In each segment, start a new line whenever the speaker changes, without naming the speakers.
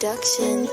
production.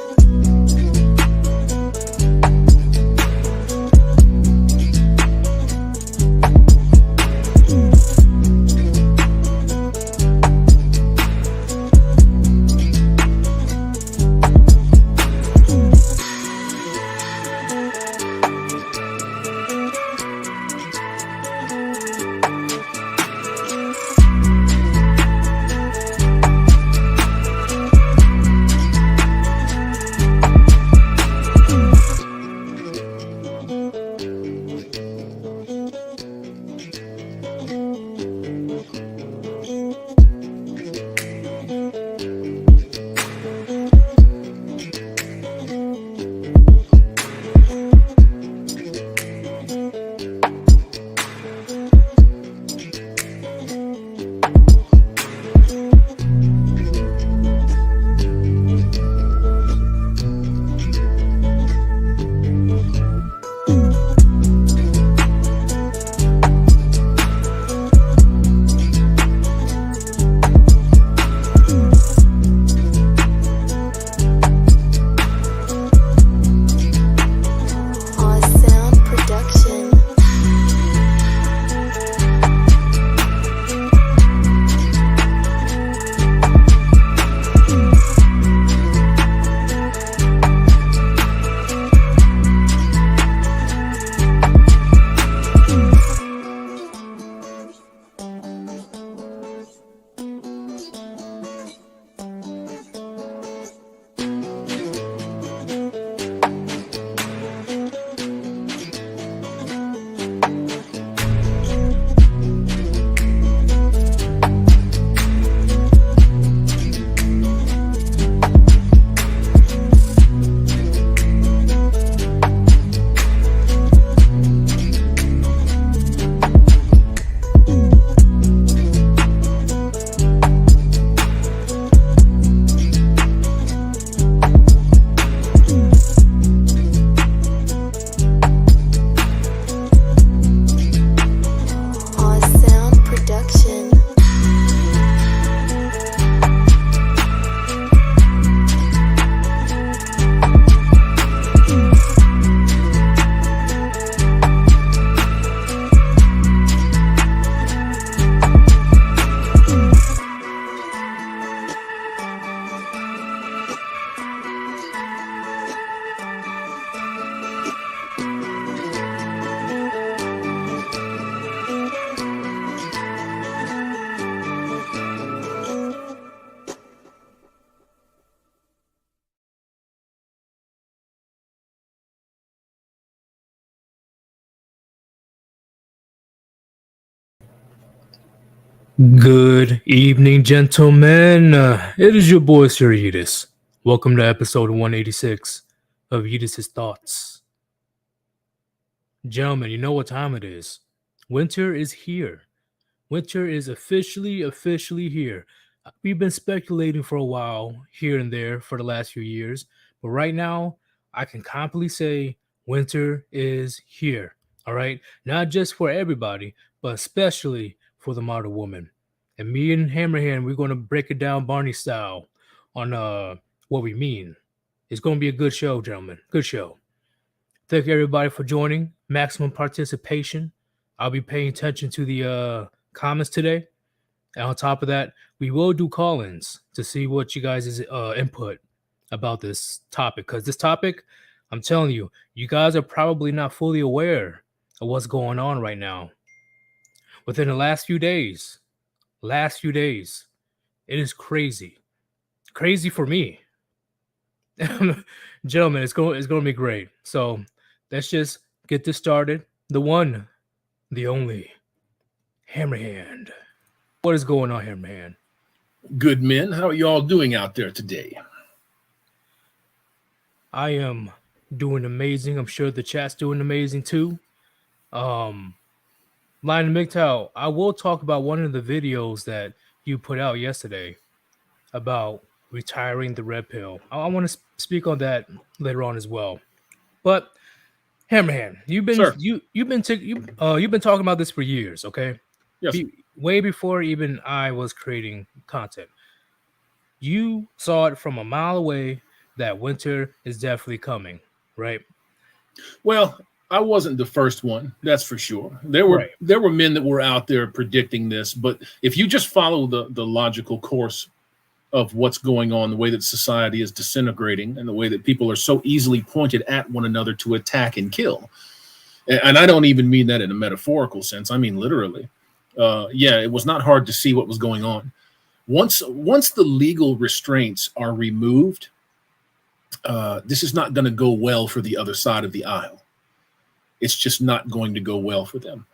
Good evening, gentlemen. It is your boy, Sir Yeetus. Welcome to episode 186 of Yeetus' Thoughts. Gentlemen, you know what time it is. Winter is here. Winter is officially here. We've been speculating for a while here and there for the last few years, but right now, I can confidently say winter is here. All right? Not just for everybody, but especially for the modern woman. And me and Hammerhand, we're going to break it down Barney style on what we mean. It's going to be a good show, gentlemen. Good show. Thank you, everybody, for joining. Maximum participation. I'll be paying attention to the comments today. And on top of that, we will do call-ins to see what you guys' input about this topic. Because this topic, I'm telling you, you guys are probably not fully aware of what's going on right now. Within the last few days, it is crazy. Crazy for me. Gentlemen, it's going to be great. So let's just get this started. The one, the only, Hammerhand. What is going on, Hammerhand?
Good men. How are you all doing out there today?
I am doing amazing. I'm sure the chat's doing amazing too. Lion MGTOW, I will talk about one of the videos that you put out yesterday about retiring the red pill. I want to speak on that later on as well. But Hammerhand, you've been talking about this for years, okay?
Yes.
Way before even I was creating content. You saw it from a mile away. that winter is definitely coming, right?
Well, I wasn't the first one, that's for sure. There were
Right.
there were men that were out there predicting this, but if you just follow the logical course of what's going on, the way that society is disintegrating, and the way that people are so easily pointed at one another to attack and kill, and I don't even mean that in a metaphorical sense. I mean literally. Yeah, it was not hard to see what was going on. Once the legal restraints are removed, this is not going to go well for the other side of the aisle. It's just not going to go well for them.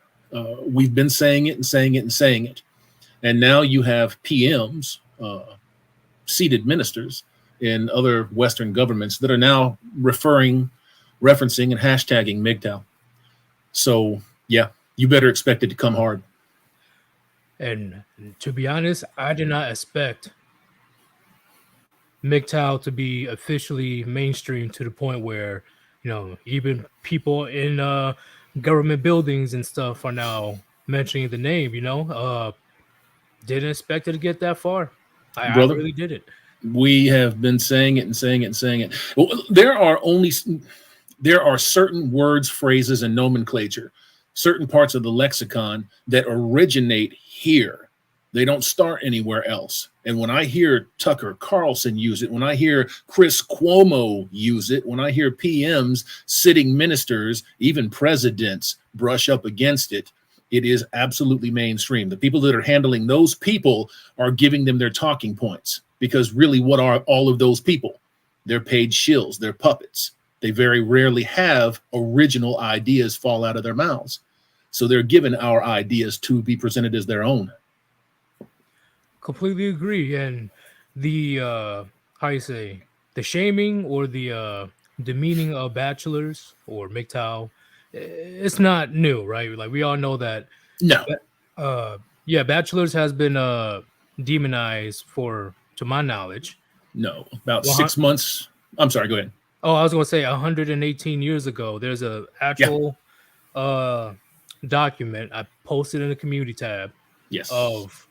We've been saying it and saying it and saying it, and now you have PMs, seated ministers in other Western governments that are now referencing, and hashtagging MGTOW. So yeah, you better expect it to come hard.
And to be honest, I did not expect MGTOW to be officially mainstream to the point where, even people in government buildings and stuff are now mentioning the name. Didn't expect it to get that far. I
Brother,
really didn't.
we have been saying it and saying it and saying it. Well, there are certain words, phrases, and nomenclature, certain parts of the lexicon that originate here. They don't start anywhere else. And when I hear Tucker Carlson use it, when I hear Chris Cuomo use it, when I hear PMs, sitting ministers, even presidents brush up against it, it is absolutely mainstream. The people that are handling those people are giving them their talking points, because really, what are all of those people? They're paid shills, they're puppets. They very rarely have original ideas fall out of their mouths. So they're given our ideas to be presented as their own.
Completely agree. And the how you say, the shaming or the demeaning of bachelors or MGTOW, it's not new, right? Like we all know that.
No,
Yeah, bachelors has been demonized for, to my knowledge.
no. About
Well,
6 months. I'm sorry, go ahead.
oh, I was going to say 118 years ago. There's a
Yeah.
actual document I posted in the community tab
Yes.
of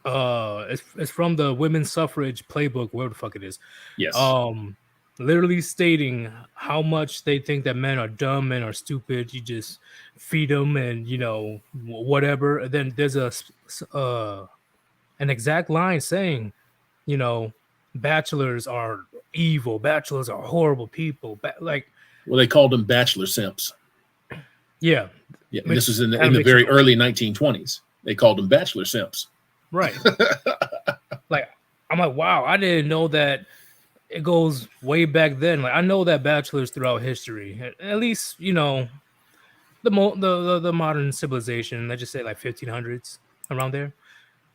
it's from the women's suffrage playbook, whatever the fuck it is.
Yes.
Um, literally stating how much they think that men are dumb and are stupid. You just feed them and whatever. And then there's an exact line saying, you know, bachelors are evil, bachelors are horrible people. Like,
Well, they called them bachelor simps.
yeah,
Yeah, this is in
kinda
the
makes you
very
go,
early 1920s. They called them bachelor simps.
right. Like, I'm like, wow, I didn't know that it goes way back then. Like, I know that bachelors throughout history, at least the modern civilization, let's just say like 1500s, around there.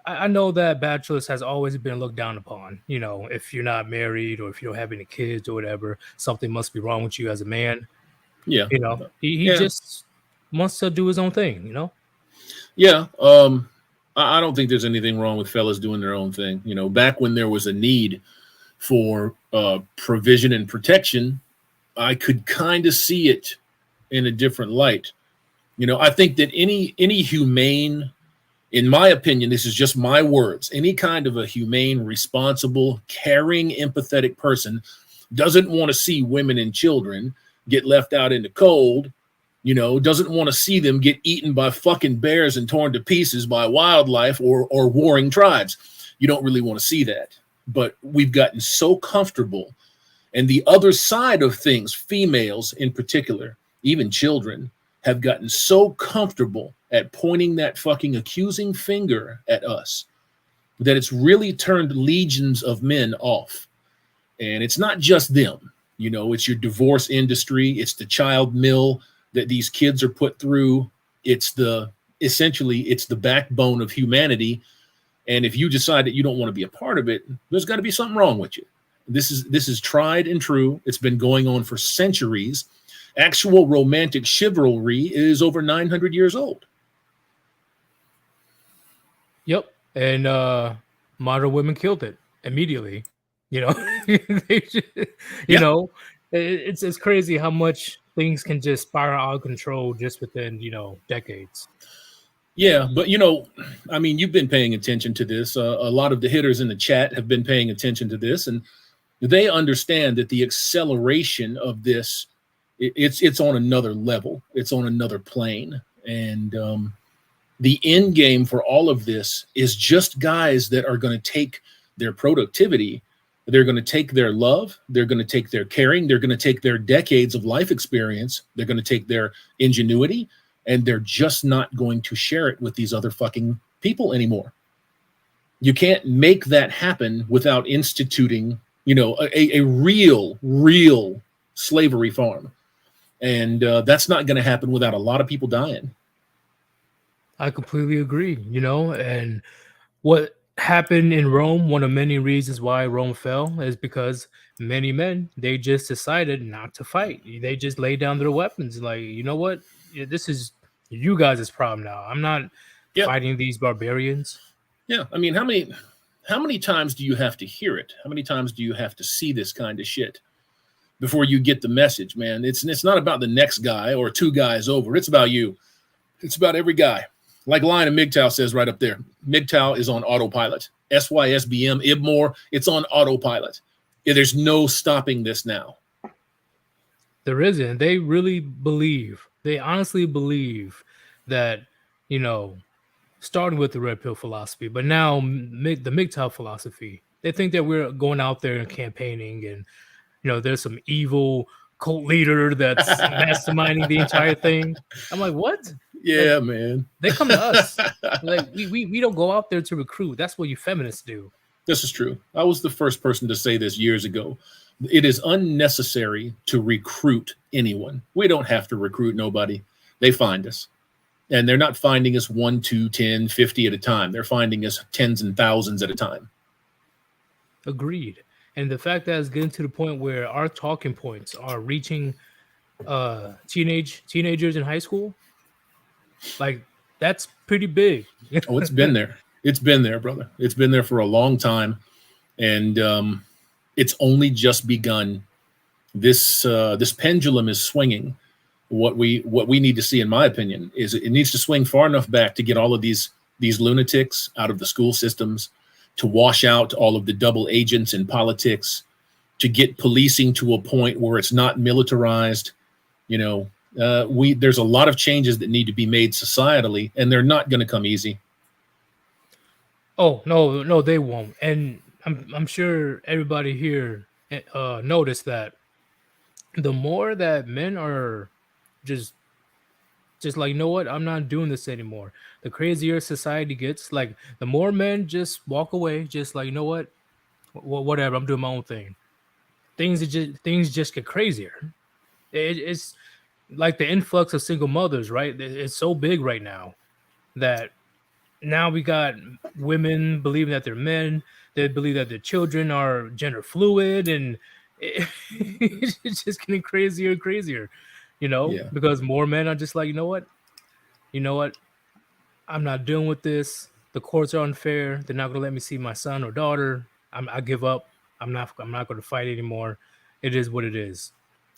I know that bachelors has always been looked down upon. If you're not married or if you don't have any kids or whatever, something must be wrong with you as a man.
Yeah.
He
Yeah.
just wants to do his own thing.
Yeah. I don't think there's anything wrong with fellas doing their own thing. Back when there was a need for provision and protection, I could kind of see it in a different light. I think that any humane, in my opinion, this is just my words, any kind of a humane, responsible, caring, empathetic person doesn't want to see women and children get left out in the cold, doesn't want to see them get eaten by fucking bears and torn to pieces by wildlife or warring tribes. You don't really want to see that. But we've gotten so comfortable. And the other side of things, females in particular, even children, have gotten so comfortable at pointing that fucking accusing finger at us that it's really turned legions of men off. And it's not just them. It's your divorce industry. It's the child mill that these kids are put through. Essentially, it's the backbone of humanity. And if you decide that you don't want to be a part of it, there's got to be something wrong with you. This is tried and true. It's been going on for centuries. Actual romantic chivalry is over 900 years old.
Yep. And modern women killed it immediately. It's crazy how much things can just spiral out of control just within decades.
Yeah, but you've been paying attention to this. A lot of the hitters in the chat have been paying attention to this, and They understand that the acceleration of this, it's on another level, it's on another plane. And the end game for all of this is just guys that are going to take their productivity, they're going to take their love, they're going to take their caring, they're going to take their decades of life experience, they're going to take their ingenuity, and they're just not going to share it with these other fucking people anymore. You can't make that happen without instituting, a real slavery farm. And that's not going to happen without a lot of people dying.
I completely agree, and what happened in Rome, one of many reasons why Rome fell is because many men, they just decided not to fight. They just laid down their weapons. Like, you know what? This is you guys' problem now. I'm not
Yeah.
fighting these barbarians.
Yeah. I mean, how many times do you have to hear it? How many times do you have to see this kind of shit before you get the message, man? It's not about the next guy or two guys over. It's about you. It's about every guy. Like Lion and MGTOW says right up there, MGTOW is on autopilot. SYSBM, Ibmore, it's on autopilot. There's no stopping this now.
There isn't. They really believe, they honestly believe that, you know, starting with the red pill philosophy, but now the MGTOW philosophy, they think that we're going out there and campaigning and, there's some evil cult leader that's masterminding the entire thing. I'm like, what?
Yeah,
Like,
man.
they come to us. Like we don't go out there to recruit. That's what you feminists do.
This is true. I was the first person to say this years ago. It is unnecessary to recruit anyone. We don't have to recruit nobody. They find us. And they're not finding us 1, 2, 10, 50 at a time. They're finding us tens and thousands at a time.
Agreed. And the fact that it's getting to the point where our talking points are reaching teenagers in high school, like that's pretty big.
Oh, it's been there. It's been there, brother. It's been there for a long time, and it's only just begun. This pendulum is swinging. What we need to see, in my opinion, is it needs to swing far enough back to get all of these lunatics out of the school systems, to wash out all of the double agents in politics, to get policing to a point where it's not militarized. There's a lot of changes that need to be made societally, and they're not going to come easy.
Oh no, they won't. And I'm sure everybody here noticed that the more that men are just like, you know what, I'm not doing this anymore, the crazier society gets. Like the more men just walk away, just like, you know what, whatever, I'm doing my own thing. Things just get crazier. It's like the influx of single mothers, right? It's so big right now that now we got women believing that they're men. They believe that their children are gender fluid, and it's just getting crazier and crazier.
Yeah.
Because more men are just like, you know what, I'm not dealing with this. The courts are unfair. They're not going to let me see my son or daughter. I give up. I'm not going to fight anymore. It is what it is.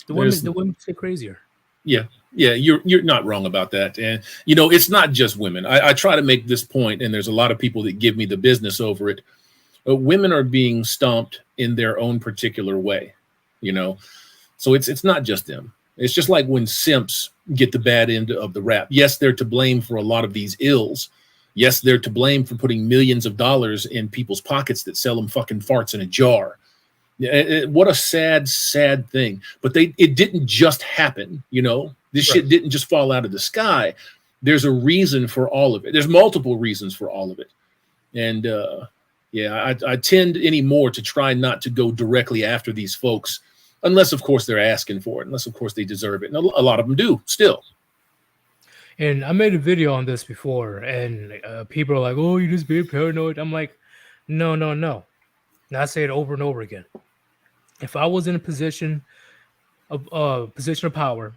The women get crazier.
Yeah, you're not wrong about that. And it's not just women. I try to make this point, and there's a lot of people that give me the business over it. Women are being stomped in their own particular way, so it's not just them. It's just like when simps get the bad end of the rap. Yes, they're to blame for a lot of these ills. Yes, they're to blame for putting millions of dollars in people's pockets that sell them fucking farts in a jar. What a sad thing. But it didn't just happen. This shit didn't just fall out of the sky. There's a reason for all of it. There's multiple reasons for all of it. And I tend anymore to try not to go directly after these folks, unless of course they're asking for it, unless of course they deserve it. And a lot of them do still.
And I made a video on this before, and people are like, "Oh, you just being paranoid." I'm like, no. And I say it over and over again. If I was in a position of power,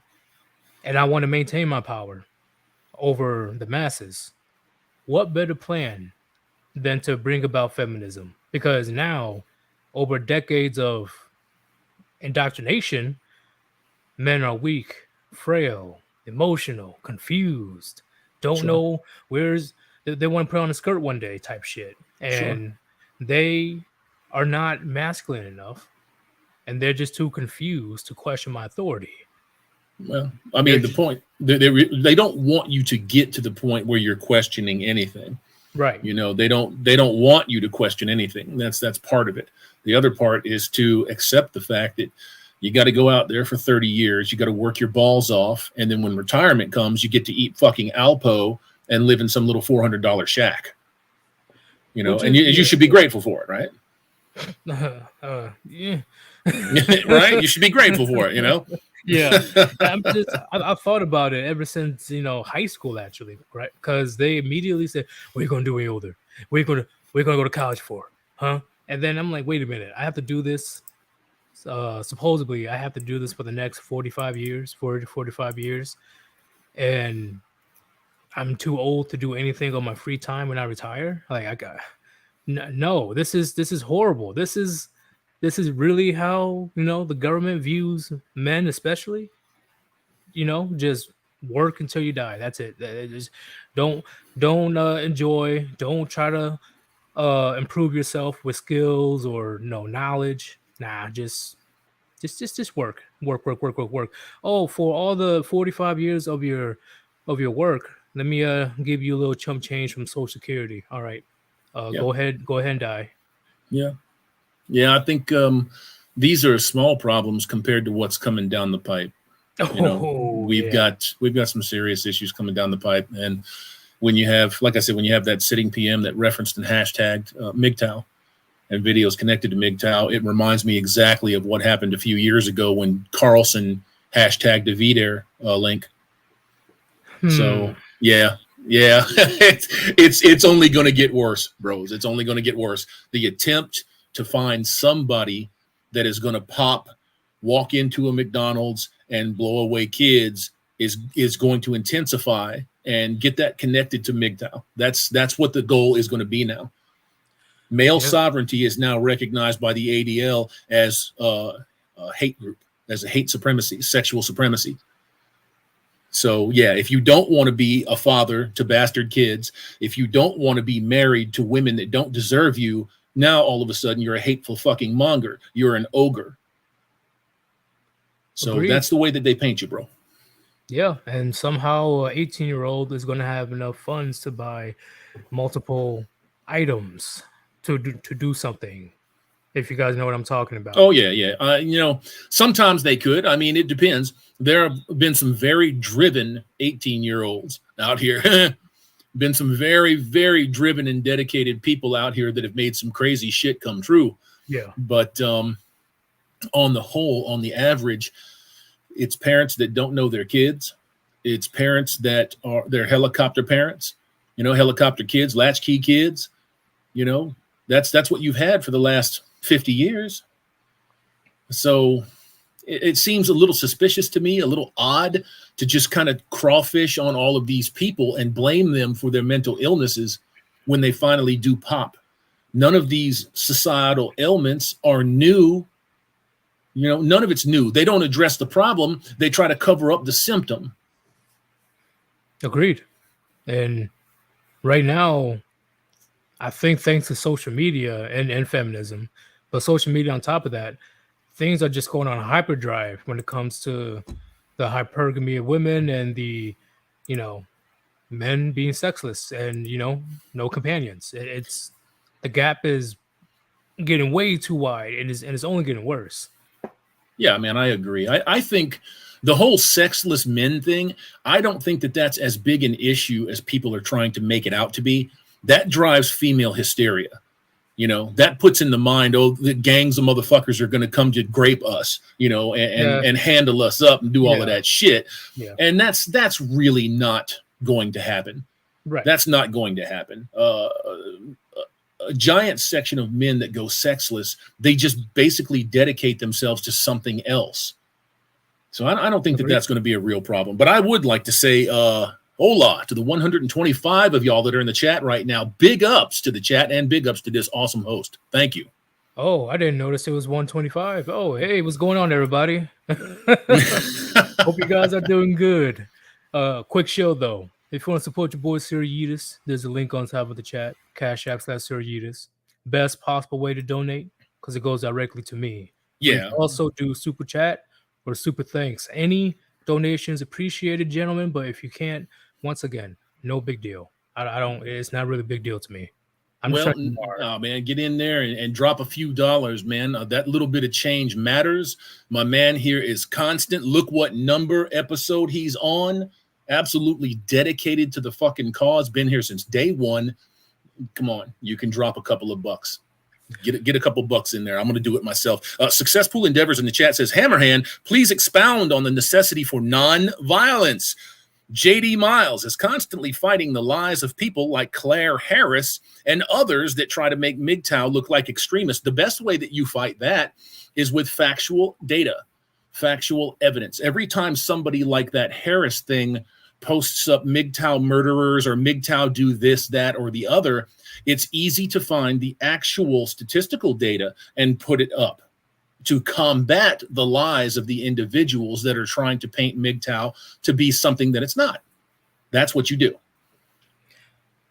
and I want to maintain my power over the masses, what better plan than to bring about feminism? Because now, over decades of indoctrination, men are weak, frail, emotional, confused, don't know they want to put on a skirt one day type shit. And they are not masculine enough. and they're just too confused to question my authority.
Well, I
They're
mean, the
just,
point they don't want you to get to the point where you're questioning anything.
right.
They don't want you to question anything. That's part of it. The other part is to accept the fact that you got to go out there for 30 years. You got to work your balls off, and then when retirement comes, you get to eat fucking Alpo and live in some little $400 shack.
Which
And
is,
you
yeah,
should be grateful for it, right?
yeah.
Right? You should be grateful for it.
Yeah, I've thought about it ever since high school actually, right? Because they immediately said, "What are you gonna do when you're older? We're gonna go to college for, huh?" And then I'm like, "Wait a minute, I have to do this. Supposedly, I have to do this for the next 45 years, 40 to 45 years, and I'm too old to do anything on my free time when I retire. Like I got no. This is horrible. This is really how the government views men, especially. Just work until you die. That's it. Just don't don't enjoy. Don't try to improve yourself with skills or no knowledge. Nah, just work, work, work, work, work, work. Oh, for all the 45 years of your work, let me give you a little chump change from Social Security. All right,
Yeah,
go ahead and die.
yeah, yeah. I think these are small problems compared to what's coming down the pipe.
Oh yeah.
We've got some serious issues coming down the pipe, and when you have, like I said, when you have that sitting PM that referenced and hashtagged MGTOW and videos connected to MGTOW, it reminds me exactly of what happened a few years ago when Carlson hashtagged a VDARE link.
Hmm.
So yeah, yeah, it's only going to get worse, bros. It's only going to get worse. The attempt to find somebody that is going to walk into a McDonald's and blow away kids is going to intensify and get that connected to MGTOW. That's what the goal is going to be now. Male
Yeah.
sovereignty is now recognized by the ADL as a hate group, as a hate supremacy, sexual supremacy. So, yeah, if you don't want to be a father to bastard kids, if you don't want to be married to women that don't deserve you, now all of a sudden you're a hateful fucking monger. You're an ogre. So
Agreed.
that's the way that they paint you, bro.
Yeah, and somehow an 18-year-old is going to have enough funds to buy multiple items to do something. If you guys know what I'm talking about.
Oh, yeah, yeah. Sometimes they could. I mean, it depends. There have been some very driven 18-year-olds out here. Been some very, very driven and dedicated people out here that have made some crazy shit come true.
Yeah.
But on the whole, on the average, it's parents that don't know their kids. It's parents that are their helicopter parents, helicopter kids, latchkey kids. That's what you've had for the last 50 years. So it seems a little suspicious to me, a little odd to just kind of crawfish on all of these people and blame them for their mental illnesses when they finally do pop. None of these societal ailments are new. None of it's new. They don't address the problem. They try to cover up the symptom.
Agreed. And right now, I think thanks to social media and feminism, but social media on top of that, things are just going on hyperdrive when it comes to the hypergamy of women and the, you know, men being sexless and no companions. It's the gap is getting way too wide and it's only getting worse.
Yeah, man, I agree. I think the whole sexless men thing, I don't think that that's as big an issue as people are trying to make it out to be. That drives female hysteria. That puts in the mind, oh, the gangs of motherfuckers are going to come to grape us, and handle us up and do all of that shit.
Yeah.
And that's really not going to happen.
Right.
That's not going to happen. A giant section of men that go sexless, they just basically dedicate themselves to something else. So I don't think that that's going to be a real problem. But I would like to say hola to the 125 of y'all that are in the chat right now. Big ups to the chat and big ups to this awesome host. Thank you.
Oh, I didn't notice it was 125. Oh, hey, what's going on, everybody? Hope you guys are doing good. Quick show, though. If you want to support your boy, Sir Yeetus, there's a link on top of the chat. Cash App / Sir Yeetus. Best possible way to donate because it goes directly to me. We
Yeah.
also do super chat or super thanks. Any donations appreciated, gentlemen. But if you can't, once again, no big deal. I don't. It's not really a big deal to me. I'm just
Well,
trying to be hard.
oh, man, get in there and drop a few dollars, man. That little bit of change matters. My man here is constant. Look what number episode he's on. Absolutely dedicated to the fucking cause. Been here since day one. Come on, you can drop a couple of bucks. Get a couple bucks in there. I'm going to do it myself. Successful Endeavors in the chat says, Hammerhand, please expound on the necessity for non-violence. JD Miles is constantly fighting the lies of people like Claire Harris and others that try to make MGTOW look like extremists. The best way that you fight that is with factual data, factual evidence. Every time somebody like that Harris thing posts up MGTOW murderers or MGTOW do this, that, or the other, it's easy to find the actual statistical data and put it up to combat the lies of the individuals that are trying to paint MGTOW to be something that it's not. That's what you do.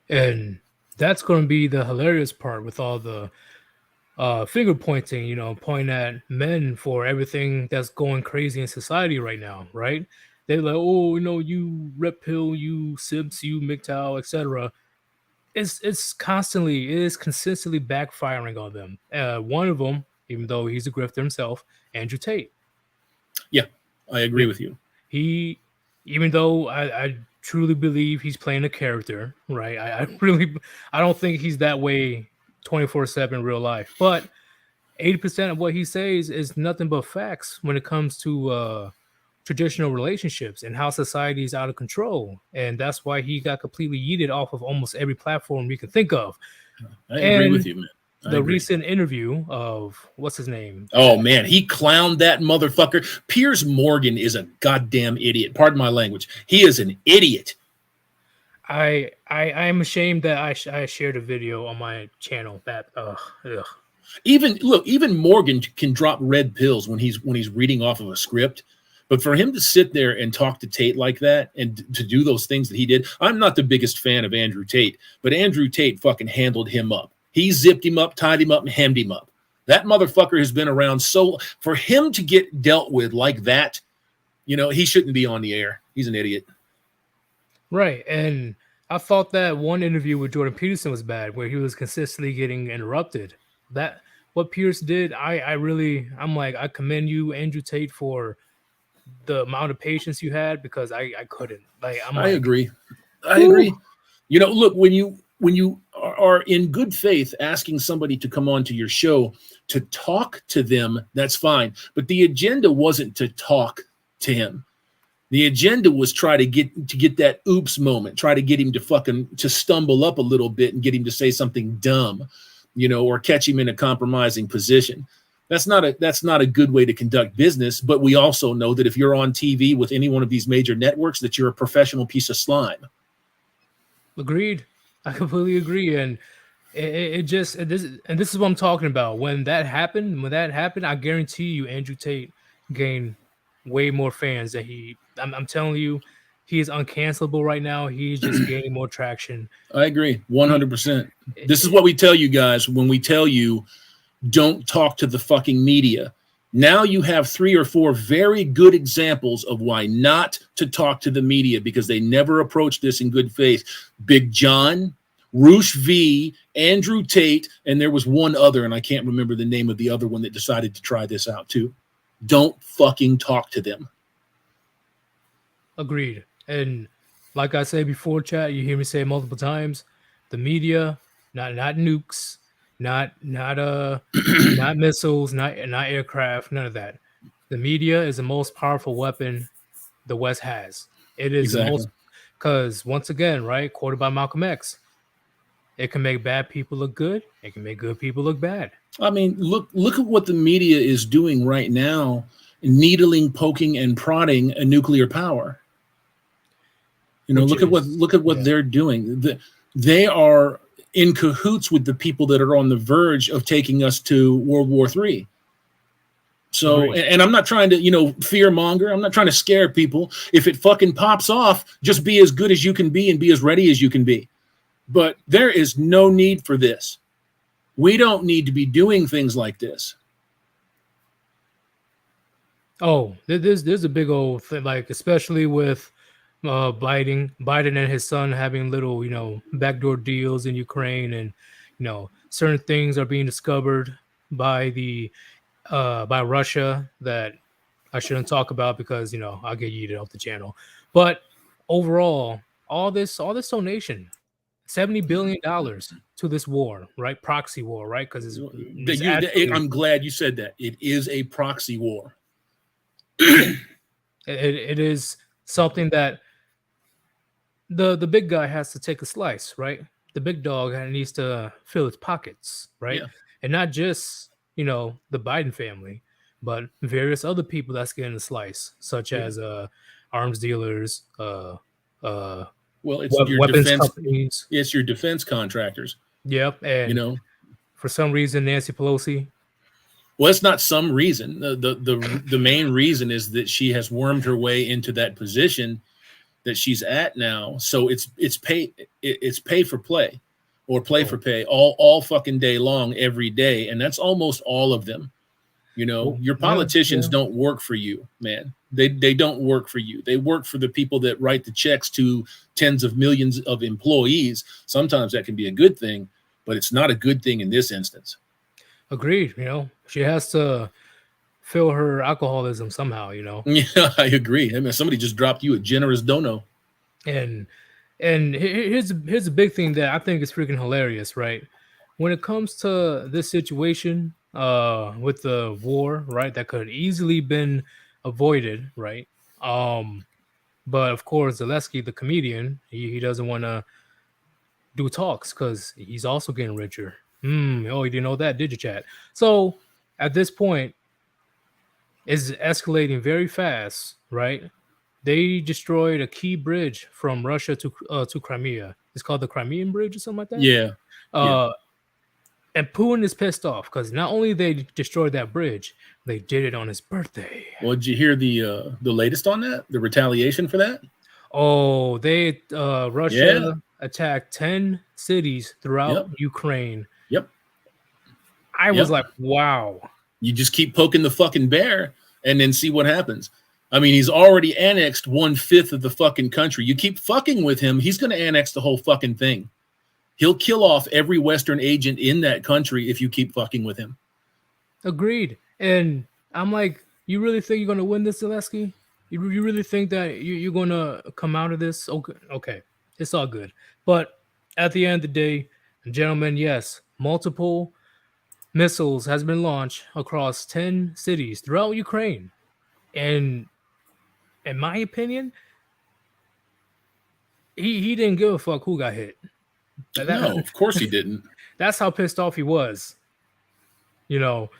And that's going to be the hilarious part with all the finger pointing, pointing at men for everything that's going crazy in society right now, right? They're like, oh, you red pill, you simps, you MGTOW, etc. It is consistently backfiring on them. One of them, even though he's a grifter himself, Andrew Tate.
Yeah, I agree with you.
He, even though I truly believe he's playing a character, right? I don't think he's that way 24/7 real life. But 80% of what he says is nothing but facts when it comes to traditional relationships and how society is out of control. And that's why he got completely yeeted off of almost every platform you can think of.
I agree with you, man.
The recent interview of what's his name?
Oh man, he clowned that motherfucker. Piers Morgan is a goddamn idiot. Pardon my language. He is an idiot.
I am ashamed that I shared a video on my channel that
Even Morgan can drop red pills when he's reading off of a script. But for him to sit there and talk to Tate like that and to do those things that he did, I'm not the biggest fan of Andrew Tate, but Andrew Tate fucking handled him up. He zipped him up, tied him up, and hemmed him up. That motherfucker has been around so for him to get dealt with like that, he shouldn't be on the air. He's an idiot.
Right. And I thought that one interview with Jordan Peterson was bad, where he was consistently getting interrupted. That what Pierce did, I'm like, I commend you, Andrew Tate, for the amount of patience you had, because I couldn't. I
agree. I agree. Look, when you are in good faith asking somebody to come on to your show to talk to them, that's fine. But the agenda wasn't to talk to him. The agenda was try to get that oops moment, try to get him to stumble up a little bit and get him to say something dumb, or catch him in a compromising position. That's not a good way to conduct business. But we also know that if you're on TV with any one of these major networks, that you're a professional piece of slime.
Agreed. I completely agree. And this is what I'm talking about. When that happened, I guarantee you Andrew Tate gained way more fans than I'm telling you, he is uncancelable right now. He's just gaining more traction.
I agree 100%. This is what we tell you guys when we tell you don't talk to the fucking media. Now you have 3 or 4 very good examples of why not to talk to the media, because they never approached this in good faith. Big John, Roosh V, Andrew Tate, and there was one other, and I can't remember the name of the other one that decided to try this out too. Don't fucking talk to them.
Agreed. And like I said before, chat, you hear me say it multiple times, the media, not nukes, not missiles, not aircraft, none of that. The media is the most powerful weapon the West has. It is the most, because once again, right, quoted by Malcolm X, it can make bad people look good. It can make good people look bad.
I mean, look at what the media is doing right now, needling, poking, and prodding a nuclear power. Look at what they're doing. They are in cahoots with the people that are on the verge of taking us to World War III. So, and I'm not trying to, fear monger. I'm not trying to scare people. If it fucking pops off, just be as good as you can be and be as ready as you can be. But there is no need for this. We don't need to be doing things like this.
Oh, there's a big old thing, like especially with Biden and his son having little, backdoor deals in Ukraine, and certain things are being discovered by the by Russia that I shouldn't talk about because I'll get yeeted off the channel. But overall, all this donation, $70 billion to this war, right? Proxy war, right? Because it's actually
I'm glad you said that. It is a proxy war.
yeah, it is something that the big guy has to take a slice, right? The big dog needs to fill its pockets, right?
Yeah,
And not just the Biden family, but various other people that's getting a slice, such
yeah.
as arms dealers,
Well, it's your
weapons
defense.
companies.
It's your defense contractors.
Yep,
You
and
know,
for some reason, Nancy Pelosi.
well, it's not some reason. The main reason is that she has wormed her way into that position that she's at now. So it's pay for play, or play
Oh,
for pay all fucking day long, every day, and that's almost all of them.
oh,
Your
yeah,
politicians
yeah.
don't work for you, man. They don't work for you. They work for the people that write the checks to tens of millions of employees. Sometimes that can be a good thing, but it's not a good thing in this instance.
Agreed. She has to fill her alcoholism somehow.
Yeah, I agree. I mean, somebody just dropped you a generous dono.
And here's a big thing that I think is freaking hilarious, right? When it comes to this situation, with the war, right, that could easily been avoided, right? Um, but of course, Zaleski, the comedian, he doesn't want to do talks because he's also getting richer. Oh, you didn't know that, did you, chat? So at this point, it's escalating very fast, right? They destroyed a key bridge from Russia to Crimea. It's called the Crimean Bridge or something like that.
Yeah, yeah.
Uh, and Putin is pissed off because not only they destroyed that bridge, they did it on his birthday.
Well, did you hear the latest on that? The retaliation for that?
Oh, Russia
Yeah.
attacked 10 cities throughout
Yep.
Ukraine.
Yep.
I was
Yep.
like, wow.
You just keep poking the fucking bear and then see what happens. I mean, he's already annexed 1/5 of the fucking country. You keep fucking with him, he's going to annex the whole fucking thing. He'll kill off every Western agent in that country if you keep fucking with him.
Agreed. And I'm like, you really think you're going to win this, Zaleski? You really think that you're going to come out of this? Okay. It's all good. But at the end of the day, gentlemen, yes, multiple missiles has been launched across 10 cities throughout Ukraine. And in my opinion, he didn't give a fuck who got hit.
No, of course he didn't.
That's how pissed off he was. You know,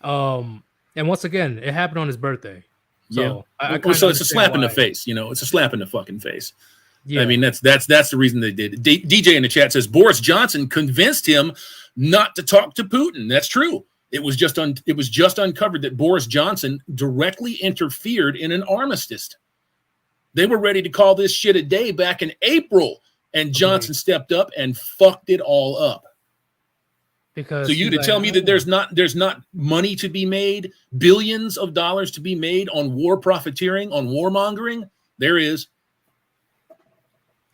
and once again, it happened on his birthday. So
Yeah.
I
Well,
kind of
so it's a
understand
slap in the
why.
face. It's a slap in the fucking face.
Yeah,
I mean, that's the reason they did it. DJ in the chat says Boris Johnson convinced him not to talk to Putin. That's true. It was just uncovered that Boris Johnson directly interfered in an armistice. They were ready to call this shit a day back in April, and Johnson stepped up and fucked it all up.
because
So you to tell me that there's not money to be made, billions of dollars to be made on war profiteering, on warmongering? There is.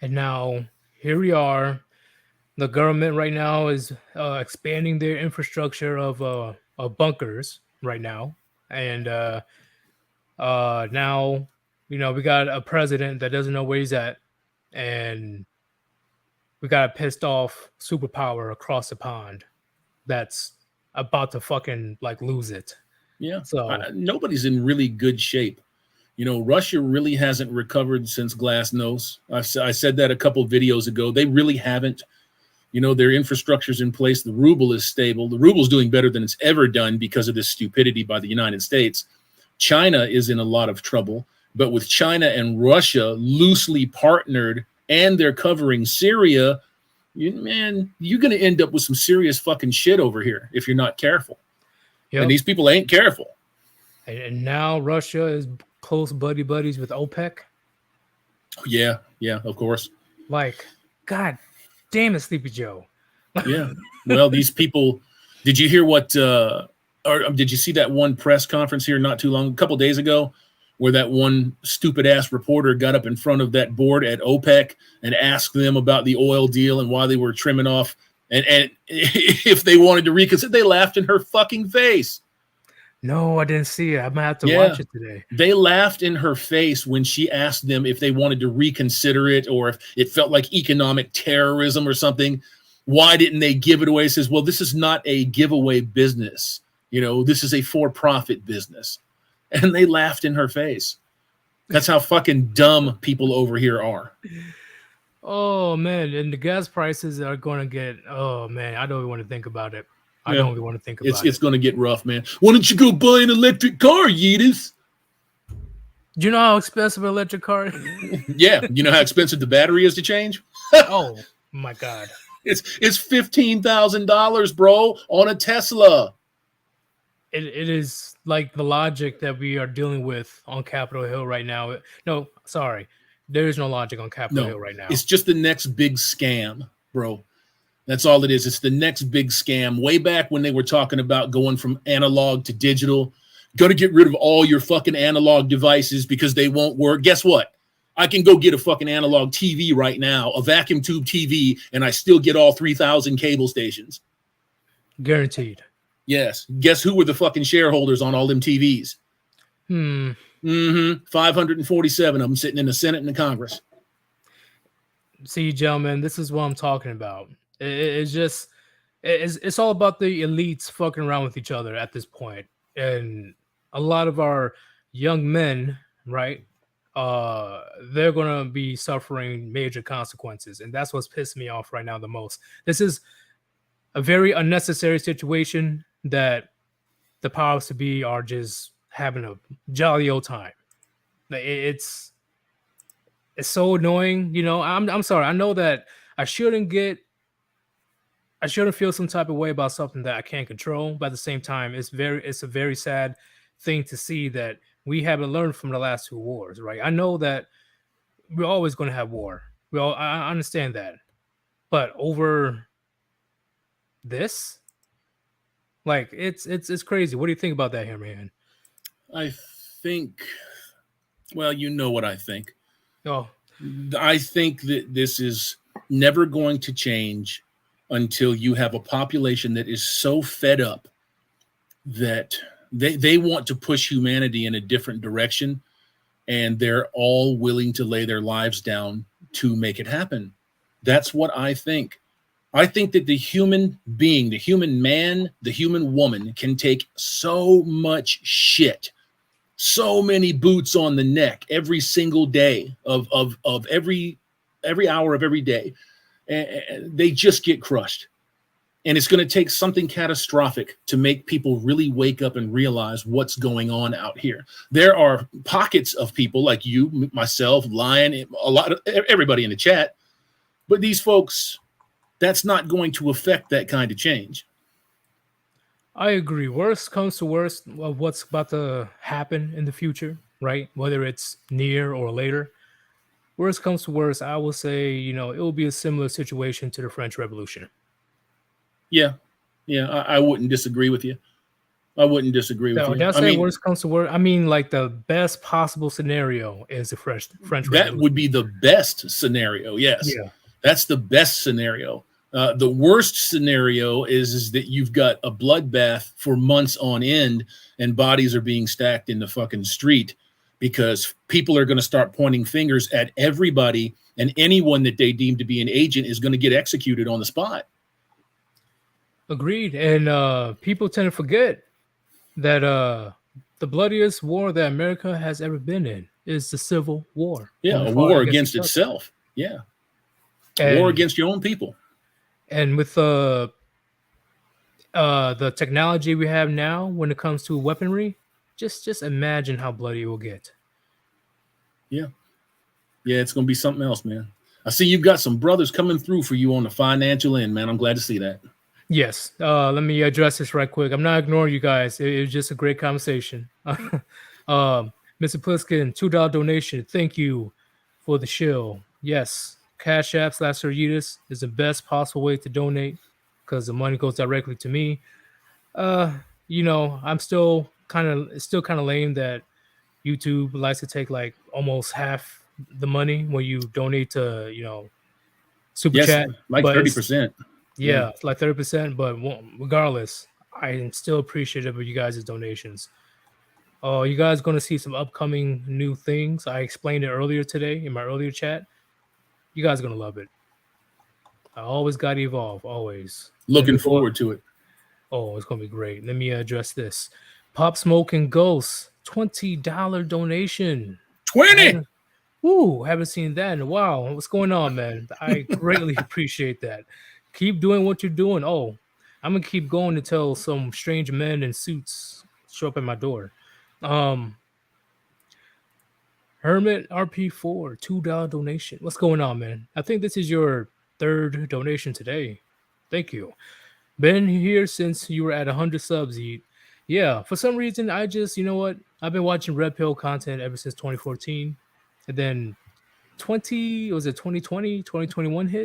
And now here we are. The government right now is expanding their infrastructure of bunkers right now, and now we got a president that doesn't know where he's at, and we got a pissed off superpower across the pond that's about to fucking like lose it.
Yeah.
So
Nobody's in really good shape. Russia really hasn't recovered since Glasnost. I said that a couple of videos ago. They really haven't. Their infrastructure's in place. The ruble is stable. The ruble's doing better than it's ever done because of this stupidity by the United States. China is in a lot of trouble. But with China and Russia loosely partnered and they're covering Syria, you're going to end up with some serious fucking shit over here if you're not careful.
yep.
And these people ain't careful.
And now Russia is close buddies with OPEC.
Yeah, of course.
Like, God damn it, Sleepy Joe.
Yeah. Well, these people, did you hear what or did you see that one press conference here not too long, a couple days ago, where that one stupid ass reporter got up in front of that board at OPEC and asked them about the oil deal and why they were trimming off, and if they wanted to reconsider? They laughed in her fucking face.
No, I didn't see it. I might have to
Yeah.
watch it today.
They laughed in her face when she asked them if they wanted to reconsider it or if it felt like economic terrorism or something. Why didn't they give it away? He says, well, this is not a giveaway business. You know, this is a for-profit business. And they laughed in her face. That's how fucking dumb people over here are.
Oh man, and the gas prices are going to get. Oh man, I don't even want to think about it. I don't even want to think about it.
It's going to get rough, man. Why don't you go buy an electric car, Yeetus?
Do you know how expensive an electric car is?
Yeah, you know how expensive the battery is to change?
Oh my god,
it's $15,000, bro, on a Tesla.
it is like the logic that we are dealing with on Capitol Hill right now. No, sorry, there is no logic on Capitol Hill right now.
It's just the next big scam, bro. That's all it is. It's the next big scam. Way back when they were talking about going from analog to digital, got to get rid of all your fucking analog devices because they won't work. Guess what? I can go get a fucking analog TV right now, a vacuum tube TV, and I still get all 3,000 cable stations.
Guaranteed.
Yes. Guess who were the fucking shareholders on all them TVs? 547 of them sitting in the Senate and the Congress.
See, gentlemen, this is what I'm talking about. It's just, it's all about the elites fucking around with each other at this point. And a lot of our young men, right, they're going to be suffering major consequences. And that's what's pissing me off right now the most. This is a very unnecessary situation that the powers to be are just having a jolly old time. It's so annoying. You know, I'm sorry. I know that I shouldn't feel some type of way about something that I can't control, but at the same time, it's a very sad thing to see that we haven't learned from the last two wars, right? I know that we're always going to have war. I understand that, but over this, like, it's crazy. What do you think about that here, man?
I think, well, you know what I think.
Oh,
I think that this is never going to change until you have a population that is so fed up that they want to push humanity in a different direction, and they're all willing to lay their lives down to make it happen. That's what I think. I think that the human being, the human man, the human woman can take so much shit, so many boots on the neck every single day of every hour of every day. And they just get crushed. And it's going to take something catastrophic to make people really wake up and realize what's going on out here. There are pockets of people like you, myself, Lion, a lot of everybody in the chat, but these folks, that's not going to affect that kind of change.
I agree. Worst comes to worst of what's about to happen in the future, right? Whether it's near or later. Worst comes to worst, I will say, you know, it will be a similar situation to the French Revolution.
Yeah. I wouldn't disagree with you. That's
worst comes to worst. I mean, like the best possible scenario is the French Revolution.
That would be the best scenario. Yes.
Yeah.
That's the best scenario. The worst scenario is that you've got a bloodbath for months on end and bodies are being stacked in the fucking street because people are going to start pointing fingers at everybody, and anyone that they deem to be an agent is going to get executed on the spot.
Agreed. And people tend to forget that the bloodiest war that America has ever been in is the Civil War.
Yeah, a war against itself. Yeah. War against your own people.
And with the technology we have now when it comes to weaponry, just imagine how bloody it will get.
Yeah, it's going to be something else, man. I see you've got some brothers coming through for you on the financial end, man. I'm glad to see that.
Yes. Let me address this right quick. I'm not ignoring you guys. It was just a great conversation. Mr. Pliskin, $2 donation. Thank you for the show. Yes. Cash App / Yeetus is the best possible way to donate because the money goes directly to me. I'm still kind of lame that YouTube likes to take like almost half the money when you donate to, super
Yes,
chat.
like
But it's
30%. Yeah.
yeah, it's like 30%. But regardless, I am still appreciative of you guys' donations. Oh, you guys going to see some upcoming new things. I explained it earlier today in my earlier chat. You guys are going to love it. I always got to evolve, always. Let
Looking
me go.
forward to it.
Oh, it's going to be great. Let me address this. Pop Smoke and Ghost, $20 donation. I
20.
haven't, haven't seen that in a while. What's going on, man? I greatly appreciate that. Keep doing what you're doing. Oh, I'm going to keep going until some strange men in suits show up at my door. Um, Hermit RP4, $2 donation. What's going on, man? I think this is your third donation today. Thank you. Been here since you were at 100 subs, Eat. Yeah, for some reason, I just, you know what? I've been watching Red Pill content ever since 2014. And then 2020, 2021 hit.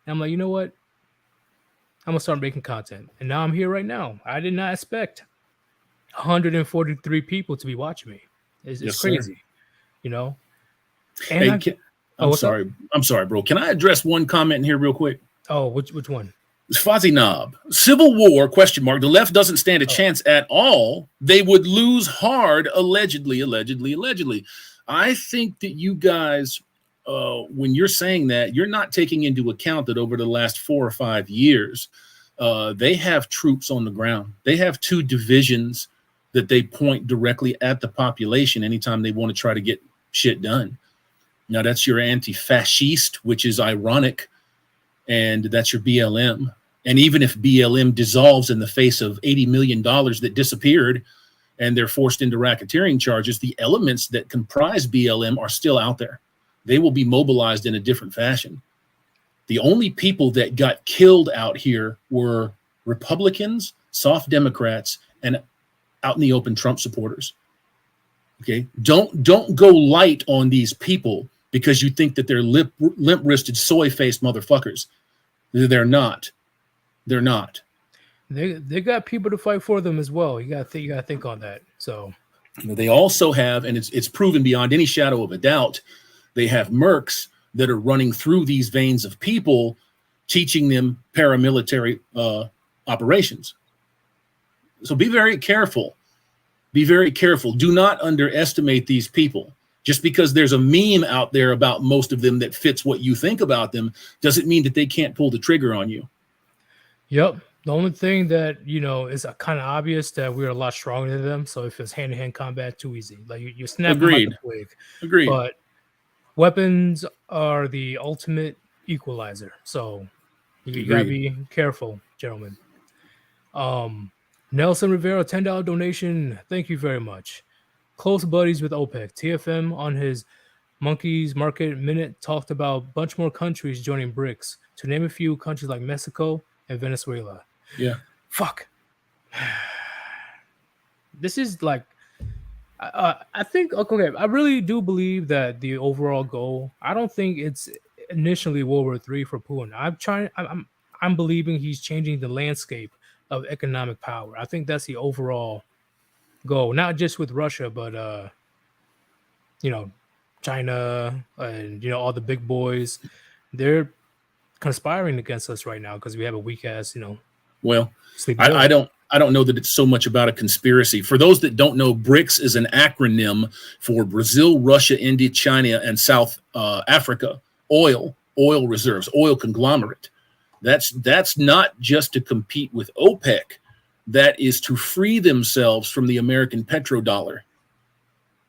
And I'm like, you know what? I'm going to start making content. And now I'm here right now. I did not expect 143 people to be watching me. It's
Yes, sir.
crazy, you know? And
Hey,
I, oh,
I'm
what's up?
sorry. I'm sorry, bro. Can I address one comment in here real quick?
Oh, which one?
Fozzie Knob. Civil War, question mark. The left doesn't stand a
Oh,
chance at all. They would lose hard, allegedly, allegedly, allegedly. I think that you guys, when you're saying that, you're not taking into account that over the last 4 or 5 years, they have troops on the ground. They have 2 divisions that they point directly at the population anytime they want to try to get shit done. Now, that's your anti-fascist, which is ironic, and that's your BLM. And even if BLM dissolves in the face of $80 million that disappeared and they're forced into racketeering charges, the elements that comprise BLM are still out there. They will be mobilized in a different fashion. The only people that got killed out here were Republicans, soft Democrats, and out in the open Trump supporters. Okay, don't go light on these people because you think that they're limp-wristed, soy-faced motherfuckers. They're not. They're not.
they got people to fight for them as well. You got to think on that. So
They also have, and it's proven beyond any shadow of a doubt, they have mercs that are running through these veins of people, teaching them paramilitary operations. So be very careful. Be very careful. Do not underestimate these people. Just because there's a meme out there about most of them that fits what you think about them doesn't mean that they can't pull the trigger on you.
yep. The only thing that is kind of obvious that we're a lot stronger than them. So if it's hand-to-hand combat, too easy. Like you snap them like a
Agreed.
twig.
Agreed.
But weapons are the ultimate equalizer. So you gotta
Agreed.
be careful, gentlemen. Nelson Rivera, $10 donation. Thank you very much. Close buddies with OPEC. TFM on his Monkeys Market Minute talked about a bunch more countries joining BRICS. To name a few, countries like Mexico and Venezuela.
Yeah.
Fuck. This is like, I think, okay, I really do believe that the overall goal, I don't think it's initially World War III for Putin. I'm believing he's changing the landscape of economic power. I think that's the overall goal, not just with Russia, but China and all the big boys. They're conspiring against us right now because we have a weak ass,
Well,
sleepy
I
Joe.
don't know that it's so much about a conspiracy. For those that don't know, BRICS is an acronym for Brazil, Russia, India, China, and South Africa. Oil reserves, oil conglomerate. That's not just to compete with OPEC. That is to free themselves from the American petrodollar.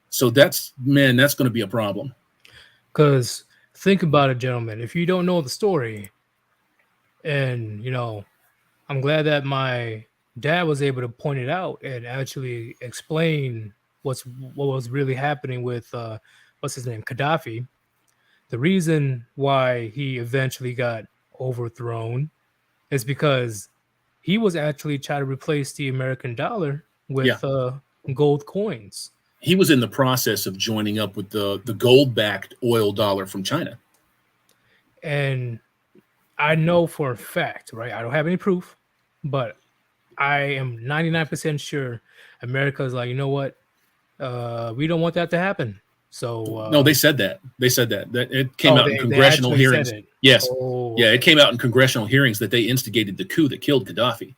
So that's going to be a problem.
Because think about it, gentlemen. If you don't know the story, and I'm glad that my dad was able to point it out and actually explain what was really happening with what's his name, Gaddafi. The reason why he eventually got overthrown is because he was actually trying to replace the American dollar
Yeah.
with gold coins.
He was in the process of joining up with the gold-backed oil dollar from China.
And I know for a fact, right? I don't have any proof, but I am 99% sure America is like, you know what? We don't want that to happen. So,
No, they said that. They said that it came
oh,
out in
they
congressional
actually said
hearings.
it.
Yes,
Oh,
yeah, it
okay.
came out in congressional hearings that they instigated the coup that killed Gaddafi.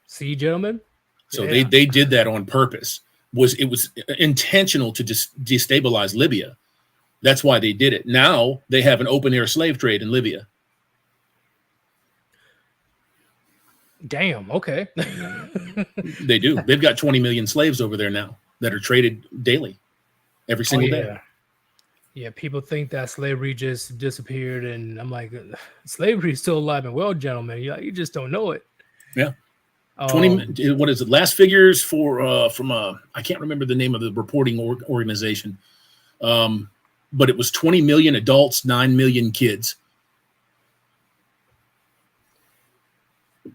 See, gentlemen?
So
Yeah.
they did that on purpose. It was intentional to destabilize Libya. That's why they did it. Now they have an open air slave trade in Libya.
Damn. Okay.
They do. They've got 20 million slaves over there now that are traded daily, every
Oh
single day.
yeah. Yeah, people think that slavery just disappeared, and I'm like, slavery is still alive and well, gentlemen. You just don't know it.
Yeah.
Um,
20, what is it? Last figures for from I can't remember the name of the reporting organization. But it was 20 million adults, 9 million kids.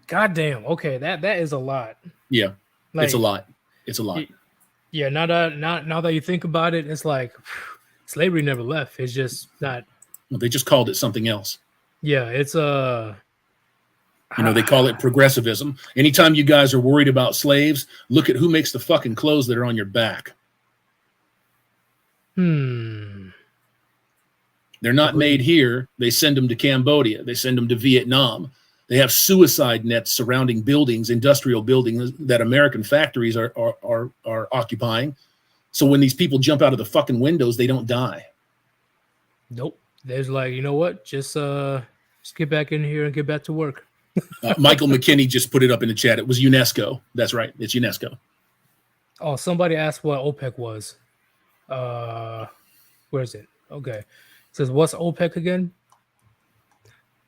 goddamn. Okay, that is a lot.
Yeah.
Like,
It's a lot. It's a lot.
Yeah, now that you think about it, it's like slavery never left. It's just not.
Well, they just called it something else.
Yeah, it's
They call it progressivism. Anytime you guys are worried about slaves, look at who makes the fucking clothes that are on your back.
Hmm.
They're not made here. They send them to Cambodia. They send them to Vietnam. They have suicide nets surrounding buildings, industrial buildings that American factories are occupying. So when these people jump out of the fucking windows, they don't die.
Nope. There's like, you know what? Just get back in here and get back to work.
Michael McKinney just put it up in the chat. It was UNESCO. That's right. It's UNESCO.
Oh, somebody asked what OPEC was. Where is it? Okay. It says, what's OPEC again?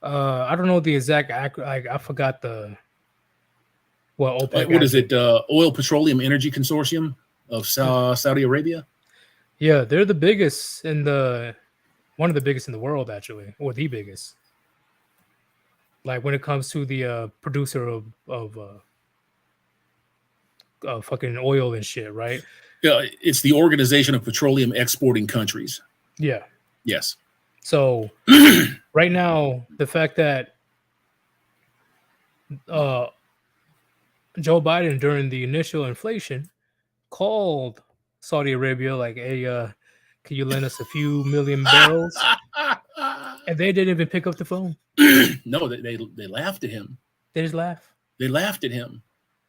I don't know the exact I forgot what OPEC.
What is it? Oil Petroleum Energy Consortium of Saudi Arabia?
Yeah, they're the biggest one of the biggest in the world, actually, or the biggest. Like when it comes to the producer of fucking oil and shit, right?
Yeah, it's the Organization of Petroleum Exporting Countries.
Yeah.
Yes.
So right now, the fact that Joe Biden during the initial inflation called Saudi Arabia like, "Hey, can you lend us a few million barrels?" And they didn't even pick up the phone.
No, they laughed at him.
They just laugh.
They laughed at him.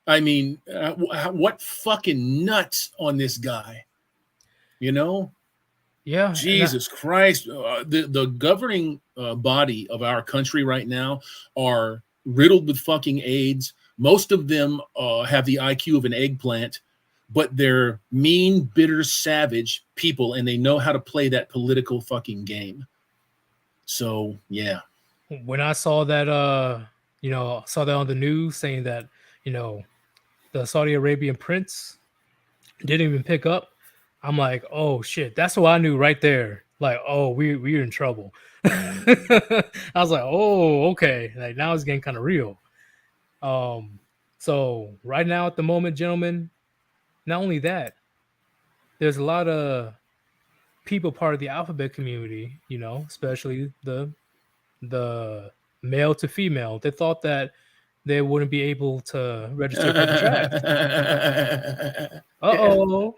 I mean, what fucking nuts on this guy?
Yeah.
Jesus Christ. The governing body of our country right now are riddled with fucking AIDS. Most of them have the IQ of an eggplant, but they're mean, bitter, savage people, and they know how to play that political fucking game. So, yeah.
When I saw that, saw that on the news saying that, the Saudi Arabian prince didn't even pick up, I'm like, oh shit, that's what I knew right there. Like, oh, we're in trouble. I was like, oh, okay. Like now it's getting kind of real. So right now at the moment, gentlemen, not only that, there's a lot of people part of the alphabet community, especially the male to female. They thought that they wouldn't be able to register for the draft. Uh-oh.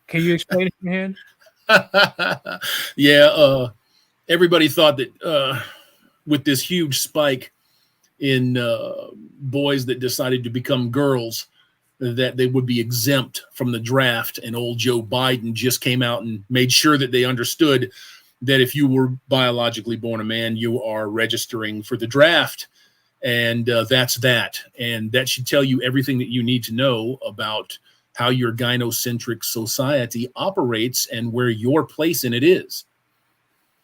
Can you explain it, man?
Yeah, everybody thought that with this huge spike in boys that decided to become girls, that they would be exempt from the draft. And old Joe Biden just came out and made sure that they understood that if you were biologically born a man, you are registering for the draft. And that's that. And that should tell you everything that you need to know about how your gynocentric society operates and where your place in it is.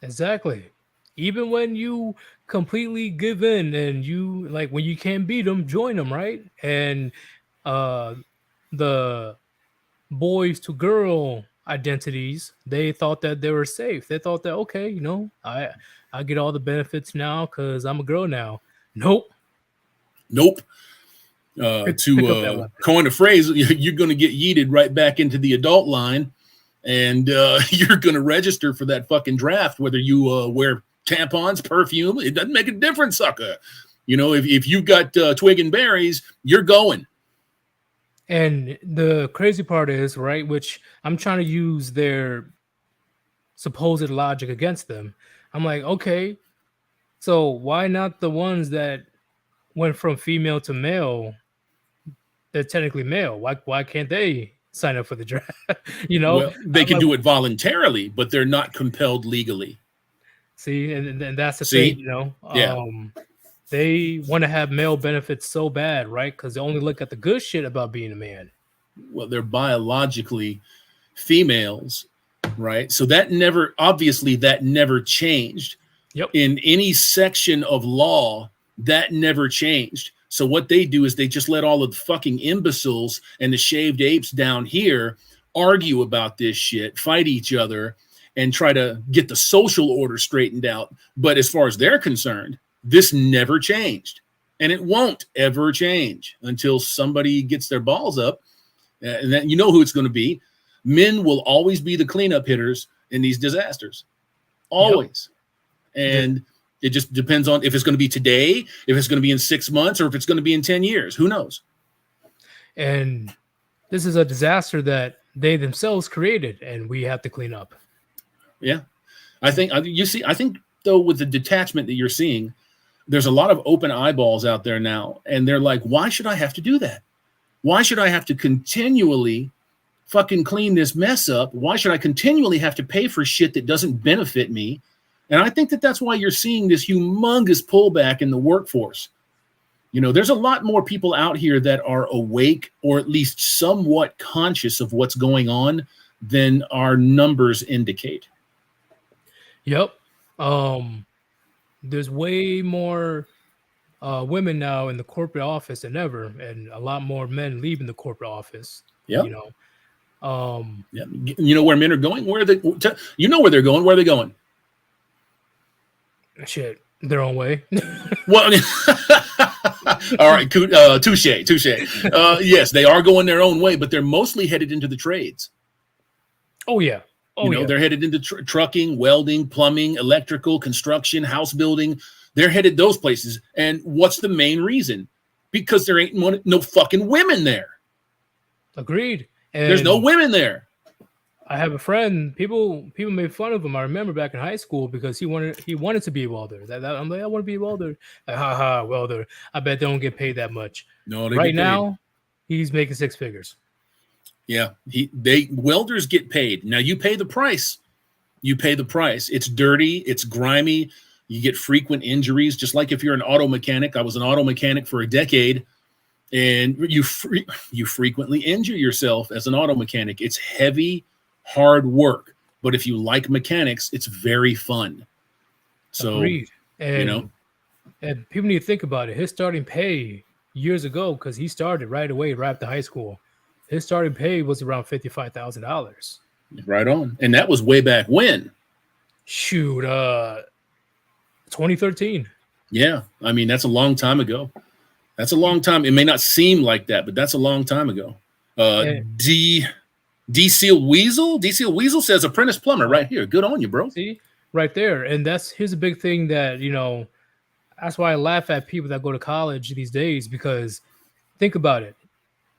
Exactly. Even when you completely give in and you like when you can't beat them, join them, right? And the boys to girl identities, they thought that they were safe. They thought that, okay, I get all the benefits now because I'm a girl now. Nope.
To coin a phrase, you're going to get yeeted right back into the adult line, and you're going to register for that fucking draft, whether you wear tampons, perfume. It doesn't make a difference, sucker. You know, if you've got twig and berries, you're going.
And the crazy part is, right, which I'm trying to use their supposed logic against them. I'm like, okay, so why not the ones that went from female to male? They're technically male. Why can't they sign up for the draft? you know,
Well, they
I'm
can
like,
do it voluntarily, but they're not compelled legally.
see, and that's the thing,
See? Yeah.
they want to have male benefits so bad, right? Because they only look at the good shit about being a man.
Well, they're biologically females, right? So that never changed.
Yep.
In any section of law, that never changed. So what they do is they just let all of the fucking imbeciles and the shaved apes down here argue about this shit, fight each other, and try to get the social order straightened out. But as far as they're concerned, this never changed. And it won't ever change until somebody gets their balls up. And then you know who it's going to be. Men will always be the cleanup hitters in these disasters. Always. Yep. And it just depends on if it's going to be today, if it's going to be in 6 months, or if it's going to be in 10 years. Who knows?
And this is a disaster that they themselves created, and we have to clean up.
Yeah. I think though, with the detachment that you're seeing, there's a lot of open eyeballs out there now. And they're like, why should I have to do that? Why should I have to continually fucking clean this mess up? Why should I continually have to pay for shit that doesn't benefit me? And I think that that's why you're seeing this humongous pullback in the workforce. You know, there's a lot more people out here that are awake or at least somewhat conscious of what's going on than our numbers indicate.
Yep. There's way more women now in the corporate office than ever, and a lot more men leaving the corporate office.
Yeah.
You know.
Yeah. You know where men are going? Where they're going. Where are they going?
Shit, their own way.
Well, all right, touche. Yes, they are going their own way, but they're mostly headed into the trades.
Oh yeah.
They're headed into trucking, welding, plumbing, electrical, construction, house building. They're headed those places. And what's the main reason? Because there ain't no fucking women there.
Agreed. And
there's no women there.
I have a friend. People made fun of him. I remember back in high school because he wanted to be a welder. I'm like, I want to be a welder. Like, haha, welder. I bet they don't get paid that much.
No,
right now, he's making 6 figures.
Yeah, welders get paid. Now you pay the price. It's dirty. It's grimy. You get frequent injuries. Just like if you're an auto mechanic. I was an auto mechanic for a decade. And you frequently injure yourself as an auto mechanic. It's heavy, hard work. But if you like mechanics, it's very fun. So,
agreed. And, and people need to think about it. His starting pay years ago, because he started right away, right after high school, his starting pay was around $55,000.
Right on. And that was way back when?
Shoot, 2013.
Yeah. I mean, that's a long time ago. That's a long time. It may not seem like that, but that's a long time ago. D-Seal Weasel says apprentice plumber right here. Good on you, bro.
See, right there. And here's a big thing that, that's why I laugh at people that go to college these days, because think about it.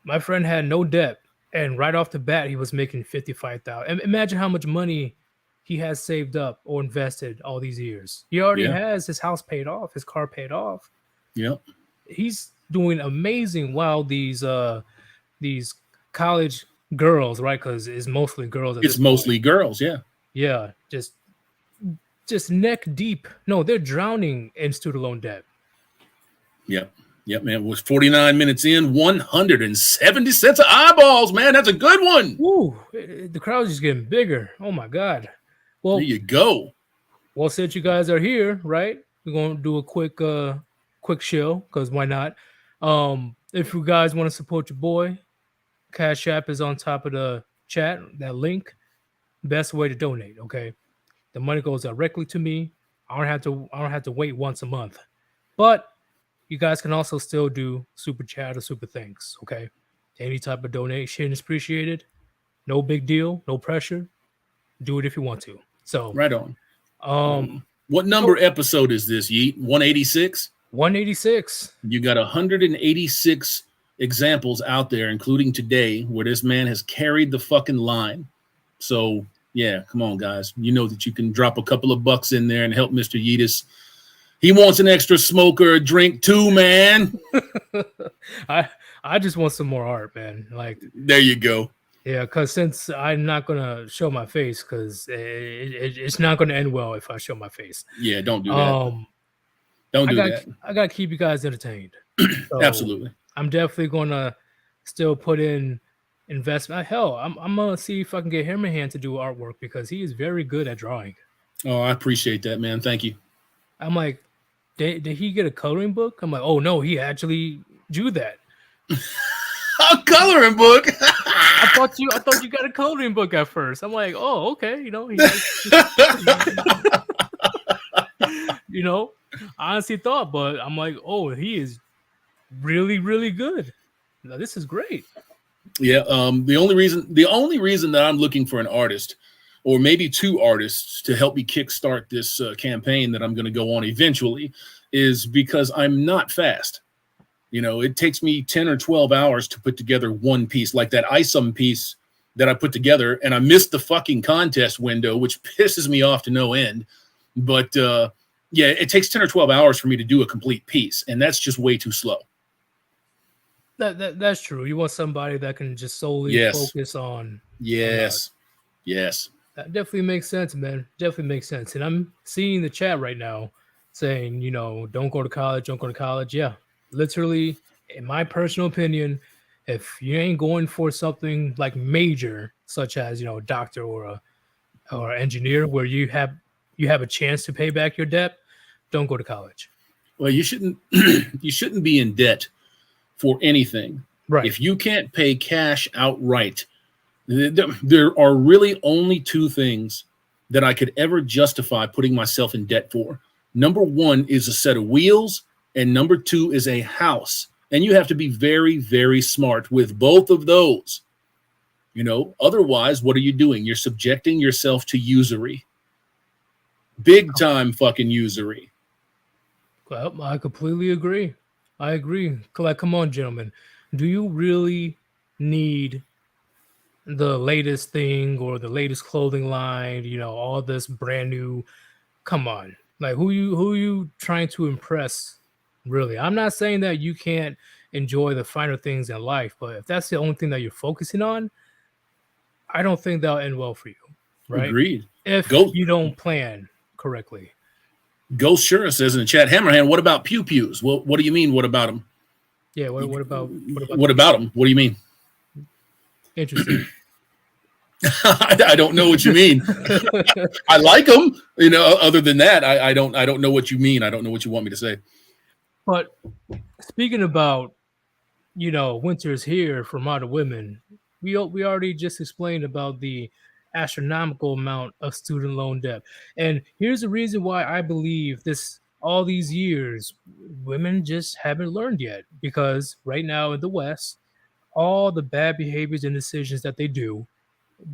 My friend had no debt, and right off the bat, he was making $55,000. And imagine how much money he has saved up or invested all these years. He already has his house paid off, his car paid off.
Yep.
He's doing amazing while these college girls, right? Because it's mostly girls.
It's mostly girls, yeah.
Yeah, just neck deep. No, they're drowning in student loan debt.
Yep. Yep, man. It was 49 minutes in, 170 cents of eyeballs, man. That's a good one.
Woo, the crowd's just getting bigger. Oh my God. Well,
there you go.
Well, since you guys are here, right? We're gonna do a quick show, because why not? If you guys want to support your boy, Cash App is on top of the chat. That link, best way to donate. Okay, the money goes directly to me. I don't have to wait once a month. But you guys can also still do super chat or super thanks. Okay, any type of donation is appreciated. No big deal. No pressure. Do it if you want to. So
right on. What number episode is this, Yeet? 186?
186.
You got 186 examples out there, including today, where this man has carried the fucking line. So, yeah, come on, guys. You know that you can drop a couple of bucks in there and help Mr. Yeetus. He wants an extra smoke or a drink too, man.
I just want some more art, man. Like,
there you go.
Yeah, because since I'm not gonna show my face, because it's not gonna end well if I show my face.
Yeah, don't do that. Don't do that.
I gotta keep you guys entertained. So
Absolutely.
I'm definitely gonna still put in investment. Hell, I'm gonna see if I can get him a hand to do artwork because he is very good at drawing.
Oh, I appreciate that, man. Thank you.
I'm like, did he get a coloring book? I'm like, oh no, he actually drew that.
A coloring book.
I thought you got a coloring book at first. I'm like, oh, okay, you know, you know, I honestly thought, but I'm like, oh, he is really, really good. Now, this is great.
Yeah. The only reason that I'm looking for an artist, or maybe two artists, to help me kickstart this campaign that I'm going to go on eventually, is because I'm not fast. You know, it takes me 10 or 12 hours to put together one piece, like that ISOM piece that I put together, and I missed the fucking contest window, which pisses me off to no end. But yeah, it takes 10 or 12 hours for me to do a complete piece, and that's just way too slow.
That's true. You want somebody that can just solely focus on.
Yes.
That definitely makes sense, man. Definitely makes sense. And I'm seeing the chat right now saying, you know, don't go to college, don't go to college. Yeah. Literally, in my personal opinion, if you ain't going for something like major, such as, you know, a doctor or engineer, where you have a chance to pay back your debt, don't go to college.
Well, you shouldn't be in debt for anything.
Right.
If you can't pay cash outright, there are really only two things that I could ever justify putting myself in debt for. Number one is a set of wheels, and number two is a house. And you have to be very, very smart with both of those. You know, otherwise, what are you doing? You're subjecting yourself to usury. Big time fucking usury.
Well, I completely agree. I agree. Like, come on, gentlemen. Do you really need the latest thing or the latest clothing line? You know, all this brand new. Come on. Like, who you trying to impress? Really, I'm not saying that you can't enjoy the finer things in life, but if that's the only thing that you're focusing on, I don't think that'll end well for you. Right?
Agreed.
If you don't plan correctly.
Ghost Shura says in the chat, Hammerhand, what about pew pews? Well, what do you mean? What about them?
Yeah. What about
them? What do you mean?
Interesting.
I don't know what you mean. I like them. You know, other than that, I don't know what you mean. I don't know what you want me to say.
But speaking about, you know, winter's here for modern women, we already just explained about the astronomical amount of student loan debt. And here's the reason why I believe this all these years, women just haven't learned yet. Because right now in the West, all the bad behaviors and decisions that they do,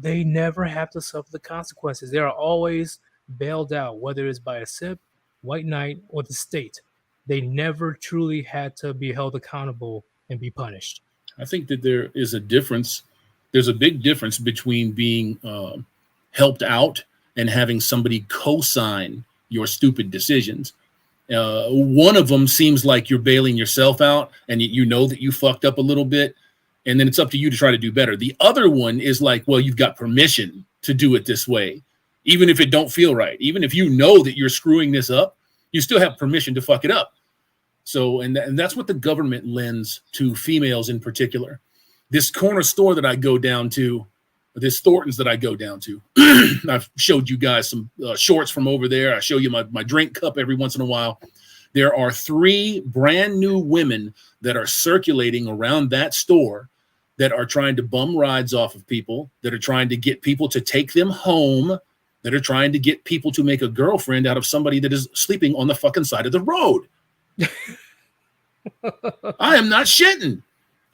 they never have to suffer the consequences. They are always bailed out, whether it's by a SIP, white knight, or the state. They never truly had to be held accountable and be punished.
I think that there is a difference. There's a big difference between being helped out and having somebody co-sign your stupid decisions. One of them seems like you're bailing yourself out and you know that you fucked up a little bit, and then it's up to you to try to do better. The other one is like, well, you've got permission to do it this way, even if it don't feel right. Even if you know that you're screwing this up, you still have permission to fuck it up. So, and that's what the government lends to females in particular. This corner store that I go down to, this Thornton's that I go down to, I've showed you guys some shorts from over there. I show you my drink cup every once in a while. There are 3 brand new women that are circulating around that store that are trying to bum rides off of people, that are trying to get people to take them home, that are trying to get people to make a girlfriend out of somebody that is sleeping on the fucking side of the road. I am not shitting.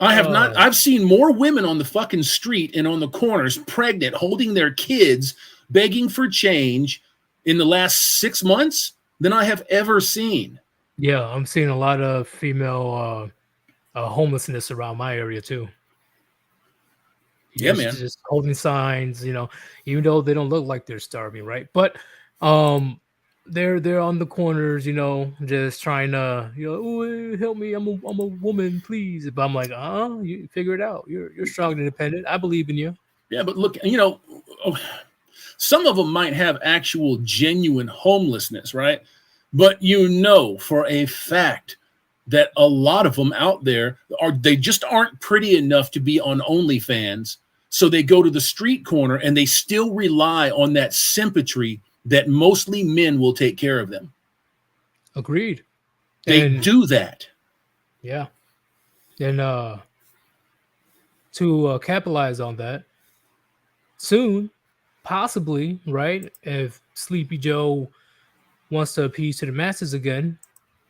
I have not. I've seen more women on the fucking street and on the corners, pregnant, holding their kids, begging for change in the last 6 months than I have ever seen.
Yeah, I'm seeing a lot of female homelessness around my area too.
Yeah,
Just
man.
just holding signs, even though they don't look like they're starving, right? But um they're on the corners, just trying to, oh, help me, I'm a woman, please. But I'm like, you figure it out. You're strong and independent. I believe in you.
Yeah, but look, some of them might have actual genuine homelessness, right? But for a fact that a lot of them out there they just aren't pretty enough to be on OnlyFans. So they go to the street corner and they still rely on that sympatry that mostly men will take care of them.
Agreed.
They
And
do that.
yeah. And to capitalize on that, soon, possibly, right? If Sleepy Joe wants to appease to the masses again,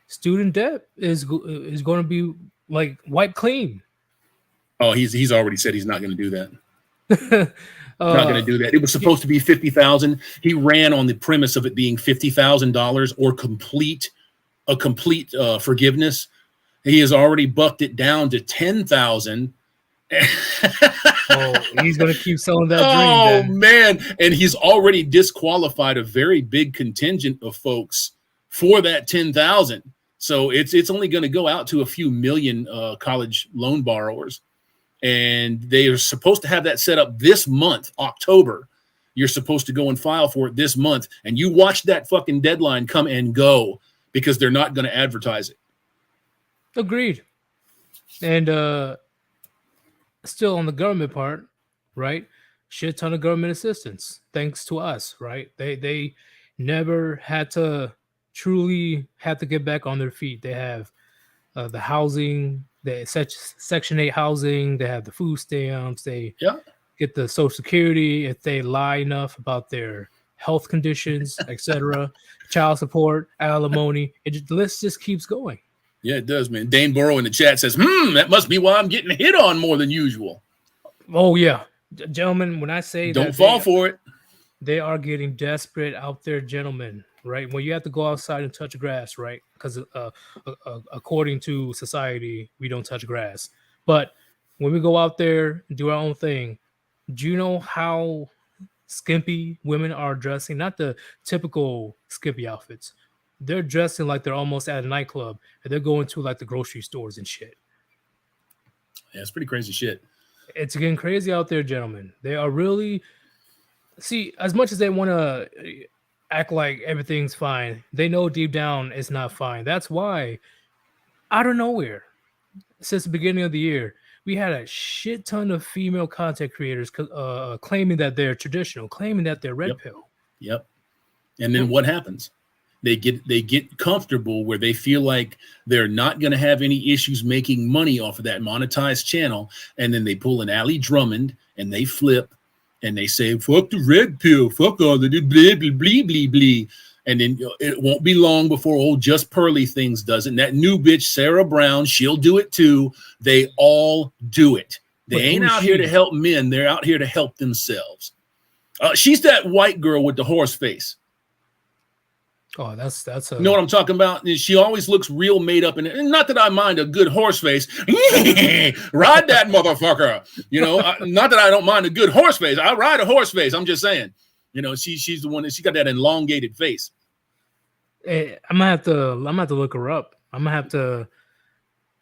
student debt is going to be like wiped clean.
Oh, he's already said he's not going to do that. Not going to
uh,
do that. It was supposed to be 50,000. He ran on the premise of it being $50,000 or a complete forgiveness. He has already bucked it down to 10,000.
oh, he's going to keep selling that dream
Oh
then.
man, and he's already disqualified a very big contingent of folks for that 10,000. So it's only going to go out to a few million college loan borrowers. And they are supposed to have that set up this month, October. You're supposed to go and file for it this month. And you watch that fucking deadline come and go because they're not going to advertise it.
Agreed. And still on the government part, right? Shit ton of government assistance thanks to us, right? They never had to truly have to get back on their feet. They have the housing, the Section 8 housing, they have the food stamps, they
Yeah.
get the Social Security if they lie enough about their health conditions, etc., child support, alimony. The list just keeps going.
Yeah, it does, man. Dane Burrow in the chat says, that must be why I'm getting hit on more than usual.
Oh, yeah. Gentlemen, when I say
Don't
that
fall for it.
they are getting desperate out there, gentlemen, right? When you have to go outside and touch grass, right? Because according to society, we don't touch grass. But when we go out there and do our own thing, do you know how skimpy women are dressing? Not the typical skimpy outfits. They're dressing like they're almost at a nightclub and they're going to like the grocery stores and shit.
Yeah, it's pretty crazy shit.
It's getting crazy out there, gentlemen. They are really, see, as much as they want to act like everything's fine, they know deep down it's not fine. That's why, out of nowhere, since the beginning of the year, we had a shit ton of female content creators claiming that they're traditional, claiming that they're red pill.
Yep. And then what happens? They get comfortable where they feel like they're not going to have any issues making money off of that monetized channel. And then they pull an Allie Drummond and they flip and they say, fuck the red pill, fuck all the blah, blah, blah, blah, blah. And then it won't be long before old Just Pearly Things does it. And that new bitch, Sarah Brown, she'll do it too. They all do it. They ain't out here to help men. They're out here to help themselves. She's that white girl with the horse face.
Oh, that's
you know what I'm talking about? She always looks real made up, and not that I mind a good horse face. Ride that motherfucker. Not that I don't mind a good horse face. I ride a horse face. I'm just saying. She's the one that she got that elongated face.
Hey, I'm gonna have to look her up. I'm gonna have to,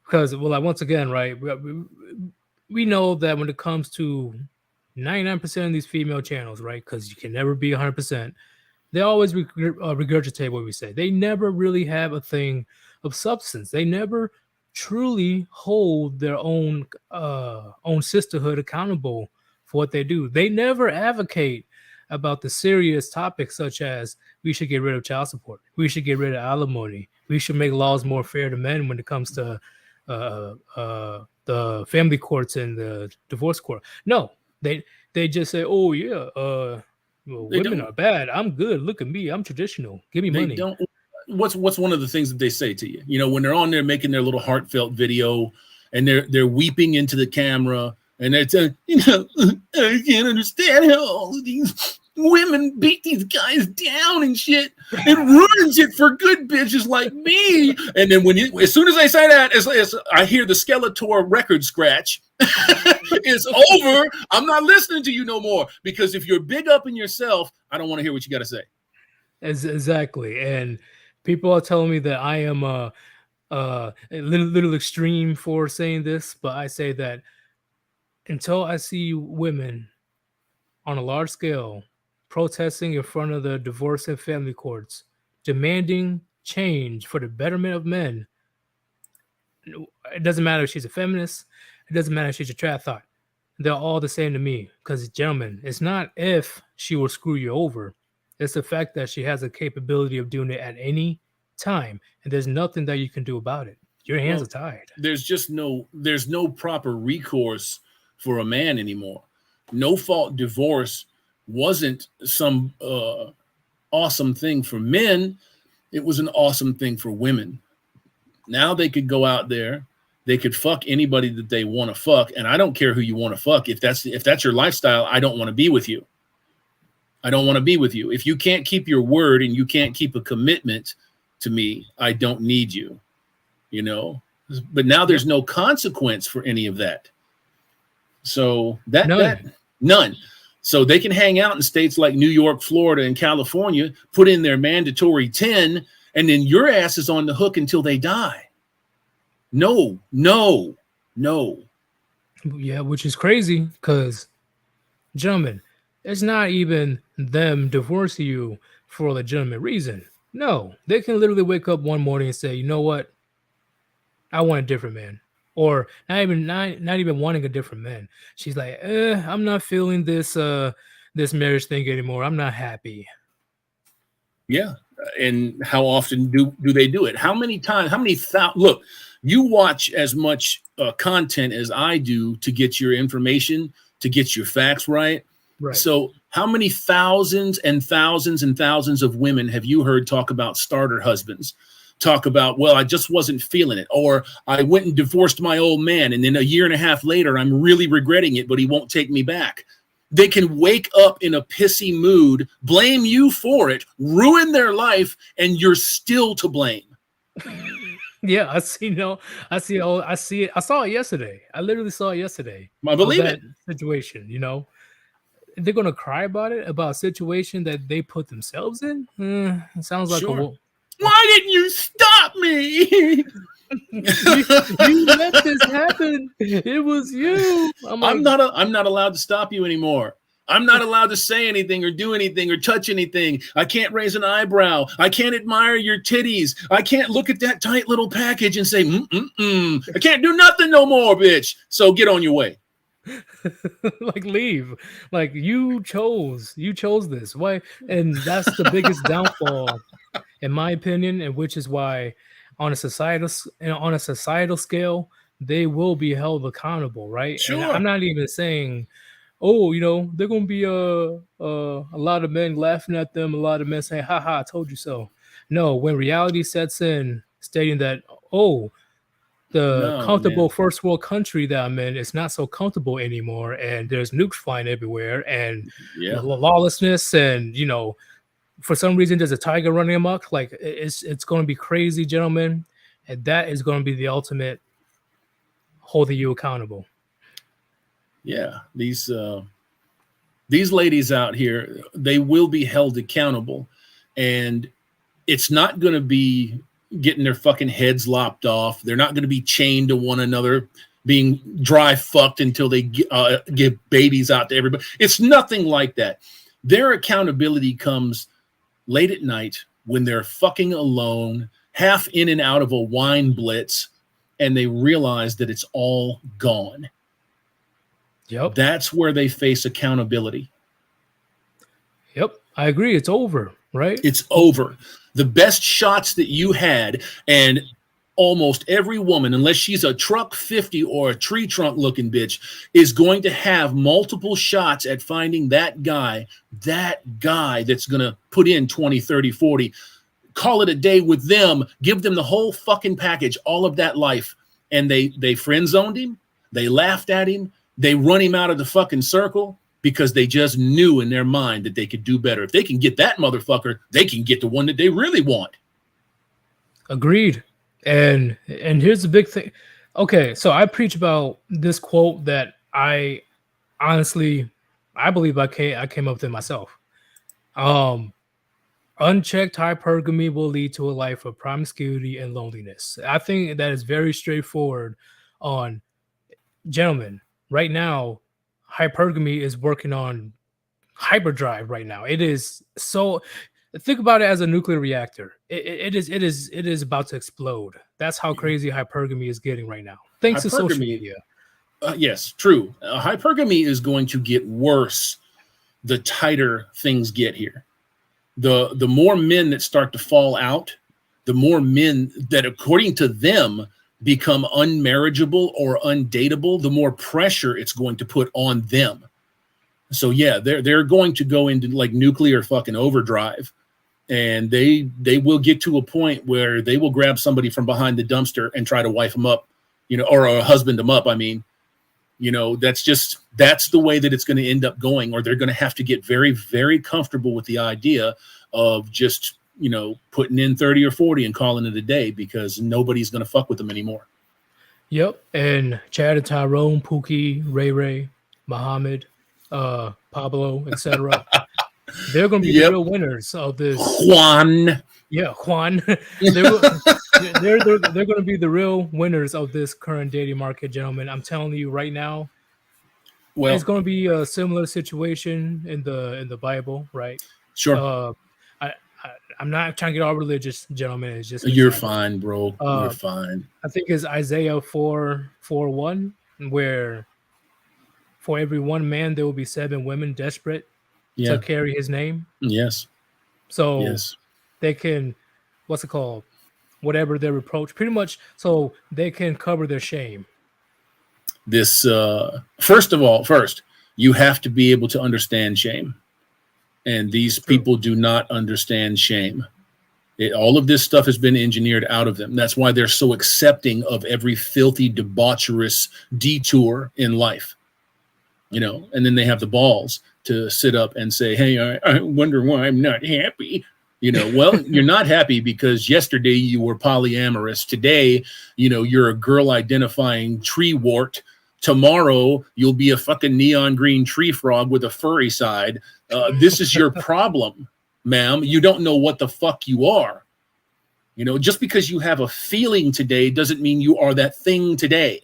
because once again, right? We know that when it comes to 99% of these female channels, right? Because you can never be 100%. They always regurgitate what we say. They never really have a thing of substance. They never truly hold their own sisterhood accountable for what they do. They never advocate about the serious topics such as we should get rid of child support, we should get rid of alimony, we should make laws more fair to men when it comes to the family courts and the divorce court. No, they just say, oh yeah, women are bad. I'm good. Look at me. I'm traditional. Give me money.
What's one of the things that they say to you? When they're on there making their little heartfelt video and they're weeping into the camera and they're saying, I can't understand how all of these women beat these guys down and shit. It ruins it for good bitches like me. And then as soon as I say that, as I hear the Skeletor record scratch, it's over. I'm not listening to you no more, because if you're big up in yourself, I don't want to hear what you got to say.
Exactly. And people are telling me that I am a little extreme for saying this, but I say that until I see women on a large scale protesting in front of the divorce and family courts, demanding change for the betterment of men, it doesn't matter if she's a feminist, it doesn't matter if she's a triathlete. They're all the same to me. Because, gentlemen, it's not if she will screw you over, it's the fact that she has the capability of doing it at any time, and there's nothing that you can do about it. Your hands are tied.
There's no proper recourse for a man anymore. No fault divorce wasn't some awesome thing for men. It was an awesome thing for women. Now they could go out there, they could fuck anybody that they want to fuck, and I don't care who you want to fuck. If that's your lifestyle, I don't want to be with you. I don't want to be with you. If you can't keep your word and you can't keep a commitment to me, I don't need you. You know? But now there's no consequence for any of that. So none. So they can hang out in states like New York, Florida, and California, put in their mandatory 10, and then your ass is on the hook until they die. No.
Yeah, which is crazy because, gentlemen, it's not even them divorcing you for a legitimate reason. No, they can literally wake up one morning and say, you know what? I want a different man. Or not even wanting a different man. She's like, I'm not feeling this marriage thing anymore. I'm not happy.
Yeah. And how often do they do it? How many times? Look, you watch as much content as I do to get your information, to get your facts right.
Right.
So how many thousands and thousands and thousands of women have you heard talk about starter husbands? Talk about, well, I just wasn't feeling it, or I went and divorced my old man, and then a year and a half later, I'm really regretting it, but he won't take me back. They can wake up in a pissy mood, blame you for it, ruin their life, and you're still to blame.
Yeah, I see it. I saw it yesterday. I literally saw it yesterday.
I believe it.
Situation, you know. They're gonna cry about a situation that they put themselves in. It sounds like
sure. Why didn't you stop me?
you let this happen. It was you.
I'm not allowed to stop you anymore. I'm not allowed to say anything or do anything or touch anything. I can't raise an eyebrow. I can't admire your titties. I can't look at that tight little package and say, I can't do nothing no more, bitch. So get on your way.
Like, leave. Like, you chose this. Why? And that's the biggest downfall, in my opinion, and which is why on a societal scale, they will be held accountable, right?
Sure.
And I'm not even saying, oh, they're gonna be a lot of men laughing at them, a lot of men saying, haha, I told you so. No, when reality sets in, stating that, comfortable first world country that I'm in, it's not so comfortable anymore, and there's nukes flying everywhere, and lawlessness, and for some reason there's a tiger running amok. Like, it's going to be crazy, gentlemen, and that is going to be the ultimate holding you accountable.
Yeah, these ladies out here, they will be held accountable, and it's not going to be getting their fucking heads lopped off. They're not going to be chained to one another, being dry fucked until they give babies out to everybody. It's nothing like that. Their accountability comes late at night when they're fucking alone, half in and out of a wine blitz, and they realize that it's all gone.
Yep.
That's where they face accountability.
Yep. I agree. It's over, right?
It's over. The best shots that you had, and almost every woman, unless she's a truck 50 or a tree trunk looking bitch, is going to have multiple shots at finding that guy that's going to put in 20, 30, 40, call it a day with them, give them the whole fucking package, all of that life. And they friend zoned him. They laughed at him. They run him out of the fucking circle. because they just knew in their mind that they could do better. If they can get that motherfucker, they can get the one that they really want.
Agreed. And here's the big thing. Okay, so I preach about this quote that I honestly I believe I came up with it myself. Um Unchecked hypergamy will lead to a life of promiscuity and loneliness. I think that is very straightforward on gentlemen. Right now, hypergamy is working on hyperdrive right now. It is so think about it as a nuclear reactor. It is about to explode. That's how crazy hypergamy is getting right now. Thanks to social
Hypergamy,
media.
yes, true. Hypergamy is going to get worse the tighter things get here. The more men that start to fall out, the more men that, according to them, become unmarriageable or undateable, the more pressure it's going to put on them. So yeah, they're going to go into like nuclear fucking overdrive, and they will get to a point where they will grab somebody from behind the dumpster and try to wife them up, or husband them up. I mean, that's the way that it's going to end up going, or they're going to have to get very, very comfortable with the idea of just, putting in 30 or 40 and calling it a day, because nobody's going to fuck with them anymore.
Yep. And Chad and Tyrone, Pookie, Ray, Muhammad, Pablo, etc. They're going to be the real winners of this.
Juan.
Yeah, Juan. they're going to be the real winners of this current dating market, gentlemen. I'm telling you right now. Well, it's going to be a similar situation in the Bible, right?
Sure.
I'm not trying to get all religious, gentlemen. It's just
you're fine, bro. You're fine.
I think it's Isaiah 4:1, where for every one man there will be 7 women desperate to carry his name.
Yes.
So they can, what's it called? Whatever their reproach, pretty much, so they can cover their shame.
This first, you have to be able to understand shame. And these people do not understand shame. All of this stuff has been engineered out of them. That's why they're so accepting of every filthy, debaucherous detour in life. And then they have the balls to sit up and say, hey, I wonder why I'm not happy. Well, you're not happy because yesterday you were polyamorous. Today, you're a girl identifying tree wart. Tomorrow, you'll be a fucking neon green tree frog with a furry side. This is your problem, ma'am. You don't know what the fuck you are. Just because you have a feeling today doesn't mean you are that thing today.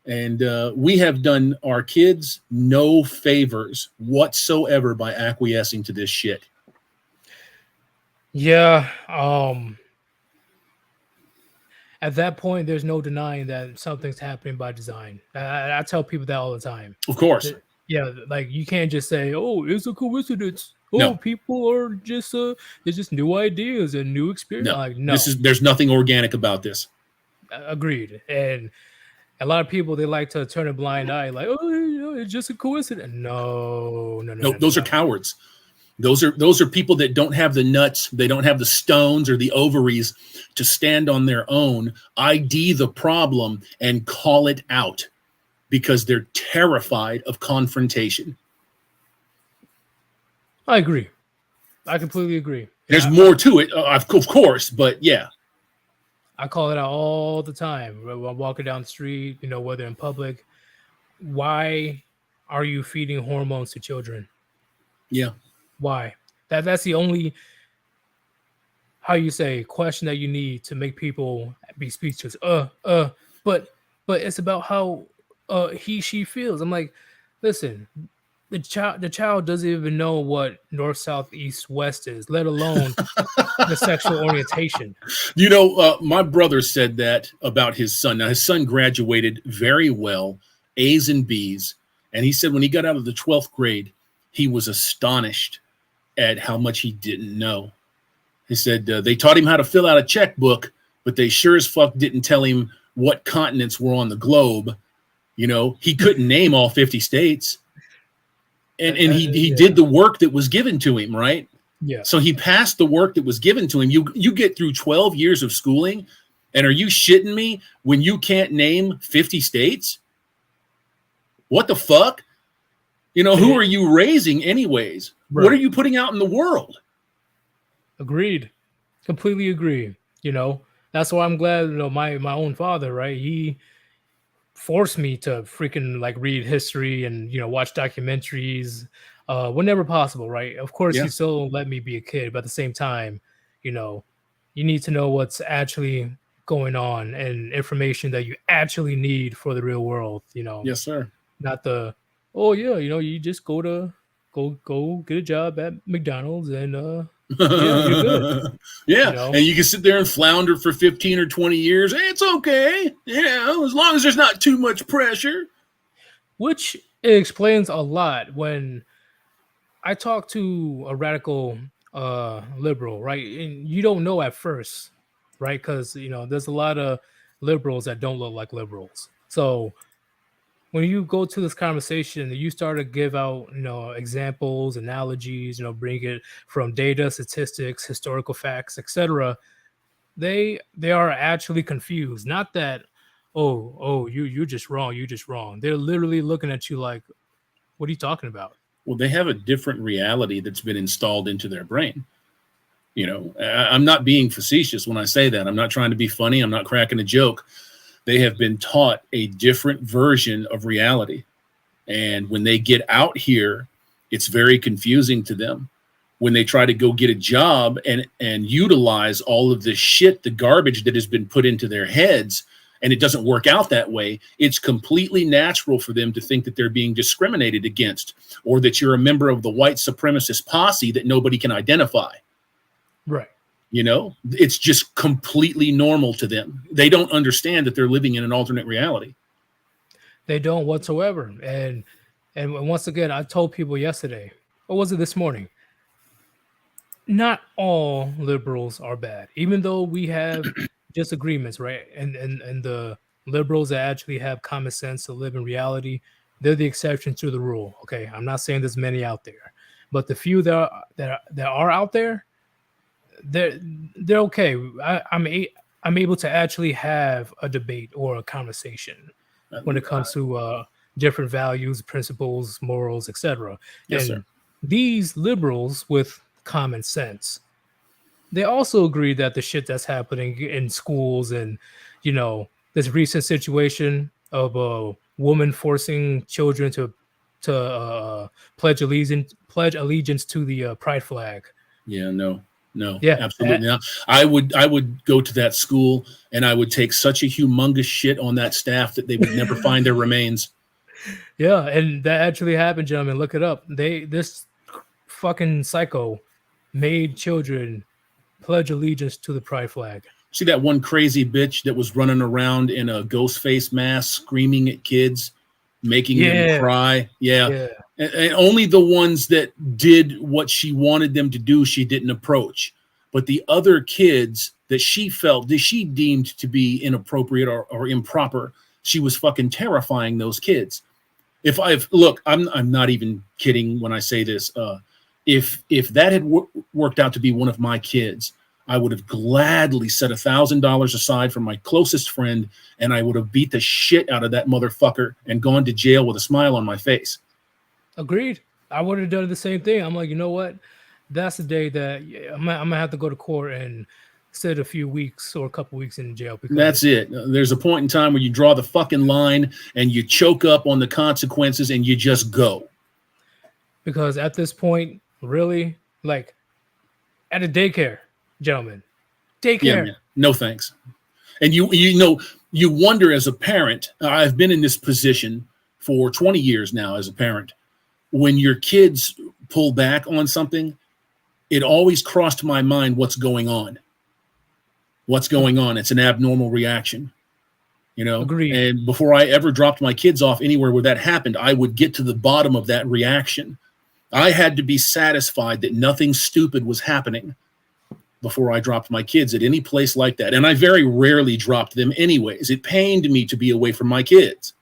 And we have done our kids no favors whatsoever by acquiescing to this shit.
Yeah. At that point, there's no denying that something's happening by design. I tell people that all the time.
Of course.
Like you can't just say, "Oh, it's a coincidence." Oh, no. People are just there's just new ideas and new experience.
No,
like, no.
There's nothing organic about this.
Agreed. And a lot of people, they like to turn a blind eye, like, "Oh, it's just a coincidence." No.
Those are cowards. Those are people that don't have the nuts, they don't have the stones or the ovaries to stand on their own, ID the problem, and call it out because they're terrified of confrontation.
I agree. I completely agree.
There's more to it, of course, but yeah.
I call it out all the time. I'm walking down the street, whether in public. Why are you feeding hormones to children?
Yeah.
Why? That's the only, how you say, question that you need to make people be speechless. But it's about how she feels. I'm like, listen, the child doesn't even know what north, south, east, west is, let alone the sexual orientation.
My brother said that about his son. Now, his son graduated very well, A's and B's, and he said when he got out of the 12th grade, he was astonished at how much he didn't know. He said they taught him how to fill out a checkbook, but they sure as fuck didn't tell him what continents were on the globe. He couldn't name all 50 states. And he did the work that was given to him, right?
Yeah.
So he passed the work that was given to him. You get through 12 years of schooling, and are you shitting me when you can't name 50 states? What the fuck? Who
And
are you raising anyways? What are
right.
you putting out in the world?
Agreed. Completely agree. That's why I'm glad, my own father, right? He forced me to freaking like read history and watch documentaries whenever possible, right? Of course, he
Yeah.
still let me be a kid, but at the same time, you know, you need to know what's actually going on and information that you actually need for the real world.
Yes, sir.
Not the oh yeah, you just go get a job at McDonald's and yeah, you're good. You
Yeah.
know,
And you can sit there and flounder for 15 or 20 years. Hey, it's okay. As long as there's not too much pressure.
which explains a lot when I talk to a radical liberal, right? And you don't know at first, right? Because there's a lot of liberals that don't look like liberals. So when you go to this conversation, you start to give out, examples, analogies, bring it from data, statistics, historical facts, etc. They are actually confused. Not that, oh, you're just wrong, you're just wrong. They're literally looking at you like, what are you talking about?
Well, they have a different reality that's been installed into their brain. I'm not being facetious when I say that. I'm not trying to be funny. I'm not cracking a joke. They have been taught a different version of reality. And when they get out here, it's very confusing to them. When they try to go get a job and utilize all of the shit, the garbage that has been put into their heads, and it doesn't work out that way, it's completely natural for them to think that they're being discriminated against, or that you're a member of the white supremacist posse that nobody can identify.
Right.
It's just completely normal to them. They don't understand that they're living in an alternate reality.
They don't whatsoever. And once again, I told people yesterday, or was it this morning? Not all liberals are bad, even though we have disagreements, right? And the liberals that actually have common sense to live in reality, they're the exception to the rule. Okay, I'm not saying there's many out there, but the few that are out there, they're okay. I'm able to actually have a debate or a conversation when it comes to different values, principles, morals, etc.
Yes, sir.
And these liberals with common sense, they also agree that the shit that's happening in schools and this recent situation of a woman forcing children to pledge allegiance to the pride flag.
Yeah, no,
Yeah,
absolutely not. I would go to that school and I would take such a humongous shit on that staff that they would never find their remains.
yeah, and that actually happened, gentlemen. Look it up. This fucking psycho made children pledge allegiance to the pride flag.
See that one crazy bitch that was running around in a ghost face mask, screaming at kids, making them cry? Yeah. And only the ones that did what she wanted them to do, she didn't approach. But the other kids that she felt that she deemed to be inappropriate or improper, she was fucking terrifying those kids. Look, I'm not even kidding when I say this. If that had worked out to be one of my kids, I would have gladly set $1,000 aside for my closest friend, and I would have beat the shit out of that motherfucker and gone to jail with a smile on my face.
Agreed. I would have done the same thing. I'm like, you know what? That's the day that I'm gonna have to go to court and sit a few weeks or a couple weeks in jail. Because
that's it. There's a point in time where you draw the fucking line and you choke up on the consequences and you just go.
Because at this point, really, like at a daycare, gentlemen, daycare.
Yeah, man. No thanks. And you wonder as a parent. I've been in this position for 20 years now as a parent. When your kids pull back on something, it always crossed my mind what's going on. What's going on? It's an abnormal reaction.
Agreed.
And before I ever dropped my kids off anywhere where that happened, I would get to the bottom of that reaction. I had to be satisfied that nothing stupid was happening before I dropped my kids at any place like that. And I very rarely dropped them anyways. It pained me to be away from my kids.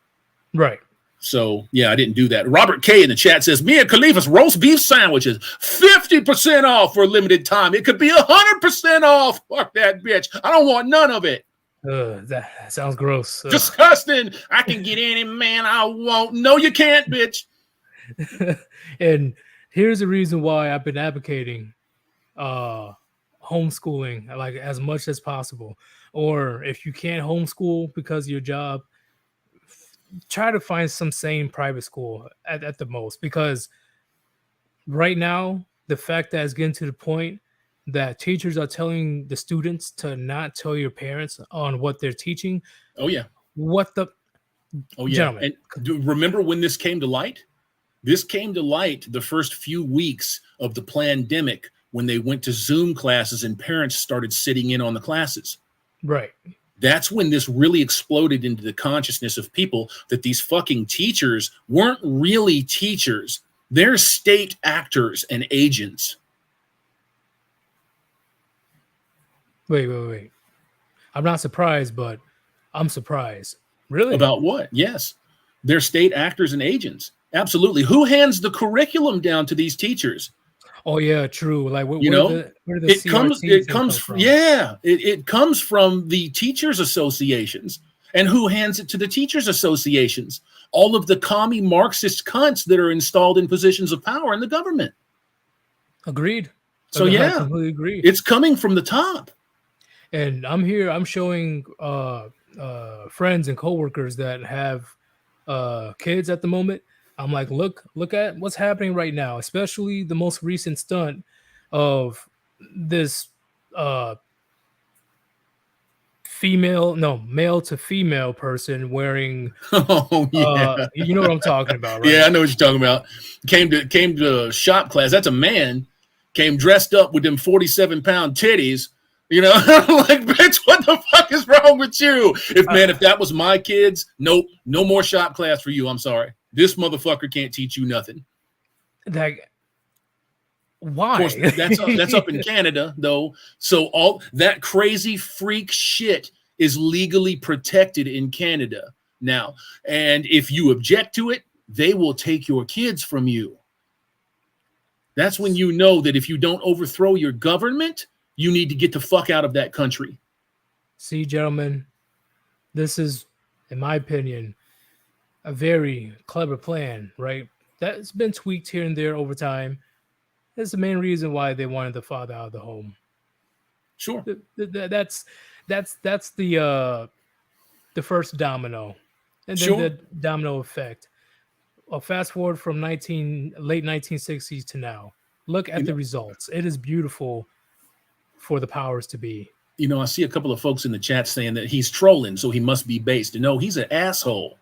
Right.
So, yeah, I didn't do that. Robert K. in the chat says, Mia Khalifa's roast beef sandwiches, 50% off for a limited time. It could be 100% off. Fuck that bitch. I don't want none of it.
That sounds gross.
Disgusting. I can get any man I want. No, you can't, bitch.
And here's the reason why I've been advocating uh homeschooling like as much as possible. Or if you can't homeschool because of your job, try to find some sane private school at the most, because right now the fact that it's getting to the point that teachers are telling the students to not tell your parents on what they're teaching.
Oh yeah.
What the
Oh yeah.
gentlemen?
And remember when this came to light? This came to light the first few weeks of the pandemic when they went to Zoom classes and parents started sitting in on the classes.
Right.
That's when this really exploded into the consciousness of people that these fucking teachers weren't really teachers. They're state actors and agents.
Wait. I'm not surprised, but I'm surprised. Really?
About what? Yes. They're state actors and agents. Absolutely. Who hands the curriculum down to these teachers?
Oh yeah, true. Like
You know,
where do the
it comes,
CRTs come from?
yeah, it comes from the teachers associations. And who hands it to the teachers associations? All of the commie Marxist cunts that are installed in positions of power in the government.
Agreed.
So
I
yeah,
completely agree.
it's coming from the top.
And I'm showing friends and coworkers that have kids at the moment. I'm like, look at what's happening right now, especially the most recent stunt of this male to female person wearing
Oh yeah.
you know what I'm talking about, right?
Yeah, I know what you're talking about. Came to shop class. That's a man. Came dressed up with them 47-pound titties. You know, like, bitch, what the fuck is wrong with you? If that was my kids, nope, no more shop class for you. I'm sorry. This motherfucker can't teach you nothing.
Like, why?
Of course, that's up in Canada, though. So all that crazy freak shit is legally protected in Canada now. And if you object to it, they will take your kids from you. That's when you know that if you don't overthrow your government, you need to get the fuck out of that country.
See, gentlemen, this is, in my opinion, a very clever plan, right? That's been tweaked here and there over time. That's the main reason why they wanted the father out of the home.
Sure.
That's the first domino, and then
Sure.
the domino effect. Fast forward from late 1960s to now. Look at the results. It is beautiful for the powers to be.
You know, I see a couple of folks in the chat saying that he's trolling, so he must be based. No, he's an asshole,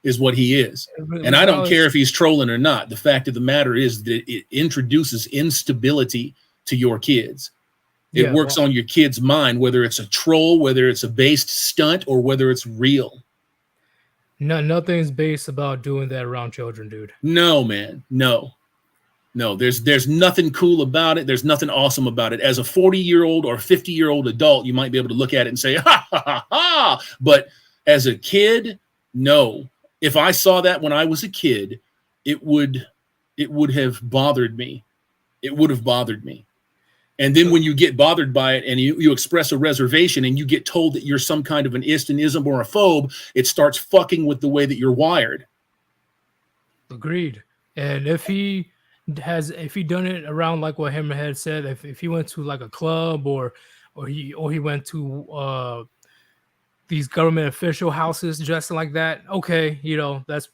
is what he is. And I don't care if he's trolling or not. The fact of the matter is that it introduces instability to your kids. It works on your kid's mind, whether it's a troll, whether it's a based stunt, or whether it's real.
Nothing's based about doing that around children, dude.
No, man. No. There's nothing cool about it. There's nothing awesome about it. As a 40-year-old or 50-year-old adult, you might be able to look at it and say, ha, ha, ha, ha. But as a kid, no. If I saw that when I was a kid, it would have bothered me. It would have bothered me. And then when you get bothered by it and you express a reservation and you get told that you're some kind of an an ism or a phobe, it starts fucking with the way that you're wired.
Agreed. And if he done it around like what Hammerhead said, if he went to like a club or he went to these government official houses dressing like that, okay, you know, that's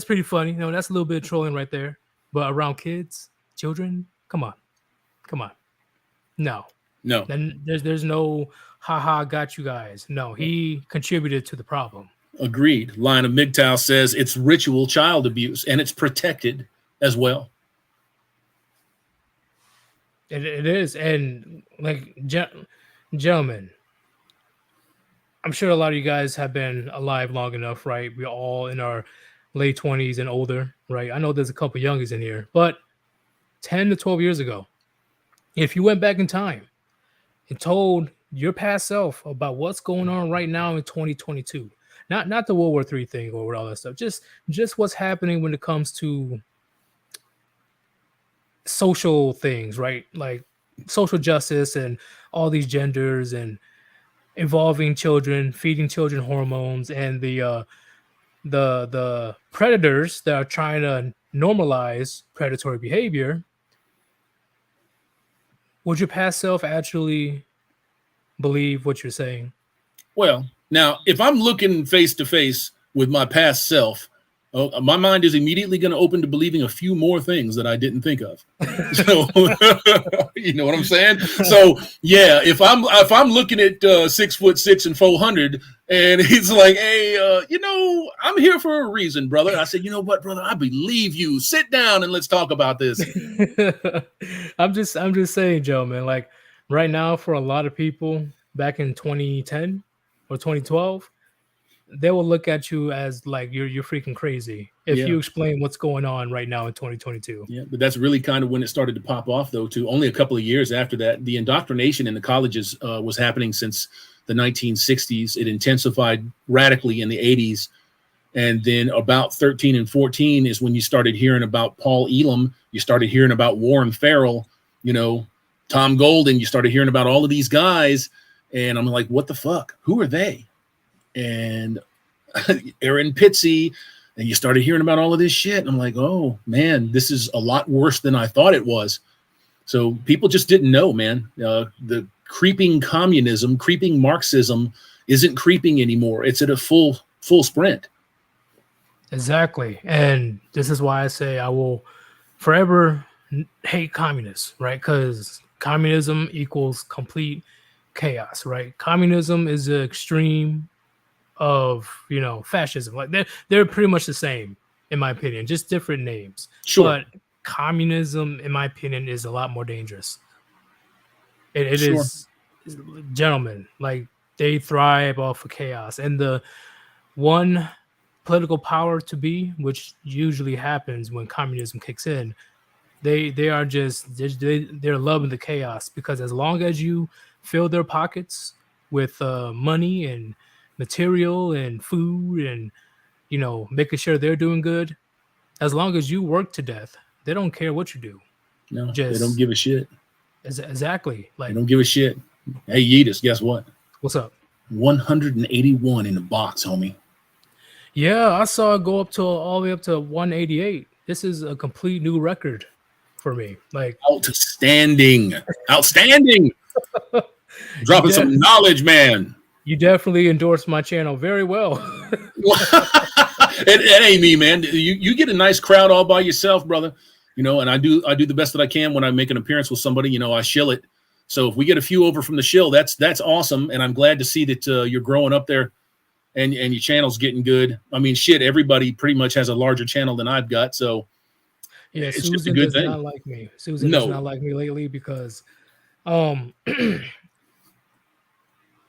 pretty funny. You know, that's a little bit of trolling right there. But around children, come on. No. Then there's no haha got you guys. No, he contributed to the problem.
Agreed. Line of MGTOW says it's ritual child abuse and it's protected as well.
It is. And like, gentlemen, I'm sure a lot of you guys have been alive long enough, right? We're all in our late 20s and older, right? I know there's a couple youngies in here, but 10 to 12 years ago, if you went back in time and told your past self about what's going on right now in 2022, not the World War III thing or all that stuff, just what's happening when it comes to social things, right? Like social justice and all these genders and involving children, feeding children hormones, and the the predators that are trying to normalize predatory behavior, would your past self actually believe what you're saying?
Well, now if I'm looking face to face with my past self, my mind is immediately going to open to believing a few more things that I didn't think of. So you know what I'm saying? So yeah, if I'm looking at 6'6" and 400, and he's like, "Hey, I'm here for a reason, brother." I said, "You know what, brother? I believe you. Sit down and let's talk about this."
I'm just saying, Joe, man. Like right now, for a lot of people back in 2010 or 2012, they will look at you as like you're freaking crazy if
Yeah.
you explain what's going on right now in 2022.
Yeah, but that's really kind of when it started to pop off, though. Too, only a couple of years after that, the indoctrination in the colleges was happening since the 1960s. It intensified radically in the 80s, and then about 13 and 14 is when you started hearing about Paul Elam. You started hearing about Warren Farrell. Tom Golden. You started hearing about all of these guys, and I'm like, what the fuck? Who are they? And Aaron Pitsey, and you started hearing about all of this shit. And I'm like, oh man, this is a lot worse than I thought it was. So people just didn't know, man. The creeping communism, creeping Marxism isn't creeping anymore. It's at a full sprint.
Exactly. And this is why I say I will forever hate communists, right? Because communism equals complete chaos, right? Communism is the extreme of fascism. Like they're pretty much the same, in my opinion, just different names.
Sure.
But communism, in my opinion, is a lot more dangerous. It
Sure.
is, gentlemen, like they thrive off of chaos. And the one political power to be, which usually happens when communism kicks in, they are just they're loving the chaos, because as long as you fill their pockets with money and material and food and making sure they're doing good, as long as you work to death, they don't care what you do.
No, they don't
Just
give a shit.
exactly.
They
Like,
don't give a shit. Hey, Yeetus, guess what?
what's up?
181 in the box, homie.
Yeah, I saw it go up to all the way up to 188. This is a complete new record for me. Like,
Outstanding. Outstanding. Dropping
de-
some knowledge, man.
you definitely endorsed my channel very well.
It ain't me, man. You get a nice crowd all by yourself, brother. And I do the best that I can when I make an appearance with somebody. I shill it. So if we get a few over from the shill, that's awesome, and I'm glad to see that you're growing up there, and your channel's getting good. I mean, shit, everybody pretty much has a larger channel than I've got, so
Yeah,
it's just a
Susan
good
does
thing.
not like me. Susan does
No,
not like me lately because um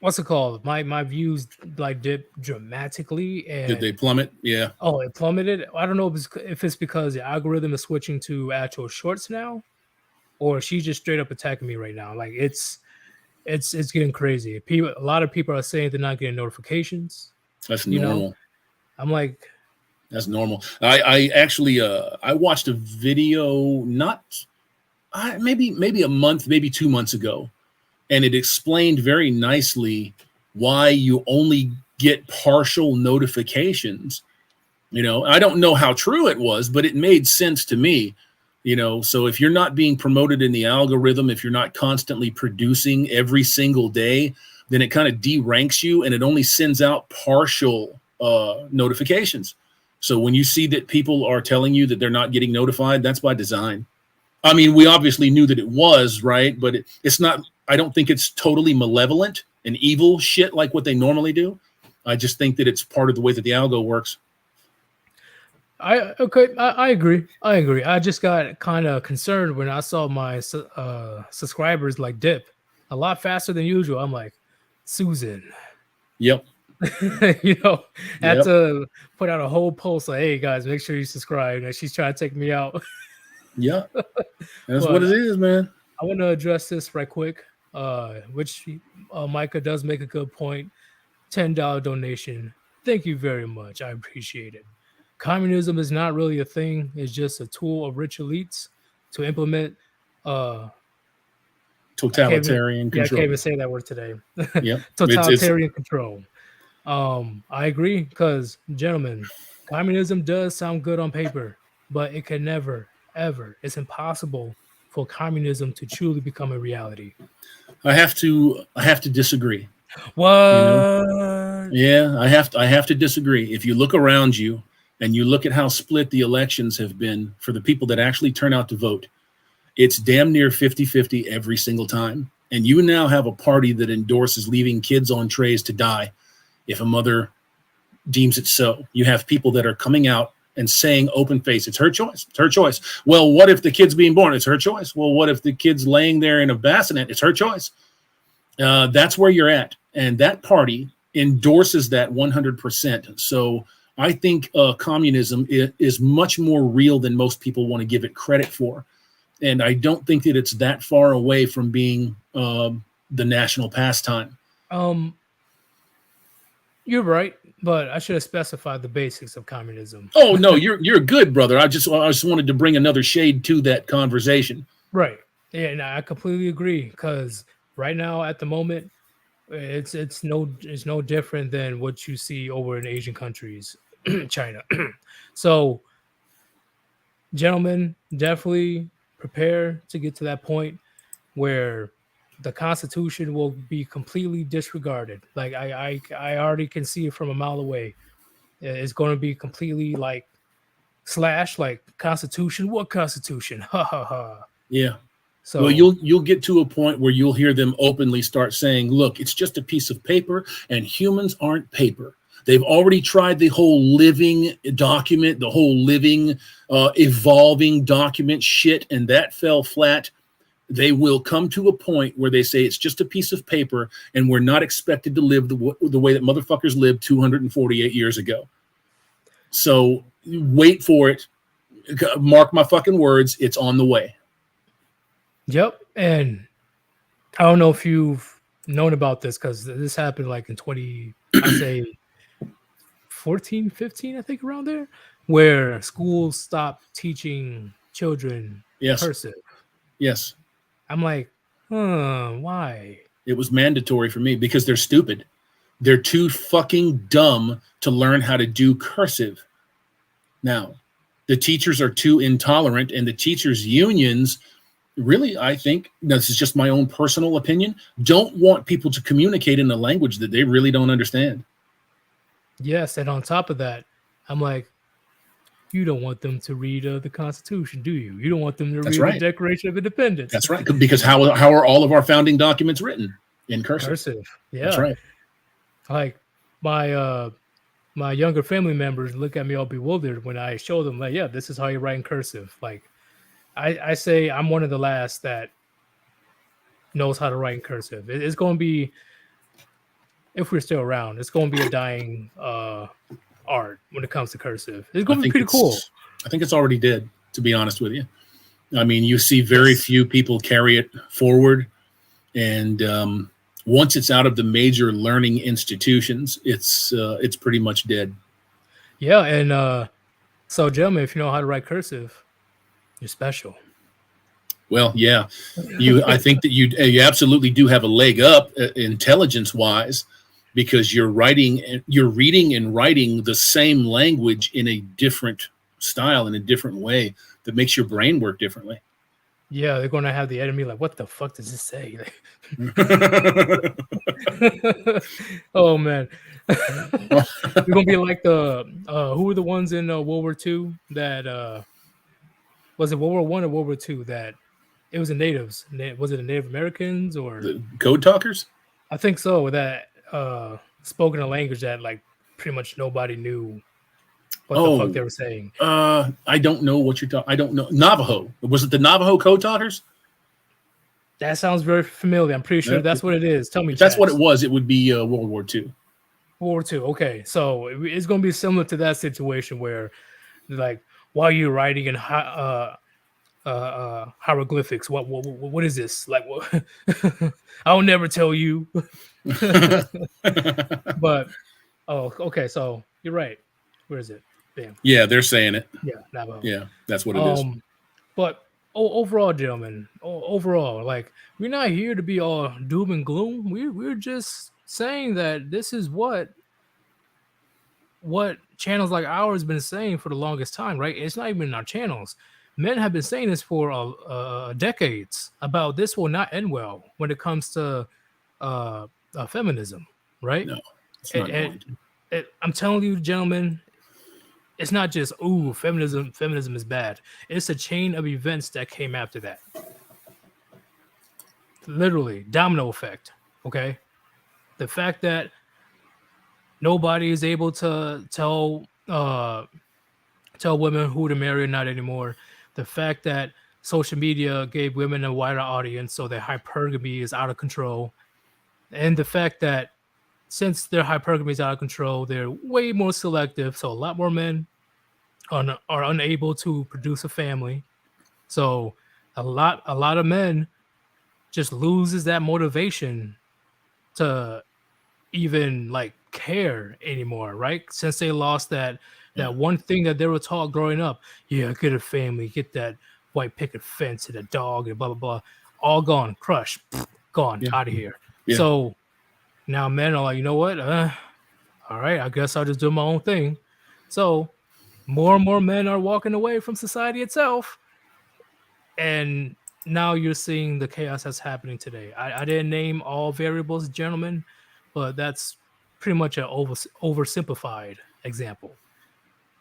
what's it called? My views like dipped dramatically,
did they
and
plummet? Yeah.
it plummeted. I don't know if it's because the algorithm is switching to actual shorts now, or she's just straight up attacking me right now. Like it's getting crazy. A lot of people are saying they're not getting notifications.
That's
You know,
normal.
I'm like,
That's normal. I actually I watched a video maybe a month, maybe 2 months ago, and it explained very nicely why you only get partial notifications. I don't know how true it was, but it made sense to me. So if you're not being promoted in the algorithm, if you're not constantly producing every single day, then it kind of deranks you, and it only sends out partial notifications. So when you see that people are telling you that they're not getting notified, that's by design. I mean, we obviously knew that it was, right? But it's not, I don't think it's totally malevolent and evil shit like what they normally do. I just think that it's part of the way that the algo works.
I agree. I agree. I just got kind of concerned when I saw my subscribers like dip a lot faster than usual. I'm like, Susan,
Yep.
I had
Yep.
to put out a whole post like, hey guys, make sure you subscribe. And she's trying to take me out.
Yeah. That's what
But
it is, man.
I want to address this right quick, which Micah does make a good point. $10 donation. Thank you very much. I appreciate it. Communism is not really a thing. It's just a tool of rich elites to implement. Uh, I can't even,
Totalitarian
yeah, I can't
control.
even say that word today.
Yep. It's
Totalitarian control. I agree because, gentlemen, communism does sound good on paper, but it can never, ever, it's impossible for communism to truly become a reality.
I have to disagree. You know,
What?
yeah, I have to disagree. If you look around you and you look at how split the elections have been for the people that actually turn out to vote, it's damn near 50-50 every single time. And you now have a party that endorses leaving kids on trays to die if a mother deems it so. You have people that are coming out and saying open face, it's her choice. It's her choice. Well, what if the kid's being born? It's her choice. Well, what if the kid's laying there in a bassinet? It's her choice. That's where you're at. And that party endorses that 100%. So I think communism is much more real than most people want to give it credit for. And I don't think that it's that far away from being the national pastime.
Um, you're right, but I should have specified the basics of communism.
Oh no, you're good, brother. I just wanted to bring another shade to that conversation.
Right. Yeah, and I completely agree because right now at the moment it's no different than what you see over in Asian countries, China. So, gentlemen, definitely prepare to get to that point where the Constitution will be completely disregarded. Like I already can see it from a mile away. It's going to be completely like slash like Constitution. What Constitution? Ha ha ha.
Yeah. Well,
So
you'll get to a point where you'll hear them openly start saying, "Look, it's just a piece of paper, and humans aren't paper." They've already tried the whole living document, the whole living, evolving document shit, and that fell flat. They will come to a point where they say it's just a piece of paper, and we're not expected to live the way that motherfuckers lived 248 years ago. So wait for it. Mark my fucking words. It's on the way.
yep, and I don't know if you've known about this because this happened like in 20, I say 14, 15, I think around there, where schools stopped teaching children
Yes.
cursive.
Yes.
I'm like, why?
It was mandatory for me because they're stupid. They're too fucking dumb to learn how to do cursive. Now, the teachers are too intolerant, and the teachers' unions really, I think, this is just my own personal opinion, don't want people to communicate in a language that they really don't understand.
Yes, and on top of that, I'm like, you don't want them to read the Constitution, do you? You don't want them to
That's
read the
right.
Declaration of Independence.
That's right. Because how are all of our founding documents written? In cursive.
Cursive.
That's
Yeah.
right.
Like my younger family members look at me all bewildered when I show them like, yeah, this is how you write in cursive. Like I say I'm one of the last that knows how to write in cursive. It's going to be, if we're still around, it's going to be a dying art when it comes to cursive. It's
I
going to be
think
pretty cool.
I think it's already dead, to be honest with you. I mean, you see very few people carry it forward, and once it's out of the major learning institutions, it's pretty much dead.
Yeah, and so gentlemen, if you know how to write cursive, you're special.
Well, yeah, I think that you absolutely do have a leg up intelligence wise, because you're reading and writing the same language in a different style, in a different way that makes your brain work differently.
Yeah, they're going to have the enemy like, what the fuck does this say? Oh man, you're gonna be like the who were the ones in World War II that was it World War One or World War II that it was the natives? Was it the Native Americans or
The code talkers?
I think so that spoken a language that like pretty much nobody knew what the fuck
Oh,
they were saying.
I don't know what you're talking. I don't know. Navajo. Was it the Navajo code talkers?
That sounds very familiar. I'm pretty sure that's what it is. Tell me,
If that's what it
Chaz.
was, it would be World War II.
World War II. Okay, so it's going to be similar to that situation where, like, while you're writing in hieroglyphics, what is this? Like, what? I'll never tell you. But okay, so you're right. Where is it? Bam.
Yeah, they're saying it.
Yeah, Navajo.
Yeah, that's what it is.
But overall, gentlemen, overall, like we're not here to be all doom and gloom. We're just saying that this is what what channels like ours been saying for the longest time, right? It's not even in our channels. Men have been saying this for decades about this will not end well when it comes to uh, feminism, right?
No, it's
It,
not
it,
going to.
I'm telling you, gentlemen, it's not just ooh, feminism is bad. It's a chain of events that came after that. Literally, domino effect. Okay, the fact that nobody is able to tell women who to marry or not anymore. The fact that social media gave women a wider audience, so their hypergamy is out of control, and the fact that since their hypergamy is out of control, they're way more selective. So a lot more men are unable to produce a family. So a lot of men just loses that motivation to even like care anymore, right? Since they lost
Yeah,
that one thing that they were taught growing up. Yeah, get a family, get that white picket fence and a dog and blah blah blah. All gone, crushed, gone,
yeah,
out of here.
yeah,
So now men are like, you know what? All right, I guess I'll just do my own thing. So more and more men are walking away from society itself, and now you're seeing the chaos that's happening today. I didn't name all variables, gentlemen, but that's pretty much an oversimplified example.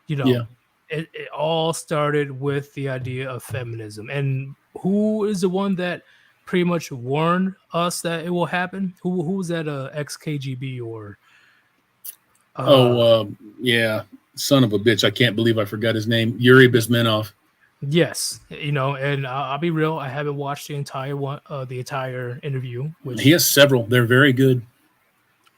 You
yeah.
know, it all started with the idea of feminism. And who is the one that pretty much warned us that it will happen? Who was that ex KGB or uh
Oh, yeah. Son of a bitch. I can't believe I forgot his name. Yuri Bezmenov.
yes, and I'll be real, I haven't watched the entire interview,
He
which
has several. They're very good.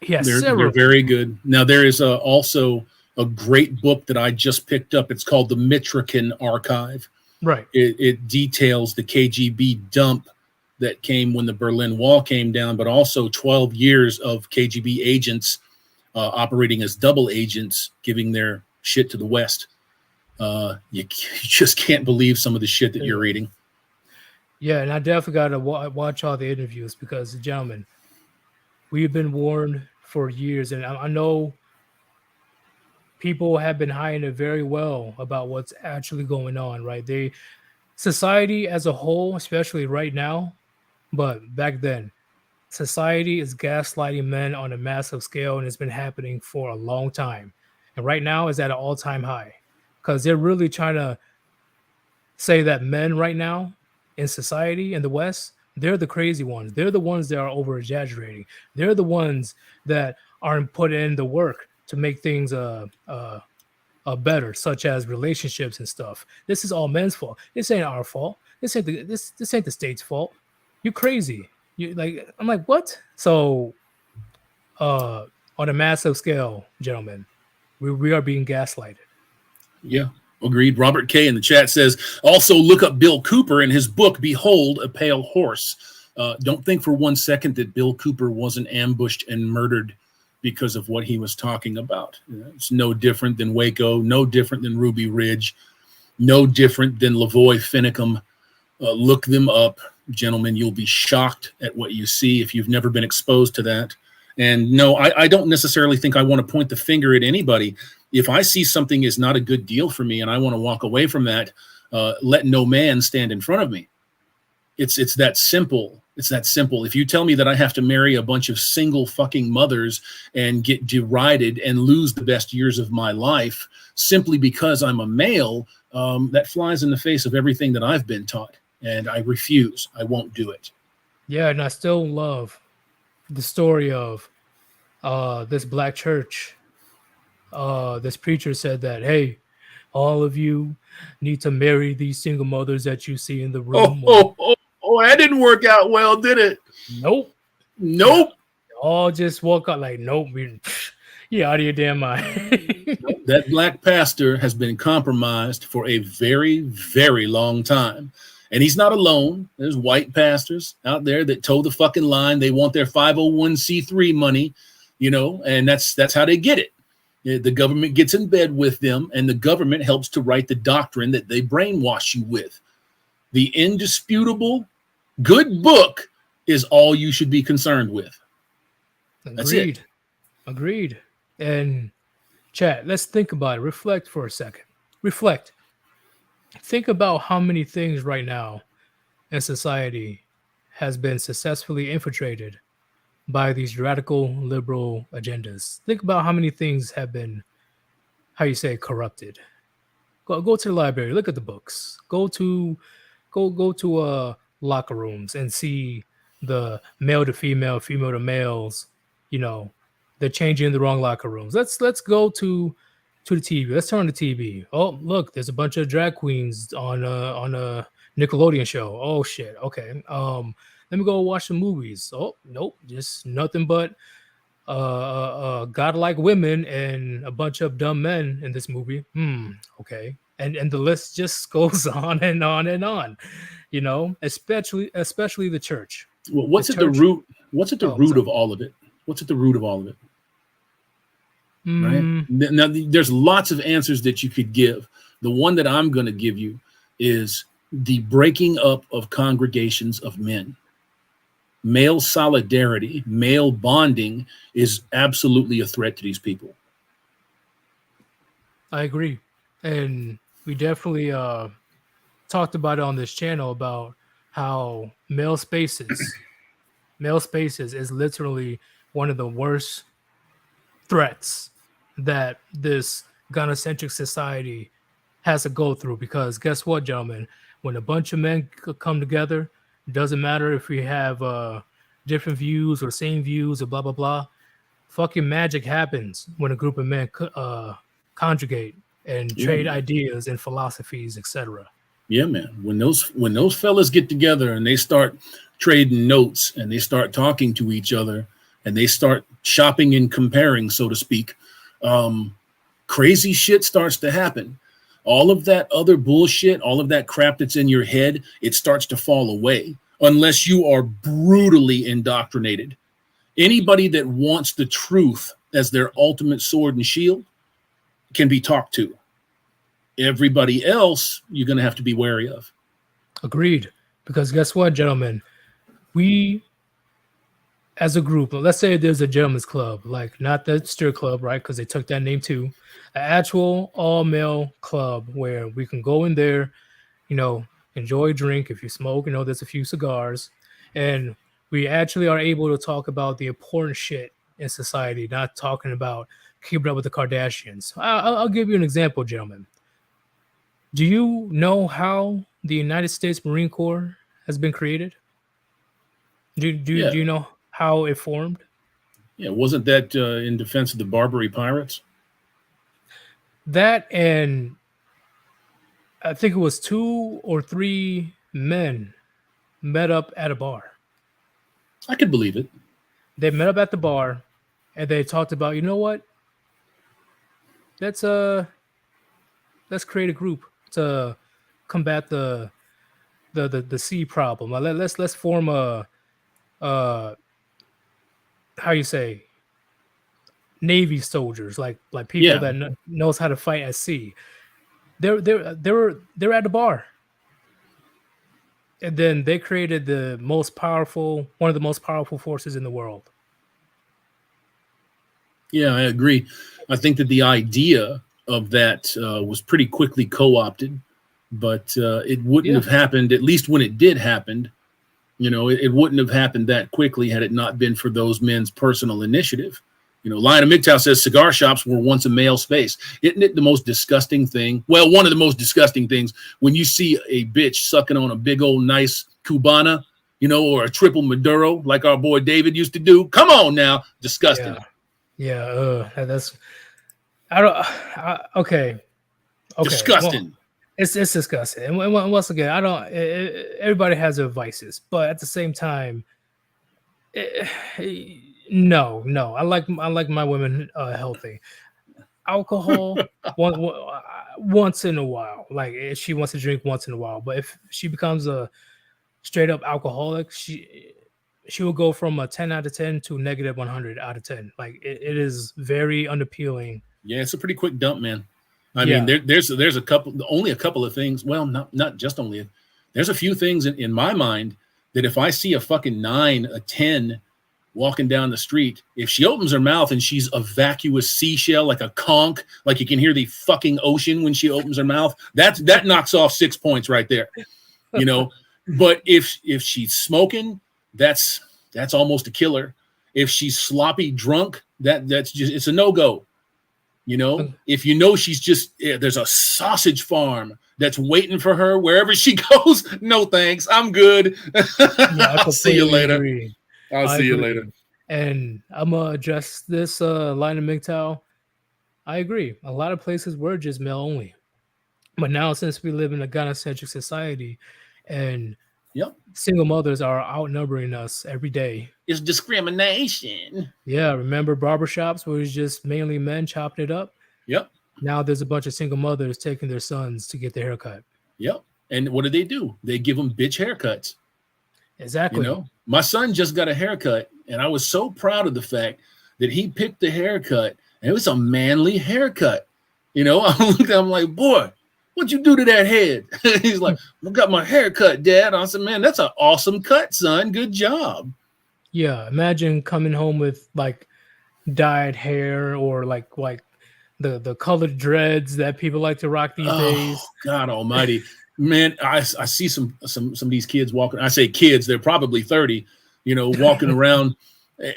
he has
They're
several.
very good. Now there is also a great book that I just picked up. It's called the Mitrokin Archive.
Right.
It details the KGB dump that came when the Berlin Wall came down, but also 12 years of KGB agents operating as double agents, giving their shit to the West. You just can't believe some of the shit that you're reading.
Yeah, and I definitely got to watch all the interviews because, gentlemen, we've been warned for years, and I know people have been hiding it very well about what's actually going on. Right? Society as a whole, especially right now, but back then, society is gaslighting men on a massive scale, and it's been happening for a long time. And right now is at an all-time high because they're really trying to say that men right now in society in the West, they're the crazy ones. They're the ones that are over exaggerating. They're the ones that aren't put in the work to make things better, such as relationships and stuff. This is all men's fault. This ain't our fault. This ain't the state's fault. You crazy. You like I'm like what? So on a massive scale, gentlemen, we are being gaslighted.
Yeah, agreed. Robert K. in the chat says, also look up Bill Cooper in his book, Behold a Pale Horse. Don't think for one second that Bill Cooper wasn't ambushed and murdered because of what he was talking about. It's no different than Waco, no different than Ruby Ridge, no different than Lavoy Finicum. Look them up, gentlemen. You'll be shocked at what you see if you've never been exposed to that. And no, I don't necessarily think I want to point the finger at anybody. If I see something is not a good deal for me and I want to walk away from that, let no man stand in front of me. It's that simple. It's that simple. If you tell me that I have to marry a bunch of single fucking mothers and get derided and lose the best years of my life simply because I'm a male, that flies in the face of everything that I've been taught. And I refuse. I won't do it.
Yeah, and I still love the story of this black church. This preacher said that, hey, all of you need to marry these single mothers that you see in the room.
That didn't work out well, did it?
Nope.
Nope.
All just walk out like, nope. You out of your damn mind.
That black pastor has been compromised for a very, very long time. And he's not alone. There's white pastors out there that toe the fucking line. They want their 501c3 money, and that's how they get it. The government gets in bed with them, and the government helps to write the doctrine that they brainwash you with. The indisputable good book is all you should be concerned with. That's it.
Agreed. And Chat, let's think about it. Reflect for a second. Reflect. Think about how many things right now in society has been successfully infiltrated by these radical liberal agendas. Think about how many things have been, how you say, corrupted. Go to the library, look at the books. Go to locker rooms and see the male to female, female to males. You know, they're changing in the wrong locker rooms. Let's go to the TV. Let's turn on the TV. Oh, look, there's a bunch of drag queens on a Nickelodeon show. Oh shit. Okay. Let me go watch some movies. Oh nope, just nothing but godlike women and a bunch of dumb men in this movie. Okay. And the list just goes on and on and on. You know, especially the church.
Well,
The
what's at the
church.
root? What's at the
Oh, what's
root
up?
of all of it? What's at the root of all of it? Right
Mm,
now, there's lots of answers that you could give. The one that I'm going to give you is the breaking up of congregations of men. Male solidarity, male bonding is absolutely a threat to these people.
I agree. And we definitely talked about it on this channel about how male spaces is literally one of the worst threats that this gynocentric society has to go through, because guess what, gentlemen, when a bunch of men come together, it doesn't matter if we have different views or same views or blah blah blah, fucking magic happens when a group of men conjugate and
Yeah,
trade
man.
ideas and philosophies, etc.
Yeah, man. When those fellas get together and they start trading notes and they start talking to each other and they start shopping and comparing, so to speak, crazy shit starts to happen. All of that other bullshit, all of that crap that's in your head, it starts to fall away unless you are brutally indoctrinated. Anybody that wants the truth as their ultimate sword and shield can be talked to. Everybody else, you're going to have to be wary of.
Agreed. Because guess what, gentlemen, we as a group, let's say there's a gentleman's club, like not the stir club, right? Because they took that name too. An actual all male club where we can go in there, you know, enjoy a drink. If you smoke, you know, there's a few cigars, and we actually are able to talk about the important shit in society, not talking about keeping up with the Kardashians. I'll give you an example, gentlemen. Do you know how the United States Marine Corps has been created? Do
Yeah,
you know how it formed?
yeah. Wasn't that in defense of the Barbary pirates?
That, and I think it was two or three men met up at a bar.
I could believe it.
They met up at the bar and they talked about, you know what? Let's let's create a group to combat the sea problem. Let's form a uh how you say, navy soldiers, like people
Yeah,
that knows how to fight at sea. They're at the bar, and then they created one of the most powerful forces in the world.
yeah, I agree. I think that the idea of that was pretty quickly co-opted, but it wouldn't
Yeah,
have happened. At least when it did happen, it wouldn't have happened that quickly had it not been for those men's personal initiative. Lion of MGTOW says cigar shops were once a male space. Isn't it the most disgusting thing? Well, one of the most disgusting things when you see a bitch sucking on a big old nice Cubana, or a triple Maduro like our boy David used to do. Come on now.
yeah,
Disgusting.
yeah. That's I don't. Okay, okay. Well,
Disgusting.
it's disgusting. And once again, I don't. Everybody has their vices, but at the same time, eh, no. I like my women healthy. Alcohol once in a while, like if she wants to drink once in a while. But if she becomes a straight up alcoholic, she will go from a 10 out of 10 to negative 100 out of 10. Like it is very unappealing.
Yeah, it's a pretty quick dump, man. I mean,
Yeah,
there's only a couple of things. Well, not just only. There's a few things in my mind that if I see a fucking 9, a 10, walking down the street, if she opens her mouth and she's a vacuous seashell, like a conch, like you can hear the fucking ocean when she opens her mouth, that knocks off 6 points right there, you know. But if she's smoking, that's almost a killer. If she's sloppy drunk, that's just, it's a no-go. You know, if you know she's just, there's a sausage farm that's waiting for her wherever she goes, no thanks, I'm good.
Yeah,
I'll see you later.
Agree.
I'll see you later.
And I'm gonna address this line of MGTOW. I agree. A lot of places were just male only, but now since we live in a gynocentric society, and
yep,
single mothers are outnumbering us every day.
It's discrimination.
Yeah, remember barbershops where it's just mainly men chopping it up?
Yep.
Now there's a bunch of single mothers taking their sons to get their haircut.
Yep. And what do? They give them bitch haircuts.
Exactly.
You know, my son just got a haircut, and I was so proud of the fact that he picked the haircut, and it was a manly haircut. You know, I'm like, boy, what'd you do to that head? He's like, I got my hair cut, Dad. I said, man, that's an awesome cut, son. Good job.
Yeah, imagine coming home with like dyed hair or like the colored dreads that people like to rock these days.
God almighty. Man, I see some of these kids walking. I say kids, they're probably 30, you know, walking around.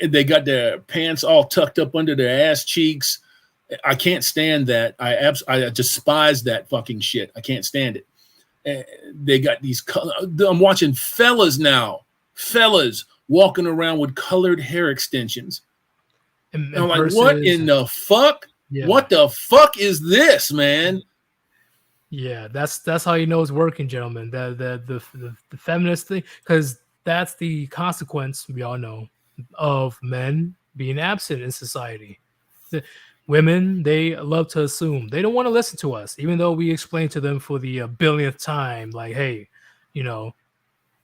They got their pants all tucked up under their ass cheeks. I can't stand that. I despise that fucking shit. I can't stand it. They got these I'm watching fellas walking around with colored hair extensions. And I'm like, what in the fuck? Yeah. What the fuck is this, man?
Yeah, that's how you know it's working, gentlemen. The feminist thing, because that's the consequence, we all know, of men being absent in society. Women, they love to assume. They don't want to listen to us, even though we explain to them for the billionth time, like, hey, you know,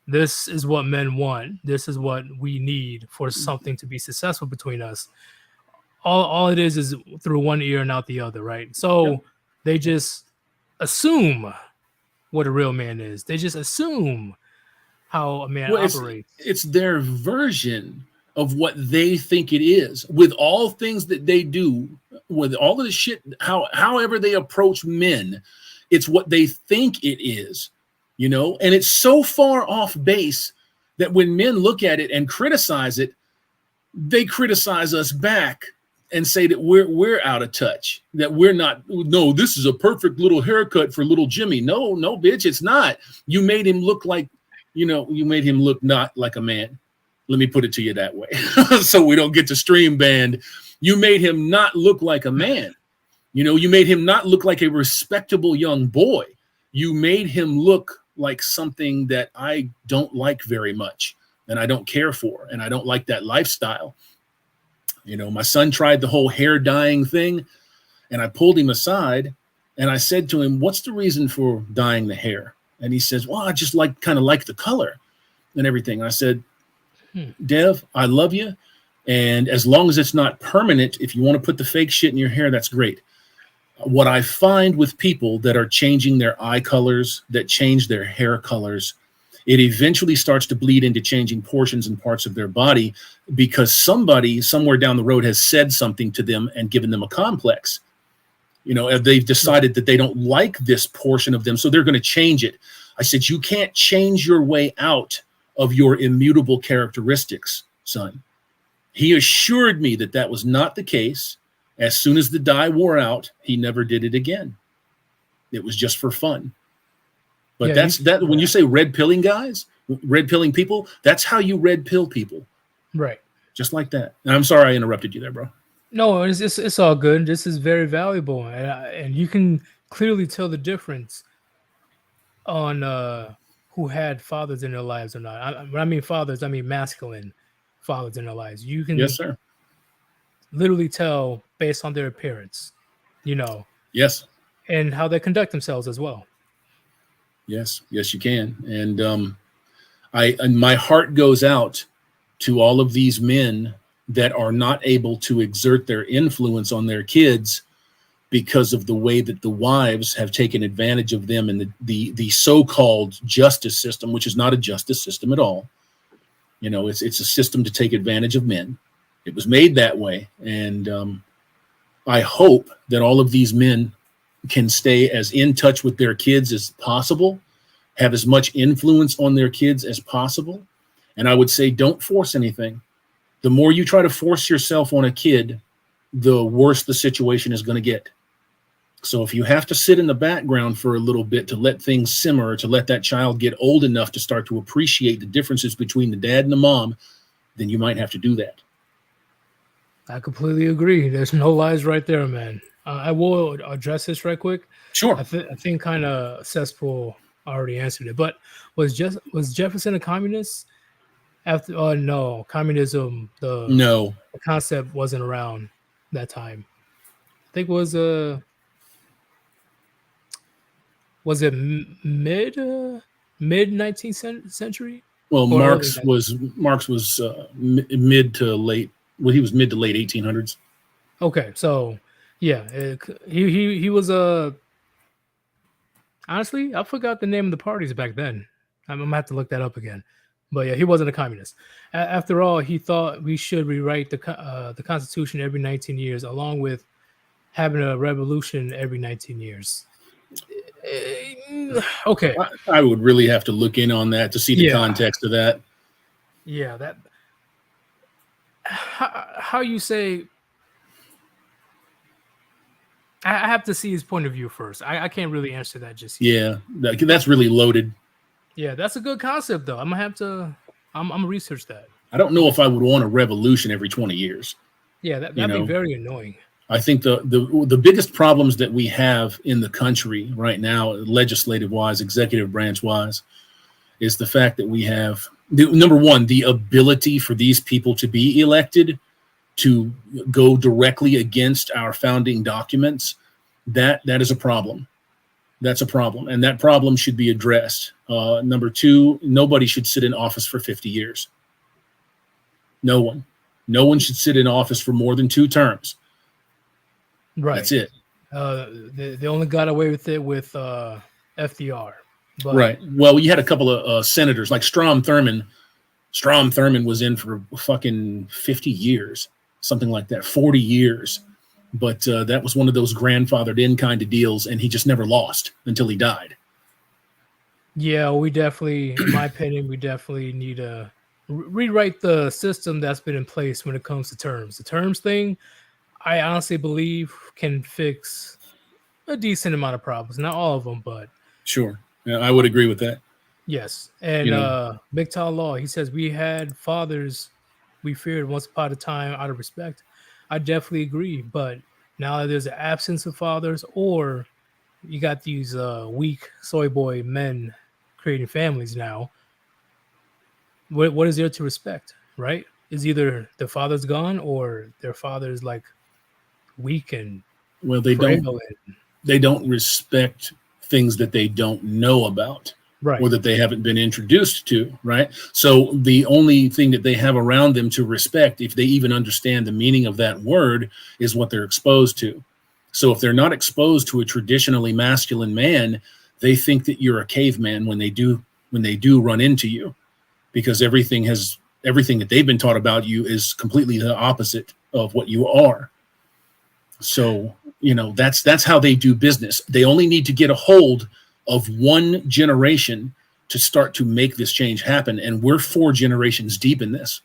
this is what men want. This is what we need for something to be successful between us. All it is through one ear and out the other, right? So they just assume what a real man is. They just assume how a man operates.
It's their version of what they think it is. With all things that they do, with all of the shit, however they approach men, it's what they think it is, you know? And it's so far off base that when men look at it and criticize it, they criticize us back and say that we're out of touch, that we're not, no, this is a perfect little haircut for little Jimmy. No, bitch, it's not. You made him look like, you know, you made him look not like a man. Let me put it to you that way. So we don't get to stream banned. You made him not look like a man. You know, you made him not look like a respectable young boy. You made him look like something that I don't like very much, and I don't care for, and I don't like that lifestyle. You know, my son tried the whole hair dyeing thing, and I pulled him aside and I said to him, what's the reason for dyeing the hair? And he says, well, I just kind of like the color and everything. And I said, Dev, I love you. And as long as it's not permanent, if you want to put the fake shit in your hair, that's great. What I find with people that are changing their eye colors, that change their hair colors, it eventually starts to bleed into changing portions and parts of their body because somebody somewhere down the road has said something to them and given them a complex. You know, they've decided that they don't like this portion of them, so they're going to change it. I said, you can't change your way out of your immutable characteristics, son. He assured me that that was not the case. As soon as the dye wore out, he never did it again. It was just for fun. But yeah, when you say red pilling guys, red pilling people, that's how you red pill people.
Right.
Just like that. And I'm sorry I interrupted you there, bro.
No, it's all good. This is very valuable. And you can clearly tell the difference on who had fathers in their lives or not. When I mean fathers, I mean masculine fathers in their lives. You can
yes, sir.
Literally tell based on their appearance, you know.
Yes.
And how they conduct themselves as well.
Yes, you can. And my heart goes out to all of these men that are not able to exert their influence on their kids because of the way that the wives have taken advantage of them in the so-called justice system, which is not a justice system at all. It's a system to take advantage of men. It was made that way. And I hope that all of these men can stay as in touch with their kids as possible, have as much influence on their kids as possible. And I would say, don't force anything. The more you try to force yourself on a kid, the worse the situation is going to get. So if you have to sit in the background for a little bit to let things simmer, or to let that child get old enough to start to appreciate the differences between the dad and the mom, then you might have to do that.
I completely agree. There's no lies right there, man. I will address this right quick.
Sure.
I think kind of Cesspool already answered it, but was Jefferson a communist? After no, communism,
No.
the concept wasn't around that time. I think it was it mid 19th century?
Well,
Or
Marx
early
was mid to late. Well, he was mid to late 1800s.
Okay, so yeah, he was honestly, I forgot the name of the parties back then. I'm gonna have to look that up again. But yeah, he wasn't a communist. After all, he thought we should rewrite the Constitution every 19 years, along with having a revolution every 19 years. Okay.
I would really have to look in on that to see the context of that.
Yeah, that how you say. I have to see his point of view first. I can't really answer that just
yet. Yeah, that's really loaded.
Yeah, that's a good concept, though. I'm gonna research that.
I don't know if I would want a revolution every 20 years.
Yeah, that'd be very annoying.
I think the biggest problems that we have in the country right now, legislative wise, executive branch wise, is the fact that we have number one, the ability for these people to be elected to go directly against our founding documents. That is a problem. That's a problem, and that problem should be addressed. Number two, nobody should sit in office for 50 years. No one should sit in office for more than 2 terms.
Right.
That's it.
They only got away with it with FDR. But...
Right. Well, you had a couple of senators like Strom Thurmond. Strom Thurmond was in for fucking 50 years, something like that, 40 years. But that was one of those grandfathered in kind of deals, and he just never lost until he died.
Yeah, we definitely, in my opinion, we definitely need to rewrite the system that's been in place when it comes to terms. The terms thing, I honestly believe, can fix a decent amount of problems. Not all of them, but...
Sure. Yeah, I would agree with that.
Yes. And Big Tall Law, he says, we had fathers we feared once upon a time out of respect. I definitely agree. But now there's an absence of fathers, or you got these weak soy boy men creating families now. What is there to respect, right? Is either the father's gone or their father's like weak and
they don't respect things that they don't know about,
right,
or that they haven't been introduced to, right? So the only thing that they have around them to respect, if they even understand the meaning of that word, is what they're exposed to. So if they're not exposed to a traditionally masculine man, they think that you're a caveman when they do run into you, because everything that they've been taught about you is completely the opposite of what you are. So, that's how they do business. They only need to get a hold of one generation to start to make this change happen. And we're 4 generations deep in this.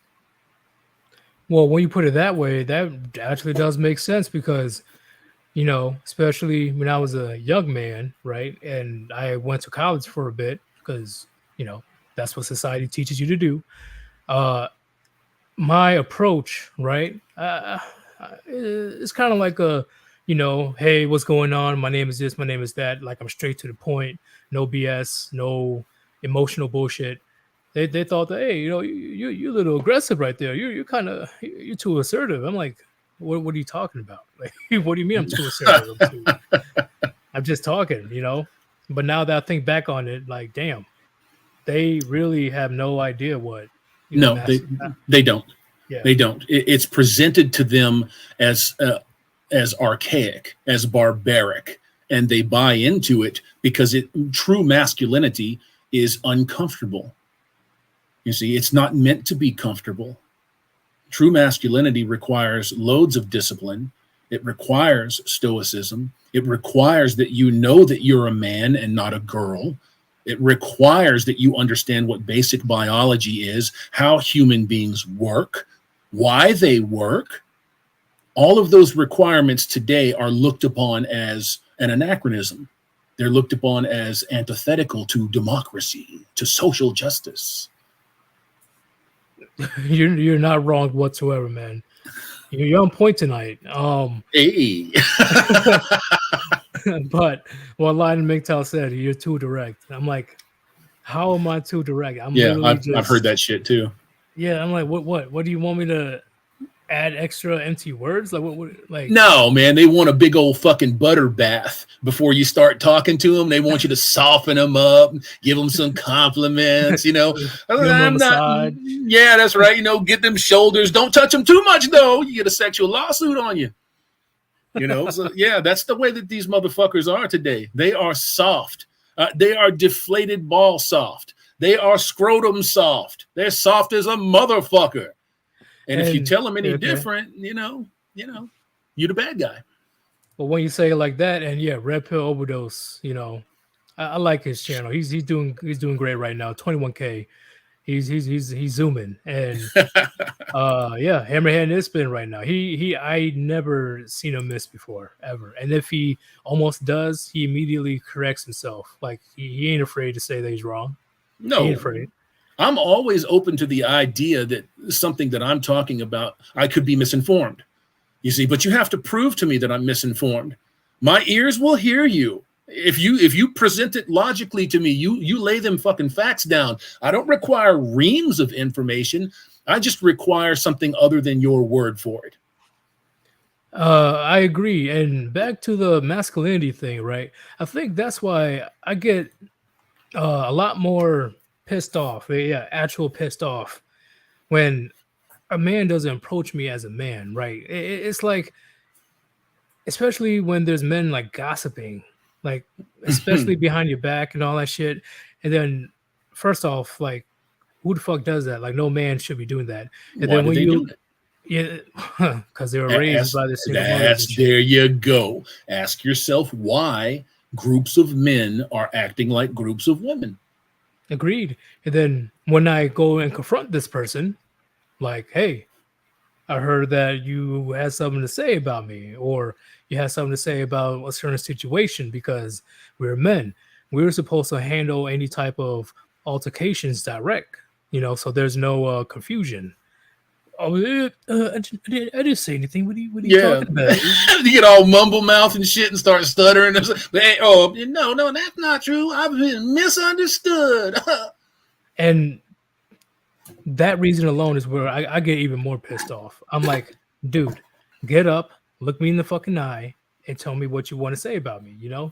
Well, when you put it that way, that actually does make sense because, especially when I was a young man, right? And I went to college for a bit because, that's what society teaches you to do. My approach, right? It's kind of like hey, what's going on? My name is this, my name is that. Like, I'm straight to the point, no BS, no emotional bullshit. They thought that, hey, you're a little aggressive right there. You're too assertive. I'm like, what are you talking about? Like, what do you mean I'm too assertive? I'm just talking, But now that I think back on it, like, damn, they really have no idea what.
They don't. Yeah. They don't. It's presented to them as archaic, as barbaric, and they buy into it because true masculinity is uncomfortable. You see, it's not meant to be comfortable. True masculinity requires loads of discipline. It requires stoicism. It requires that you know that you're a man and not a girl. It requires that you understand what basic biology is, how human beings work, why they work. All of those requirements today are looked upon as an anachronism. They're looked upon as antithetical to democracy, to social justice.
You're not wrong whatsoever, man. You're on point tonight.
Hey.
But what Lion MGTOW said, you're too direct. I'm like, how am I too direct? I'm
Yeah,
literally
I've heard that shit too.
Yeah, I'm like, what do you want me to add extra empty words? Like what like
No, man, they want a big old fucking butter bath before you start talking to them. They want you to soften them up, give them some compliments,
give them a massage.
Yeah, that's right. Get them shoulders. Don't touch them too much though. You get a sexual lawsuit on you. So yeah, that's the way that these motherfuckers are today. They are soft. They are deflated ball soft. They are scrotum soft. They're soft as a motherfucker. And if you tell them any different, you're the bad guy.
But when you say it like that, and yeah, Red Pill Overdose, I like his channel. He's doing great right now. 21K. He's zooming, and yeah, Hammerhead is spinning right now. I never seen him miss before ever, and if he almost does, he immediately corrects himself. Like he ain't afraid to say that he's wrong.
No,
he ain't afraid.
I'm always open to the idea that something that I'm talking about, I could be misinformed. You see, but you have to prove to me that I'm misinformed. My ears will hear you. If you present it logically to me, you lay them fucking facts down. I don't require reams of information. I just require something other than your word for it.
I agree. And back to the masculinity thing, right? I think that's why I get a lot more pissed off. Yeah, actual pissed off when a man doesn't approach me as a man, right? It's like, especially when there's men like gossiping, like especially behind your back and all that shit. And then first off, like who the fuck does that? Like no man should be doing that. And then when you because they were raised by the single mothers.
There you go. Ask yourself why groups of men are acting like groups of women.
Agreed. And then when I go and confront this person, like, hey, I heard that you had something to say about me, or you had something to say about a certain situation because we're men. We're supposed to handle any type of altercations direct, so there's no confusion. Oh, I didn't say anything. What are you talking about?
You get all mumble mouth and shit and start stuttering. No, that's not true. I've been misunderstood.
And that reason alone is where I get even more pissed off. I'm like, dude, get up, look me in the fucking eye, and tell me what you want to say about me. Oh,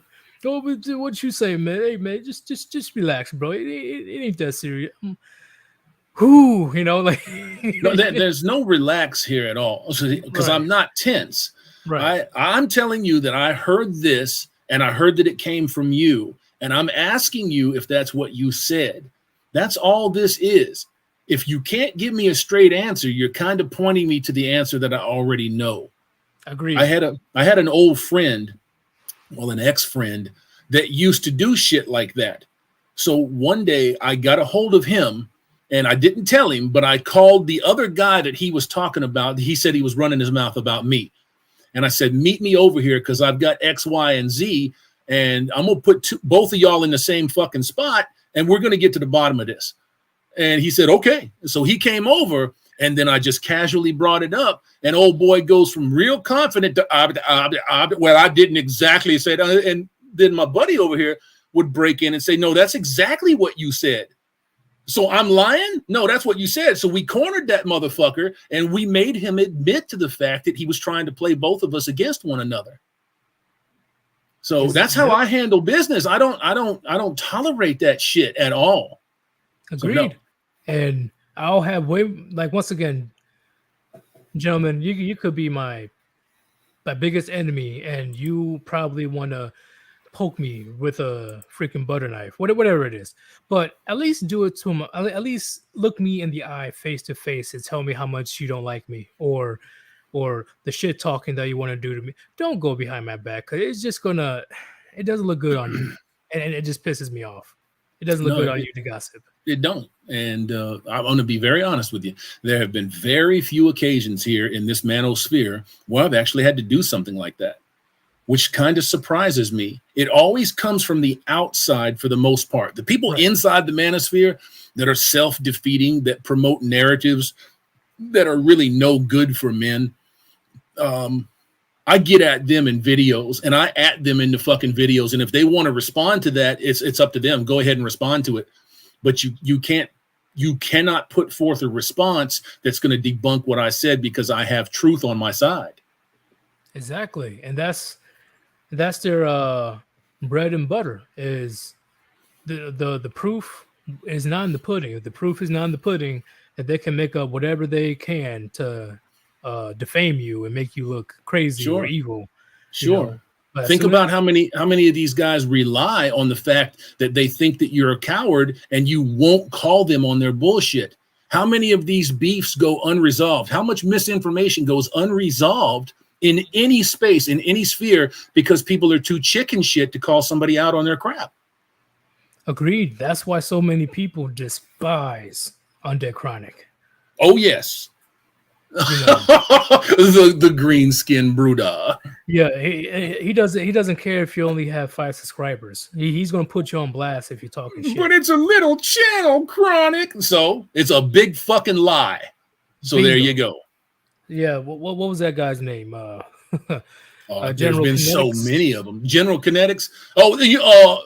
but what you say, man? Hey, man, just relax, bro. It ain't that serious. Who, like
no, there's no relax here at all because I'm not tense.
Right.
I'm telling you that I heard this and I heard that it came from you, and I'm asking you if that's what you said. That's all this is. If you can't give me a straight answer, you're kind of pointing me to the answer that I already know.
Agreed.
I had an old friend, an ex-friend that used to do shit like that. So one day I got a hold of him and I didn't tell him, but I called the other guy that he was talking about. He said he was running his mouth about me. And I said, meet me over here because I've got X, Y, and Z. And I'm going to put both of y'all in the same fucking spot. And we're going to get to the bottom of this. And he said, okay. So he came over, and then I just casually brought it up. And old boy goes from real confident to, well, I didn't exactly say that. And then my buddy over here would break in and say, no, that's exactly what you said. So I'm lying? No, that's what you said. So we cornered that motherfucker, and we made him admit to the fact that he was trying to play both of us against one another. So that's how I handle business. I don't tolerate that shit at all.
Agreed. So no. And I'll have once again, gentlemen, you could be my biggest enemy, and you probably want to poke me with a freaking butter knife, whatever it is. But at least do it to him. At least look me in the eye, face to face, and tell me how much you don't like me, or the shit talking that you want to do to me. Don't go behind my back because it's just gonna. It doesn't look good on you, and it just pisses me off. It doesn't look
No,
good on you to gossip.
it don't. And I'm going to be very honest with you. There have been very few occasions here in this manosphere where I've actually had to do something like that, which kind of surprises me. It always comes from the outside for the most part. The people inside the manosphere that are self-defeating, that promote narratives that are really no good for men, I get at them in videos, and I at them in the fucking videos. And if they want to respond to that, it's up to them. Go ahead and respond to it. But you cannot put forth a response that's going to debunk what I said because I have truth on my side.
Exactly. And that's their bread and butter. Is the proof is not in the pudding. If the proof is not in the pudding, that they can make up whatever they can to defame you and make you look crazy or evil.
Sure. Think about how many of these guys rely on the fact that they think that you're a coward and you won't call them on their bullshit. How many of these beefs go unresolved? How much misinformation goes unresolved in any space, in any sphere, because people are too chicken shit to call somebody out on their crap?
Agreed. That's why so many people despise Undead Chronic.
Oh, yes. You know. the green skin Bruda.
Yeah, he doesn't care if you only have 5 subscribers. He's gonna put you on blast if you're talking shit.
But it's a little channel, Chronic. So it's a big fucking lie. So Bingo. There you go.
Yeah, what was that guy's name?
There's been Kinetics. So many of them. General Kinetics. Oh, the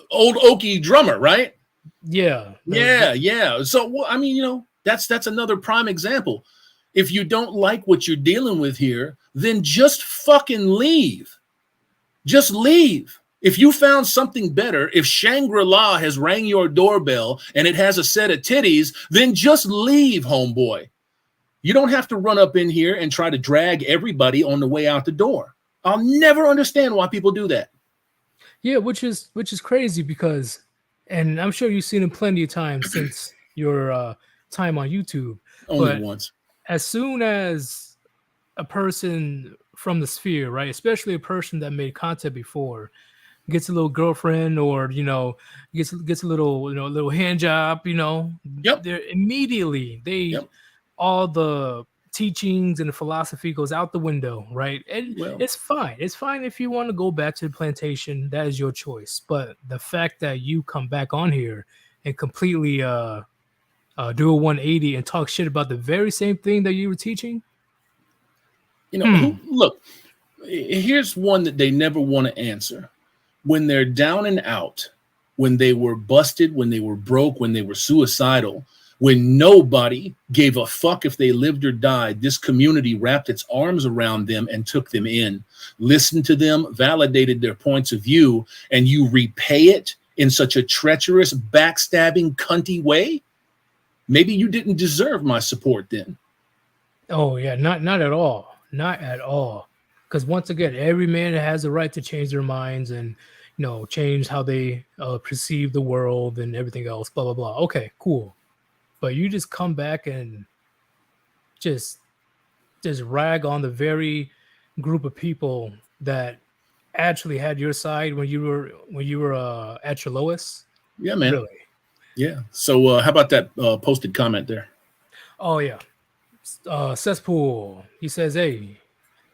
old Okie drummer, right?
Yeah.
Yeah. So I mean, you know, that's another prime example. If you don't like what you're dealing with here, then just fucking leave. Just leave. If you found something better, if Shangri-La has rang your doorbell and it has a set of titties, then just leave, homeboy. You don't have to run up in here and try to drag everybody on the way out the door. I'll never understand why people do that.
Yeah, which is crazy because, and I'm sure you've seen it plenty of times since your time on YouTube.
Only once.
As soon as a person from the sphere, right, especially a person that made content before, gets a little girlfriend or, you know, gets a little, you know, a little hand job, you know, they're immediately all the teachings and the philosophy goes out the window, right? And it's fine. It's fine if you want to go back to the plantation. That is your choice. But the fact that you come back on here and completely do a 180 and talk shit about the very same thing that you were teaching.
You know, look, here's one that they never want to answer. When they're down and out, when they were busted, when they were broke, when they were suicidal, when nobody gave a fuck if they lived or died, this community wrapped its arms around them and took them in, listened to them, validated their points of view, and you repay it in such a treacherous, backstabbing, cunty way. Maybe you didn't deserve my support then.
Oh, yeah, not at all. Not at all. Because once again, every man has a right to change their minds and, you know, change how they perceive the world and everything else, blah, blah, blah. Okay, cool. But you just come back and just rag on the very group of people that actually had your side when you were at your lowest.
Yeah, man.
Really.
Yeah. So how about that posted comment there?
Oh, yeah. Cesspool. He says, hey,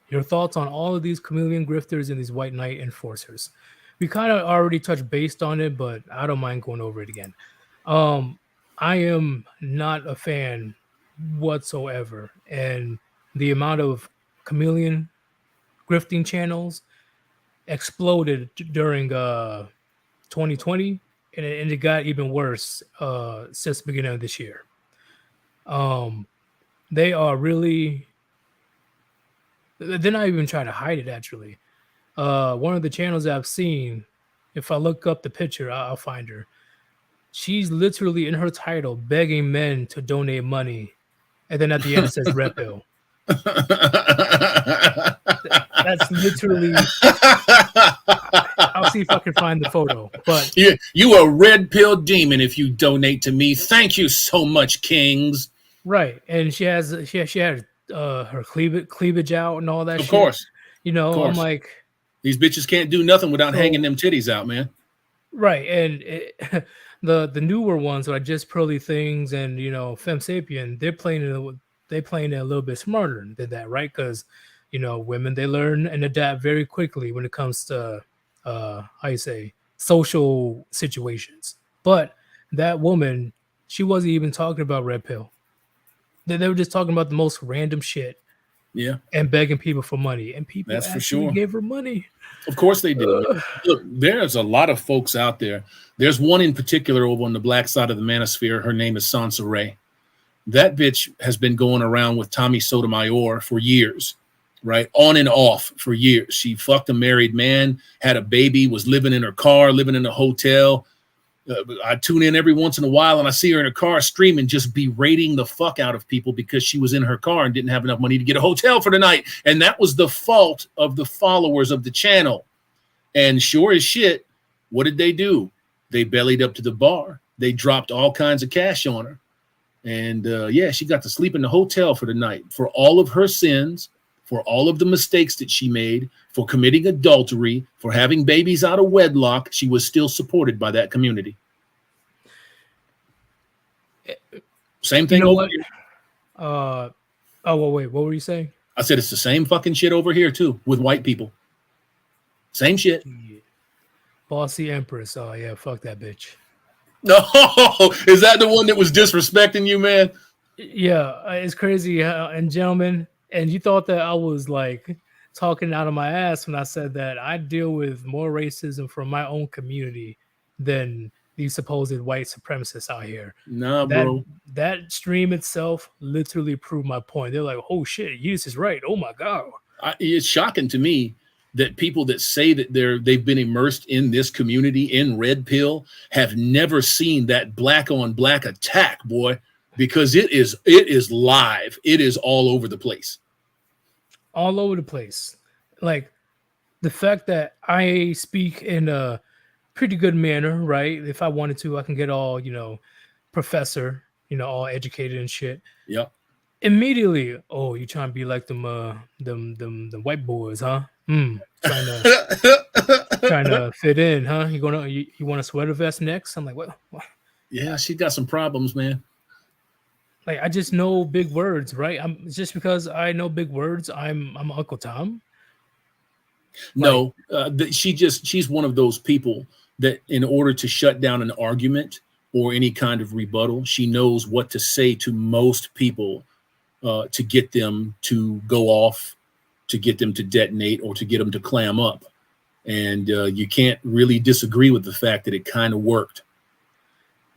your thoughts on all of these chameleon grifters and these white knight enforcers. We kind of already touched based on it, but I don't mind going over it again. I am not a fan whatsoever. And the amount of chameleon grifting channels exploded during 2020. And it got even worse since the beginning of this year. They are really... They're not even trying to hide it, actually. One of the channels I've seen, if I look up the picture, I'll find her. She's literally in her title begging men to donate money. And then at the end it says Red Pill. That's literally... I'll see if I can find the photo. But
you a red pill demon if you donate to me. Thank you so much, kings.
right, and she had her cleavage out and all that
Of
shit.
course,
You
of
know, I'm
course.
like,
These bitches can't do nothing without hanging
so
them titties out, man.
right, and the newer ones are just Pearly Things and Femme Sapien. They playing it a little bit smarter than that, right? Because women, they learn and adapt very quickly when it comes to how you say, social situations. But that woman, she wasn't even talking about red pill. They were just talking about the most random shit
Yeah,
and begging people for money, and people
that's for
actually
sure.
gave her money.
Of course they did,
Ugh.
man. Look, there's a lot of folks out there. There's one in particular over on the black side of the manosphere. Her name is Sansa Ray. That bitch has been going around with Tommy Sotomayor for years, right? On and off for years. She fucked a married man, had a baby, was living in her car, living in a hotel. I tune in every once in a while and I see her in her car streaming, just berating the fuck out of people because she was in her car and didn't have enough money to get a hotel for the night. And that was the fault of the followers of the channel. And sure as shit, what did they do? They bellied up to the bar. They dropped all kinds of cash on her. And yeah, she got to sleep in the hotel for the night for all of her sins, for all of the mistakes that she made, for committing adultery, for having babies out of wedlock. She was still supported by that community. Same thing over here.
Oh, well, wait, what were you saying?
I said it's the same fucking shit over here too with white people. Same shit.
Yeah. Bossy Empress. Oh yeah, fuck that bitch.
No, is that the one that was disrespecting you, man?
Yeah, it's crazy. And gentlemen, and you thought that I was like talking out of my ass when I said that I deal with more racism from my own community than these supposed white supremacists out here.
Nah,
That
bro.
that stream itself literally proved my point. They're like, "Oh shit, Yeetus is right. Oh my god."
It's shocking to me that people that say that they've been immersed in this community in red pill have never seen that black on black attack, boy, because it is live. It is all over the place.
All over the place. Like the fact that I speak in a pretty good manner, right? If I wanted to, I can get all, professor, all educated and shit.
Yep.
Immediately, oh, you trying to be like them white boys, huh? Trying to fit in, huh? You want a sweater vest next? I'm like, what?
Yeah, she got some problems, man.
Like I just know big words, right? I'm just because I know big words, I'm Uncle Tom.
No, she's one of those people that in order to shut down an argument or any kind of rebuttal, she knows what to say to most people to get them to go off, to get them to detonate, or to get them to clam up. And you can't really disagree with the fact that it kind of worked.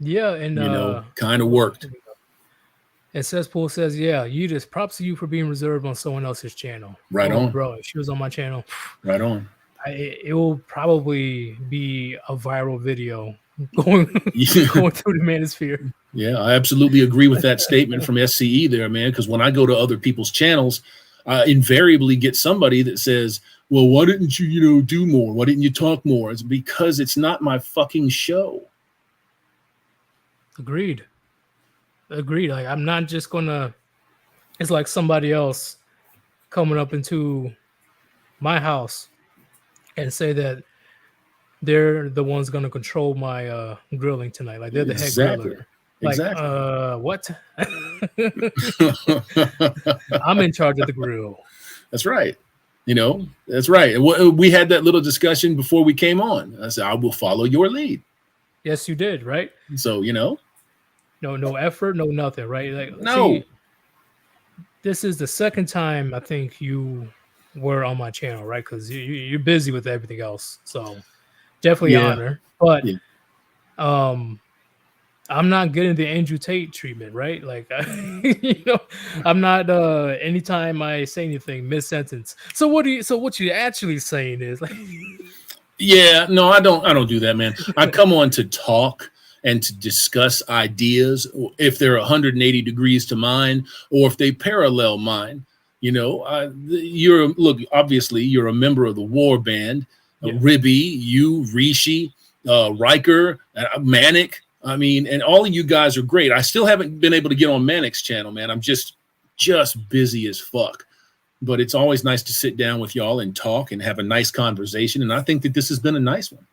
Yeah, and
kind of worked.
And Cesspool says, yeah, Yeetus, props to you for being reserved on someone else's channel.
Right on.
Bro, if she was on my channel,
right on.
It will probably be a viral video going through the manosphere.
Yeah, I absolutely agree with that statement from SCE there, man, because when I go to other people's channels, I invariably get somebody that says, well, why didn't you, do more? Why didn't you talk more? It's because it's not my fucking show.
Agreed. Like, I'm not just gonna, it's like somebody else coming up into my house and say that they're the ones gonna control my grilling tonight. Like they're the head griller. Like, what? I'm in charge of the grill.
That's right. That's right. We had that little discussion before we came on. I said, I will follow your lead.
Yes, you did, right?
So,
no effort, no nothing, right? Like,
no.
See, this is the second time I think you were on my channel, right? Because you're busy with everything else. So definitely honor. But I'm not getting the Andrew Tate treatment, right? Like, I'm not. Anytime I say anything, mid-sentence. So what you're actually saying is like,
yeah, no, I don't do that, man. I come on to talk and to discuss ideas if they're 180 degrees to mine or if they parallel mine. Obviously you're a member of the war band.
Yeah.
Ribby, you, Rishi, Riker, Manic. I mean, and all of you guys are great. I still haven't been able to get on Manic's channel, man. I'm just busy as fuck. But it's always nice to sit down with y'all and talk and have a nice conversation. And I think that this has been a nice one.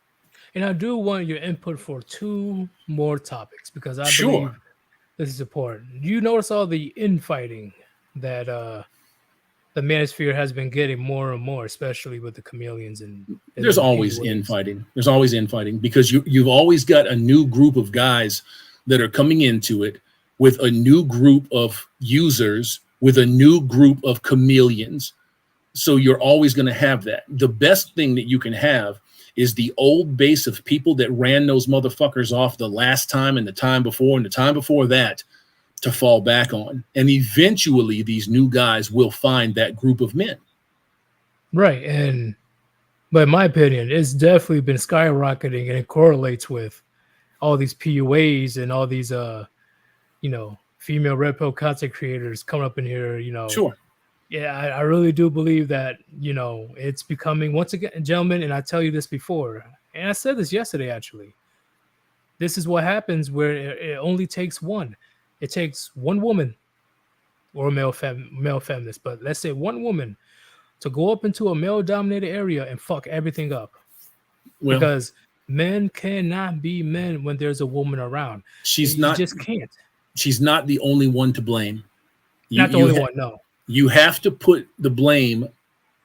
And I do want your input for 2 more topics because I
Sure.
believe this is important. You notice all the infighting that the manosphere has been getting more and more, especially with the chameleons and
there's always infighting. There's always infighting because you've always got a new group of guys that are coming into it with a new group of users, with a new group of chameleons. So you're always going to have that. The best thing that you can have is the old base of people that ran those motherfuckers off the last time and the time before and the time before that to fall back on. And eventually these new guys will find that group of men.
Right. But in my opinion, it's definitely been skyrocketing, and it correlates with all these PUAs and all these female red pill content creators coming up in here,
Sure.
Yeah, I really do believe that, it's becoming, once again, gentlemen, and I tell you this before, and I said this yesterday, actually, this is what happens where it only takes one. It takes one woman or a male feminist, but let's say one woman to go up into a male-dominated area and fuck everything up.
Well,
because men cannot be men when there's a woman around. You just can't.
She's not the only one to blame.
Not the only one, no.
You have to put the blame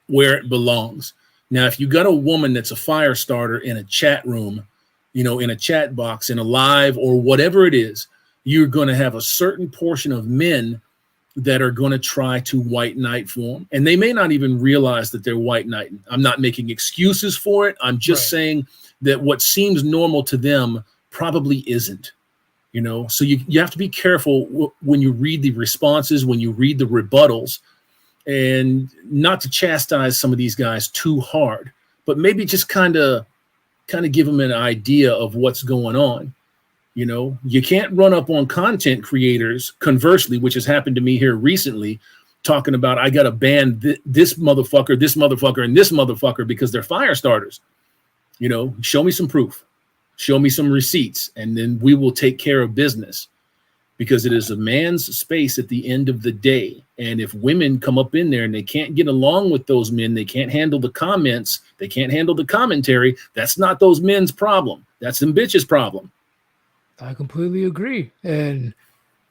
where it belongs. Now, if you got a woman that's a fire starter in a chat room, in a chat box, in a live or whatever it is, you're going to have a certain portion of men that are going to try to white knight for them. And they may not even realize that they're white knighting. I'm not making excuses for it. I'm just saying that what seems normal to them probably isn't. So you have to be careful when you read the responses, when you read the rebuttals, and not to chastise some of these guys too hard, but maybe just kind of give them an idea of what's going on. You can't run up on content creators, conversely, which has happened to me here recently, talking about I got to ban this motherfucker, and this motherfucker because they're fire starters. Show me some proof. Show me some receipts, and then we will take care of business, because it is a man's space at the end of the day. And if women come up in there and they can't get along with those men, they can't handle the comments, they can't handle the commentary, that's not those men's problem. That's them bitches' problem.
I completely agree. And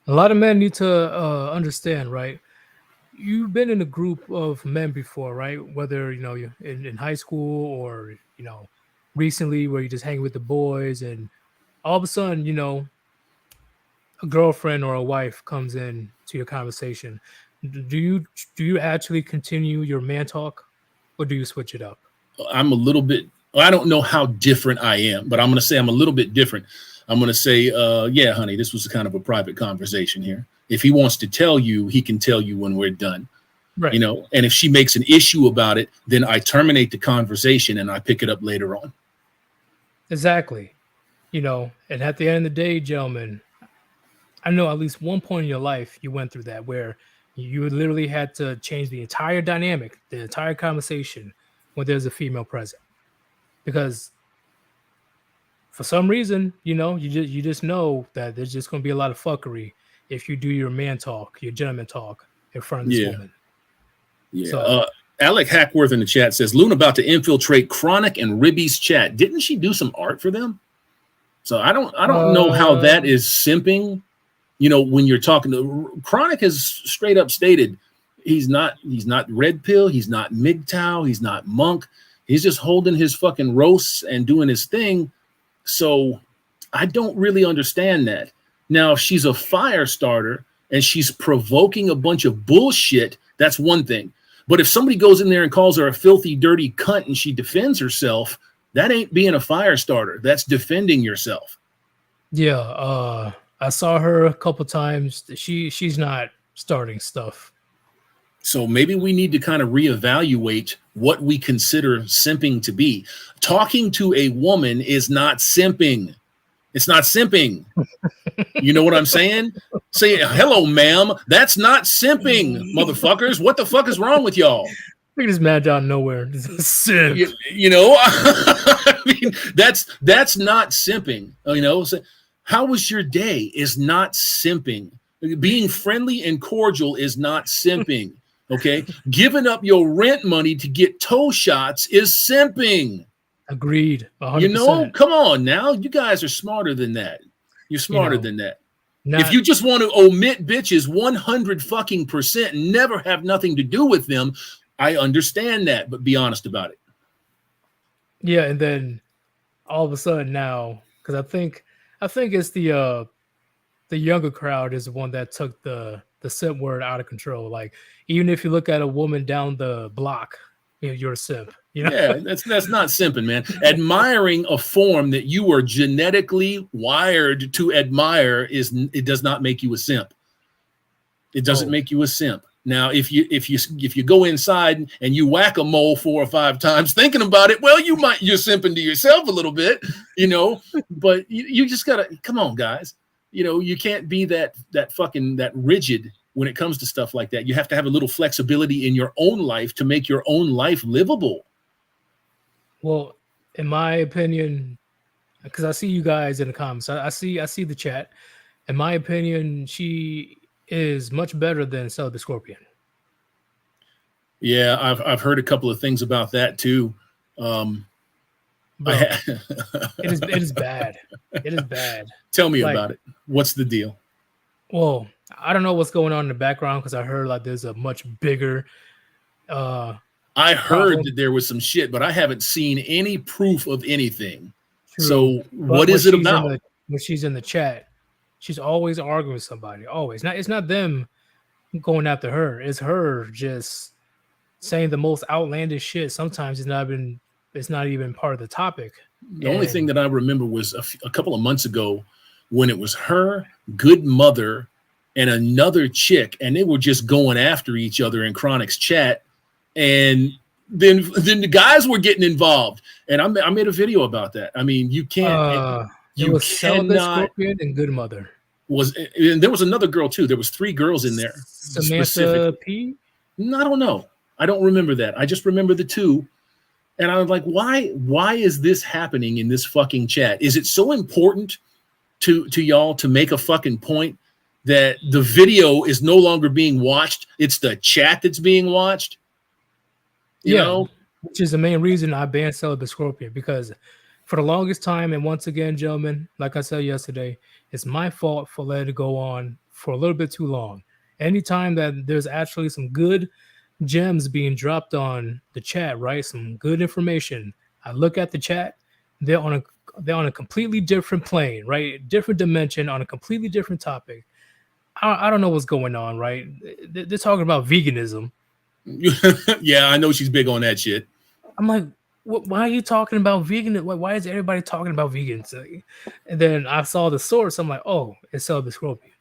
a lot of men need to understand, right? You've been in a group of men before, right? Whether, you're in high school or, recently where you just hang with the boys, and all of a sudden, a girlfriend or a wife comes in to your conversation. Do you actually continue your man talk, or do you switch it up?
I'm a little bit, I don't know how different I am, but I'm going to say I'm a little bit different. I'm going to say, yeah, honey, this was kind of a private conversation here. If he wants to tell you, he can tell you when we're done.
Right.
And if she makes an issue about it, then I terminate the conversation and I pick it up later on.
Exactly. And at the end of the day, gentlemen, I know at least one point in your life you went through that where you literally had to change the entire dynamic, the entire conversation when there's a female present. Because for some reason, you just know that there's just going to be a lot of fuckery if you do your man talk, your gentleman talk in front of this woman.
Yeah. So, Alec Hackworth in the chat says, Luna about to infiltrate Chronic and Ribby's chat. Didn't she do some art for them? So I don't know how that is simping. When you're talking to Chronic, has straight up stated he's not red pill, he's not MGTOW, he's not monk. He's just holding his fucking roasts and doing his thing. So I don't really understand that. Now, if she's a fire starter and she's provoking a bunch of bullshit, that's one thing. But if somebody goes in there and calls her a filthy, dirty cunt and she defends herself, that ain't being a fire starter. That's defending yourself.
Yeah, I saw her a couple times. She's not starting stuff.
So maybe we need to kind of reevaluate what we consider simping to be. Talking to a woman is not simping. It's not simping. You know what I'm saying? Say, hello, ma'am. That's not simping, motherfuckers. What the fuck is wrong with y'all?
Look at this man out of nowhere. This is a simp.
You know, I mean, that's not simping. You know, so how was your day is not simping. Being friendly and cordial is not simping. Okay, giving up your rent money to get toe shots is simping.
Agreed. 100%.
You know, come on now. You guys are smarter than that. You're smarter than that. If you just want to omit bitches 100 fucking percent and never have nothing to do with them, I understand that, but be honest about it.
Yeah, and then all of a sudden now, because I think it's the younger crowd is the one that took the simp word out of control. Like, even if you look at a woman down the block, you're a simp. You know?
Yeah, that's not simping, man. Admiring a form that you are genetically wired to admire it does not make you a simp. It doesn't make you a simp. Now, if you go inside and you whack a mole 4 or 5 times thinking about it, well, you're simping to yourself a little bit, you know. But you just gotta come on, guys. You know, you can't be that rigid when it comes to stuff like that. You have to have a little flexibility in your own life to make your own life livable.
Well, in my opinion, because I see you guys in the comments, I see the chat. In my opinion, she is much better than Celibate Scorpion.
Yeah, I've heard a couple of things about that too.
Bro, it is bad. It is bad.
Tell me about it. What's the deal?
Well, I don't know what's going on in the background because I heard like there's a much bigger.
I heard that there was some shit, but I haven't seen any proof of anything. True. So what is it about?
When she's in the chat, she's always arguing with somebody. Always. It's not them going after her. It's her just saying the most outlandish shit. Sometimes it's not even part of the topic.
The only thing that I remember was a couple of months ago when it was her, Good Mother, and another chick, and they were just going after each other in Chronic's chat. And then the guys were getting involved, and I made a video about that. I mean, you can't.
It was Celibate Scorpion and Good Mother.
And there was another girl too. There was 3 girls in there.
Samantha P.
I don't know. I don't remember that. I just remember the 2. And I was like, why is this happening in this fucking chat? Is it so important to y'all to make a fucking point that the video is no longer being watched? It's the chat that's being watched. You know?
Which is the main reason I banned Celibate Scorpion, because for the longest time, and once again, gentlemen, like I said yesterday, it's my fault for letting it go on for a little bit too long. Anytime that there's actually some good gems being dropped on the chat, right? Some good information. I look at the chat, they're on a completely different plane, right? Different dimension on a completely different topic. I don't know what's going on, right? They're talking about veganism.
Yeah, I know she's big on that shit.
I'm like, why are you talking about vegan? Why is everybody talking about vegans? And then I saw the source. I'm like, oh, it's Celibate Scorpion.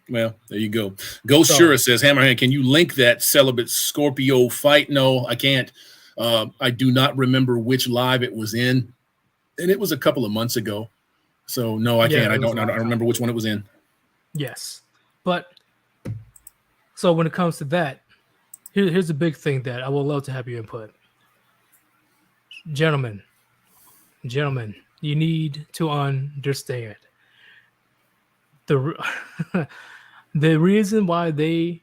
Well, there you go. Ghost Shura says, Hammerhand, can you link that Celibate Scorpio fight? No, I can't. I do not remember which live it was in, and it was a couple of months ago. So no, I can't. I don't remember which one it was in.
Yes, but so when it comes to that, here's the big thing that I would love to have your input. Gentlemen, you need to understand the reason why they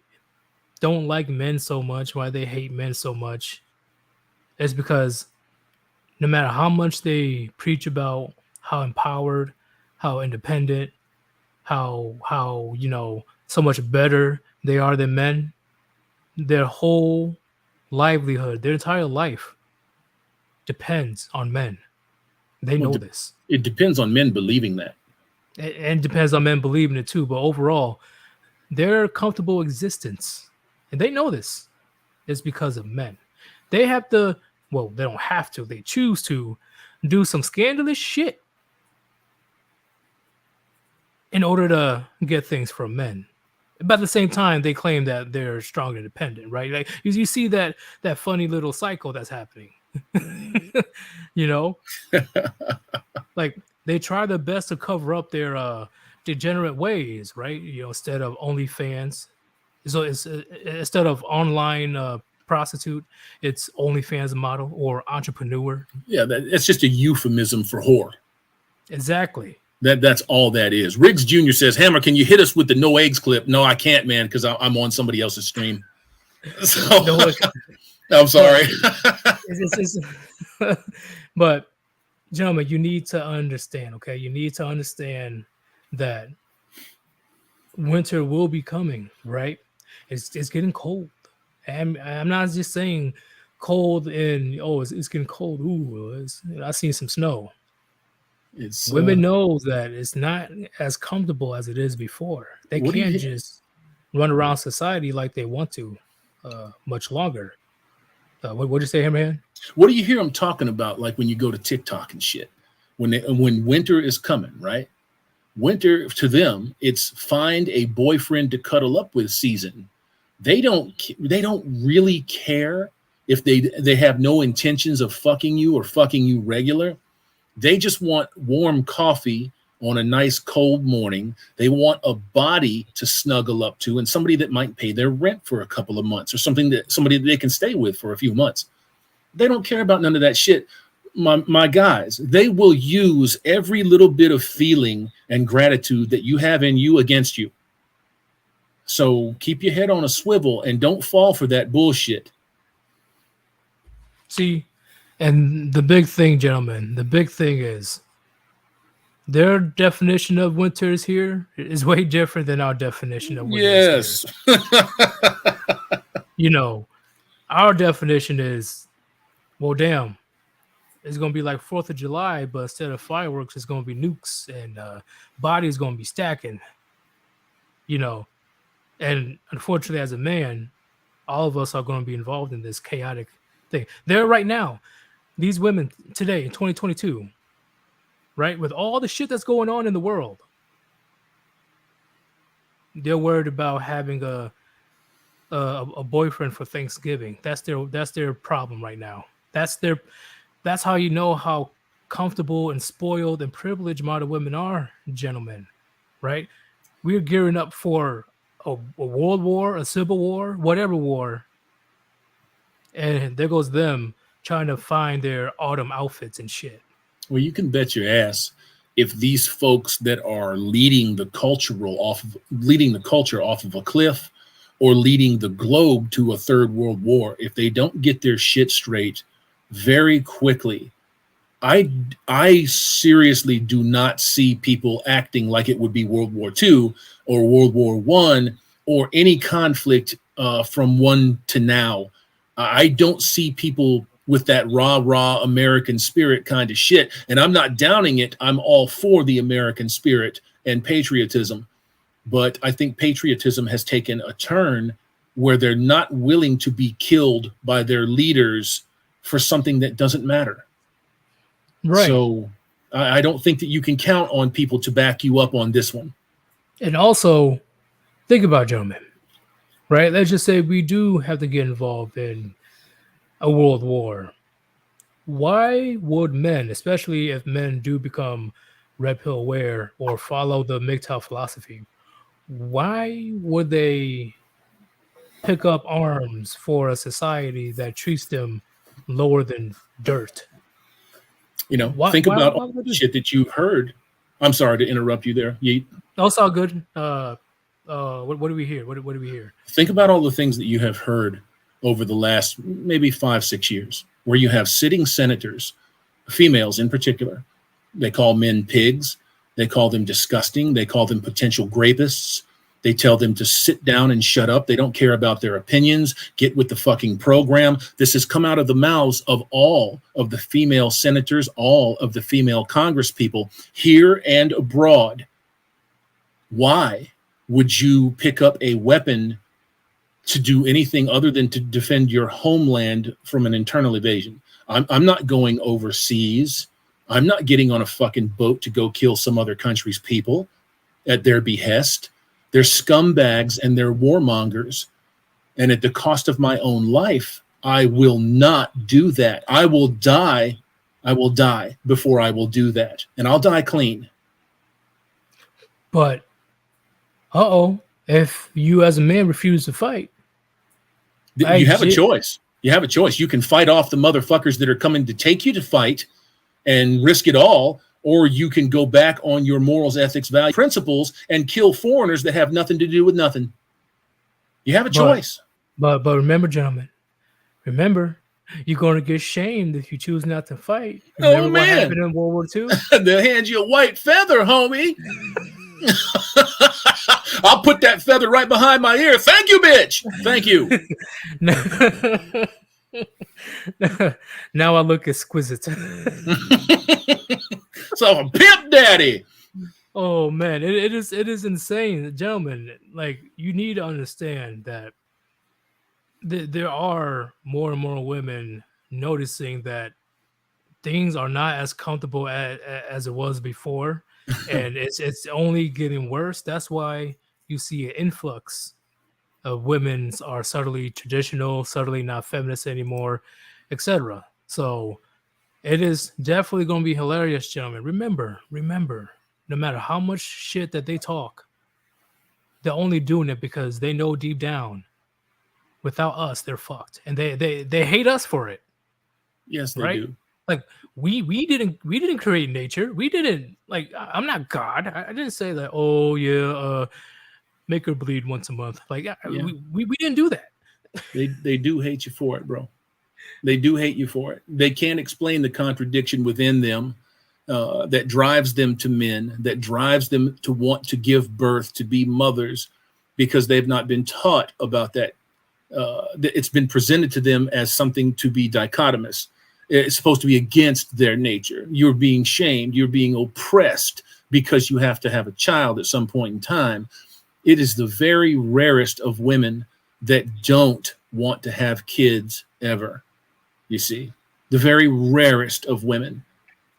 don't like men so much, why they hate men so much, is because no matter how much they preach about how empowered, how independent, how so much better they are than men, their whole livelihood, their entire life depends on men. They know this.
It depends on men believing that.
And depends on men believing it too. But overall, their comfortable existence, and they know this, is because of men. They have to, well, they don't have to, they choose to do some scandalous shit in order to get things from men. But at the same time, they claim that they're strong and independent, right? Like you see that funny little cycle that's happening. Like they try their best to cover up their degenerate ways, right? Instead of OnlyFans, so it's instead of online prostitute, it's OnlyFans model or entrepreneur.
Yeah, that's just a euphemism for whore.
Exactly.
That's all that is. Riggs Jr. says, Hammer, can you hit us with the no eggs clip? No, I can't, man, because I'm on somebody else's stream. So
No,
I'm sorry.
But gentlemen, you need to understand, okay? You need to understand that winter will be coming, right? It's getting cold. And I'm not just saying cold and it's getting cold. Ooh, I seen some snow.
It's
Women know that it's not as comfortable as it is before. They can't just run around society like they want to much longer. What'd you say, man?
What do you hear them talking about? Like when you go to TikTok and shit, when winter is coming, right? Winter to them, it's find a boyfriend to cuddle up with season. They don't really care if they have no intentions of fucking you or fucking you regular. They just want warm coffee on a nice cold morning. They want a body to snuggle up to and somebody that might pay their rent for a couple of months or somebody that they can stay with for a few months. They don't care about none of that shit. My guys, they will use every little bit of feeling and gratitude that you have in you against you. So keep your head on a swivel and don't fall for that bullshit.
See, and the big thing, gentlemen, the big thing is their definition of winter is here is way different than our definition of winter is here. You know, our definition is, well, damn, it's going to be like 4th of July, but instead of fireworks, it's going to be nukes and bodies going to be stacking, you know. And unfortunately, as a man, all of us are going to be involved in this chaotic thing. There right now, these women today in 2022, right, with all the shit that's going on in the world, they're worried about having a boyfriend for Thanksgiving. That's their problem right now. That's how you know how comfortable and spoiled and privileged modern women are, gentlemen, right? We're gearing up for a world war, a civil war, whatever war. And there goes them trying to find their autumn outfits and shit.
Well, you can bet your ass if these folks that are leading the culture off of a cliff or leading the globe to a third world war, if they don't get their shit straight very quickly, I seriously do not see people acting like it would be World War II or World War I or any conflict from one to now. I don't see people with that rah American spirit kind of shit. And I'm not downing it. I'm all for the American spirit and patriotism. But I think patriotism has taken a turn where they're not willing to be killed by their leaders for something that doesn't matter.
Right.
So I don't think that you can count on people to back you up on this one.
And also, think about it, gentlemen, right? Let's just say we do have to get involved in a world war. Why would men, especially if men do become red pill aware or follow the MGTOW philosophy, why would they pick up arms for a society that treats them lower than dirt?
You know, think about all the shit that you've heard. I'm sorry to interrupt you there, Yeet.
That's all good. What do we hear? What do we hear?
Think about all the things that you have heard over the last maybe 5-6 years, where you have sitting senators, females in particular. They call men pigs. They call them disgusting. They call them potential rapists. They tell them to sit down and shut up. They don't care about their opinions. Get with the fucking program. This has come out of the mouths of all of the female senators, all of the female Congress people here and abroad. Why would you pick up a weapon to do anything other than to defend your homeland from an internal invasion? I'm not going overseas. I'm not getting on a fucking boat to go kill some other country's people at their behest. They're scumbags and they're warmongers. And at the cost of my own life, I will not do that. I will die before I will do that. And I'll die clean.
But, if you as a man refuse to fight,
You have a choice. You have a choice. You can fight off the motherfuckers that are coming to take you to fight and risk it all, or you can go back on your morals, ethics, value, principles, and kill foreigners that have nothing to do with nothing. You have a choice.
But remember, gentlemen, remember, you're going to get shamed if you choose not to fight. Remember what happened in World War II?
They'll hand you a white feather, homie. I'll put that feather right behind my ear. Thank you, bitch. Thank you.
Now I look exquisite.
So I'm pimp daddy.
Oh man, it is insane, gentlemen. Like, you need to understand that there are more and more women noticing that things are not as comfortable as it was before, and it's only getting worse. That's why you see an influx of women are subtly traditional, subtly not feminist anymore, etc. So it is definitely going to be hilarious, gentlemen. Remember, no matter how much shit that they talk, they're only doing it because they know deep down, without us, they're fucked, and they hate us for it.
Yes, they do.
Like, we didn't create nature. We didn't, like, I'm not God. I didn't say that. Oh yeah, make her bleed once a month. Like, we didn't do that.
They do hate you for it, bro. They do hate you for it. They can't explain the contradiction within them that drives them to men, that drives them to want to give birth, to be mothers, because they've not been taught about that. It's been presented to them as something to be dichotomous. It's supposed to be against their nature. You're being shamed. You're being oppressed because you have to have a child at some point in time. It is the very rarest of women that don't want to have kids ever. You see, the very rarest of women.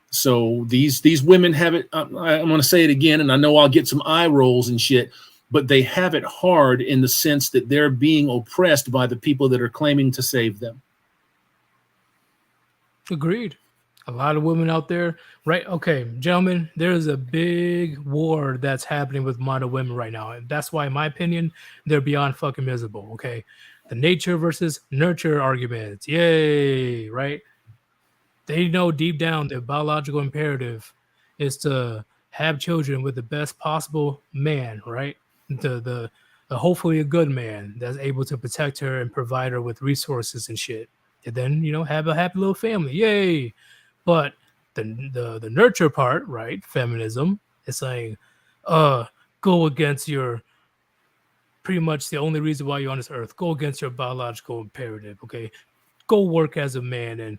So these women have it. I'm going to say it again, and I know I'll get some eye rolls and shit, but they have it hard in the sense that they're being oppressed by the people that are claiming to save them.
Agreed. A lot of women out there, right? Okay, gentlemen, there is a big war that's happening with modern women right now. And that's why, in my opinion, they're beyond fucking miserable. Okay. The nature versus nurture arguments. Yay, right? They know deep down their biological imperative is to have children with the best possible man, right? The hopefully a good man that's able to protect her and provide her with resources and shit. And then, have a happy little family. Yay. But the nurture part, right? Feminism is saying, go against your, pretty much the only reason why you're on this earth. Go against your biological imperative. Okay. Go work as a man and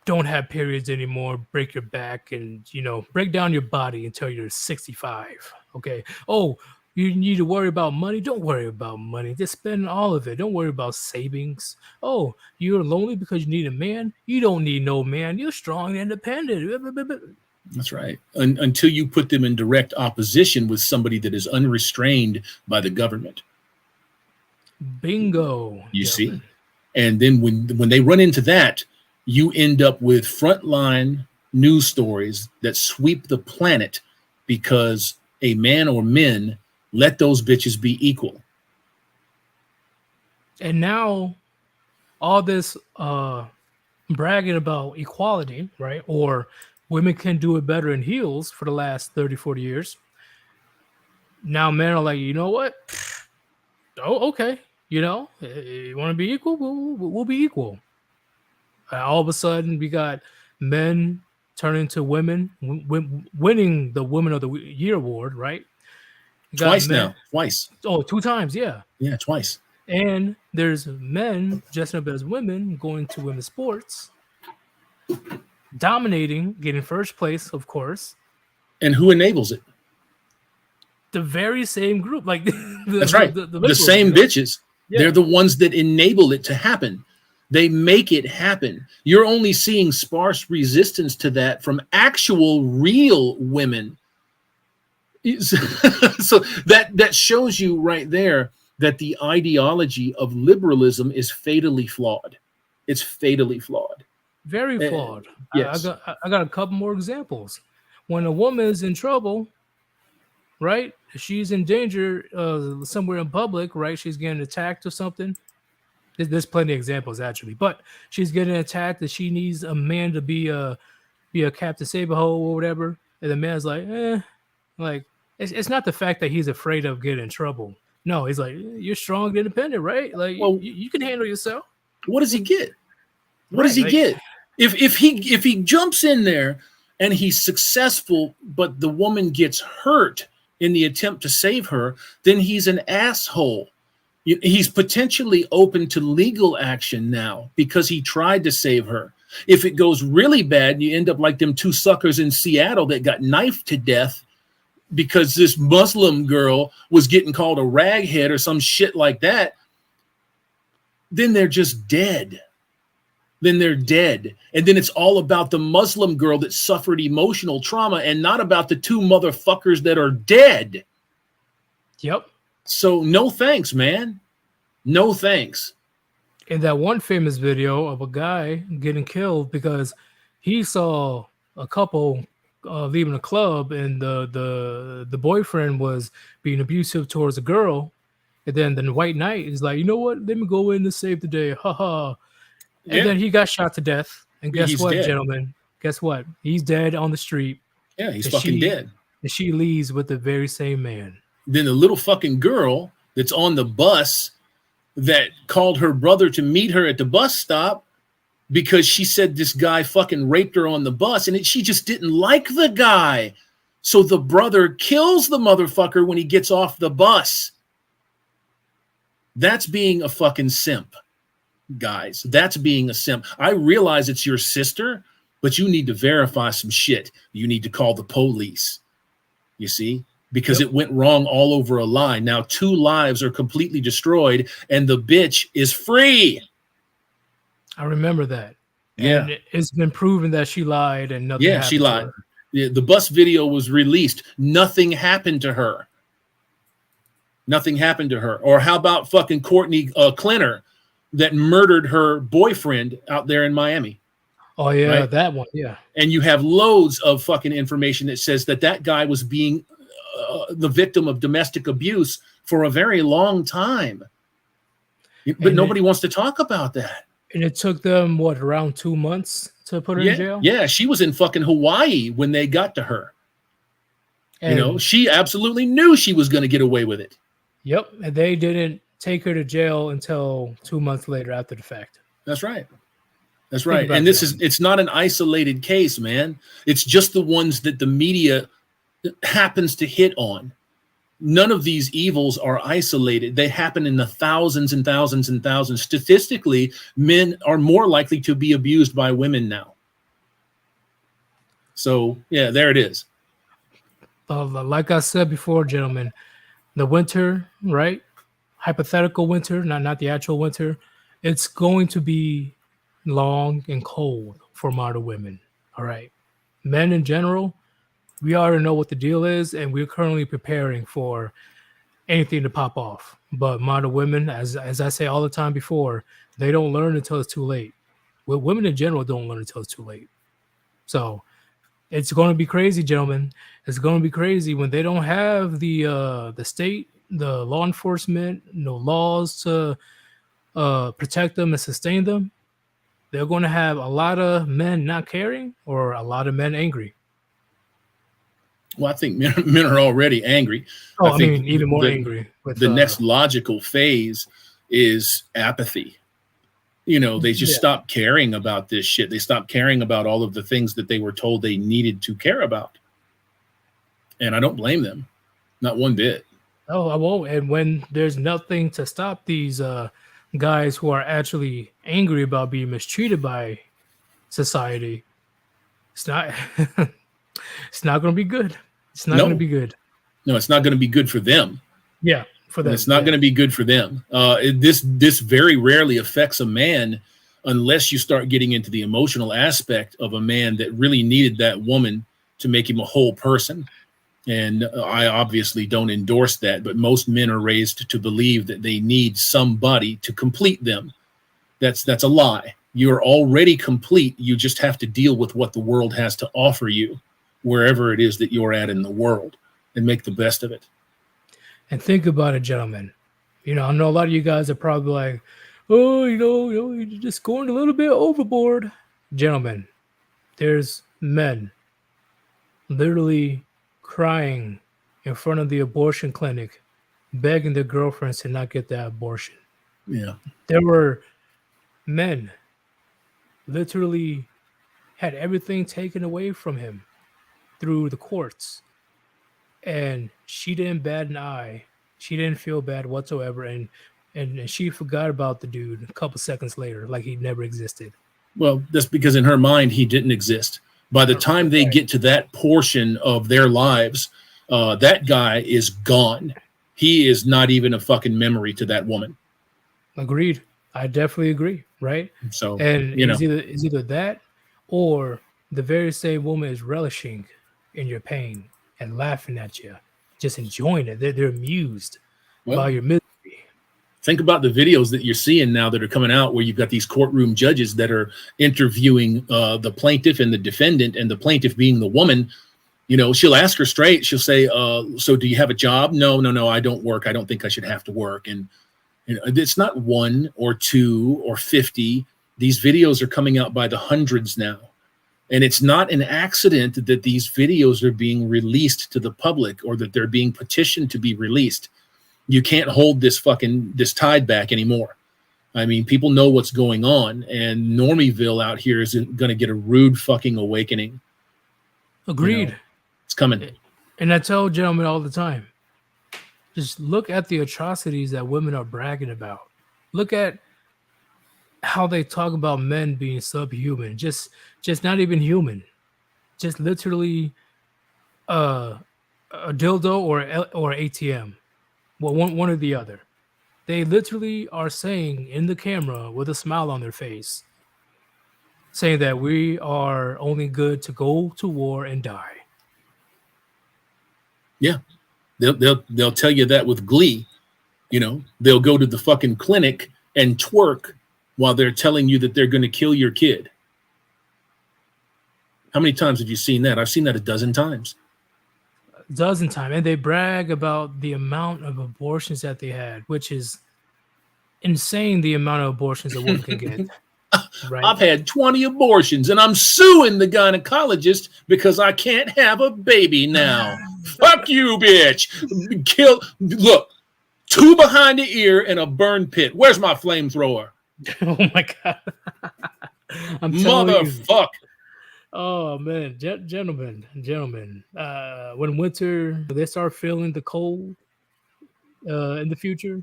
don't have periods anymore. Break your back and, break down your body until you're 65. Okay. Oh, you need to worry about money? Don't worry about money. Just spend all of it. Don't worry about savings. Oh, you're lonely because you need a man? You don't need no man. You're strong and independent.
That's right. Until you put them in direct opposition with somebody that is unrestrained by the government.
Bingo.
You see? And then when they run into that, you end up with frontline news stories that sweep the planet because a man or men let those bitches be equal.
And now all this bragging about equality, right? Or women can do it better in heels for the last 30, 40 years. Now men are like, you know what? Oh, okay. You want to be equal? We'll be equal. All of a sudden, we got men turning to women, winning the Women of the Year award, right?
Twice now. Twice.
Oh, 2 times, yeah.
Yeah, twice.
And there's men dressing up as women going to women's sports, dominating, getting first place, of course.
And who enables it?
The very same group. Like
that's right. The same bitches. Yeah. They're the ones that enable it to happen. They make it happen. You're only seeing sparse resistance to that from actual real women. So that shows you right there that the ideology of liberalism is fatally flawed. It's fatally flawed.
Very flawed.
Yes.
I got a couple more examples. When a woman is in trouble, right? She's in danger somewhere in public, right? She's getting attacked or something. There's plenty of examples actually, but she's getting attacked that she needs a man to be a Captain Saberhole or whatever, and the man's like, like it's not the fact that he's afraid of getting in trouble. No, he's like, you're strong and independent, right? Like
Well,
you can handle yourself,
what does he get? What
right?
does he
Like,
get? If he jumps in there and he's successful, but the woman gets hurt in the attempt to save her, then he's an asshole. He's potentially open to legal action now because he tried to save her. If it goes really bad, you end up like them two suckers in Seattle that got knifed to death because this Muslim girl was getting called a raghead or some shit like that. Then they're just dead. Then they're dead. And then it's all about the Muslim girl that suffered emotional trauma and not about the two motherfuckers that are dead.
yep.
So no thanks, man. No thanks.
In that one famous video of a guy getting killed because he saw a couple leaving a club and the boyfriend was being abusive towards a girl, and then the white knight is like, you know what? Let me go in to save the day, haha. And
Yeah.
then he got shot to death. And guess
He's
what,
dead.
gentlemen? Guess what? He's dead on the street.
Yeah, he's
And
fucking
she-
dead.
And she leaves with the very same man.
Then the little fucking girl that's on the bus that called her brother to meet her at the bus stop because she said this guy fucking raped her on the bus, and she just didn't like the guy. So the brother kills the motherfucker when he gets off the bus. That's being a fucking simp, guys. That's being a simp. I realize it's your sister, but you need to verify some shit. You need to call the police. You see? Because it went wrong all over a lie. Now 2 lives are completely destroyed, and the bitch is free.
I remember that.
Yeah.
And it's been proven that she lied and nothing happened
She
to
lied.
her.
Yeah, the bus video was released. Nothing happened to her. Nothing happened to her. Or how about fucking Courtney Klenner that murdered her boyfriend out there in Miami?
Oh, yeah,
Right?
that one. Yeah.
And you have loads of fucking information that says that guy was being the victim of domestic abuse for a very long time. But
And
nobody wants to talk about that.
And it took them, what, around 2 months to put her in jail?
Yeah, she was in fucking Hawaii when they got to her.
And,
She absolutely knew she was going to get away with it.
Yep. And they didn't take her to jail until 2 months later after the fact.
That's right. That's right.
about
And
that.
it's not an isolated case, man. It's just the ones that the media happens to hit on. None of these evils are isolated. They happen in the thousands and thousands and thousands. Statistically, men are more likely to be abused by women now. So, yeah, there it is.
Like I said before, gentlemen, the winter, right? Hypothetical winter, not the actual winter. It's going to be long and cold for modern women. All right. Men in general, we already know what the deal is, and we're currently preparing for anything to pop off. But modern women, as I say all the time before, they don't learn until it's too late. Well, women in general don't learn until it's too late. So it's going to be crazy, gentlemen. It's going to be crazy when they don't have the state, the law enforcement, no laws to protect them and sustain them. They're going to have a lot of men not caring or a lot of men angry.
Well, I think men are already angry.
I
think
mean, even more angry. With,
the next logical phase is apathy. They just stop caring about this shit. They stop caring about all of the things that they were told they needed to care about. And I don't blame them. Not one bit.
Oh, I won't. And when there's nothing to stop these guys who are actually angry about being mistreated by society, it's not it's not going to be good. It's not going to be good.
No, it's not going to be good for them.
Yeah, for them.
It's not going to be good for them. This very rarely affects a man unless you start getting into the emotional aspect of a man that really needed that woman to make him a whole person. And I obviously don't endorse that, but most men are raised to believe that they need somebody to complete them. That's a lie. You're already complete. You just have to deal with what the world has to offer you, wherever it is that you're at in the world, and make the best of it.
And think about it, gentlemen. I know a lot of you guys are probably like, oh, you're just going a little bit overboard. Gentlemen, there's men literally crying in front of the abortion clinic, begging their girlfriends to not get that abortion.
Yeah.
There were men literally had everything taken away from him through the courts, and she didn't bat an eye. She didn't feel bad whatsoever, and she forgot about the dude a couple seconds later, like he never existed.
Well, that's because in her mind he didn't exist. By the time they get to that portion of their lives, that guy is gone. He is not even a fucking memory to that woman.
Agreed. I definitely agree. Right.
So,
And it's either that or the very same woman is relishing in your pain and laughing at you, just enjoying it. They're amused by your misery.
Think about the videos that you're seeing now that are coming out where you've got these courtroom judges that are interviewing the plaintiff and the defendant, and the plaintiff being the woman. She'll ask her straight. She'll say, so do you have a job? No, I don't work. I don't think I should have to work. And it's not 1 or 2 or 50. These videos are coming out by the hundreds now. And it's not an accident that these videos are being released to the public, or that they're being petitioned to be released. You can't hold this tide back anymore. I mean, people know what's going on, and Normieville out here is going to get a rude fucking awakening.
Agreed.
It's coming.
And I tell gentlemen all the time, just look at the atrocities that women are bragging about. Look at how they talk about men being subhuman, just not even human, just literally a dildo or ATM. Well, one or the other. They literally are saying in the camera with a smile on their face, saying that we are only good to go to war and die.
Yeah, they'll tell you that with glee. They'll go to the fucking clinic and twerk while they're telling you that they're going to kill your kid. How many times have you seen that? I've seen that a dozen times.
Dozen times, and they brag about the amount of abortions that they had, which is insane. The amount of abortions a woman can get. Right?
I've had 20 abortions, and I'm suing the gynecologist because I can't have a baby now. Fuck you, bitch. Look, 2 behind the ear and a burn pit. Where's my flamethrower?
Oh my god. I'm
motherfucker.
Oh man, gentlemen, when winter they start feeling the cold in the future,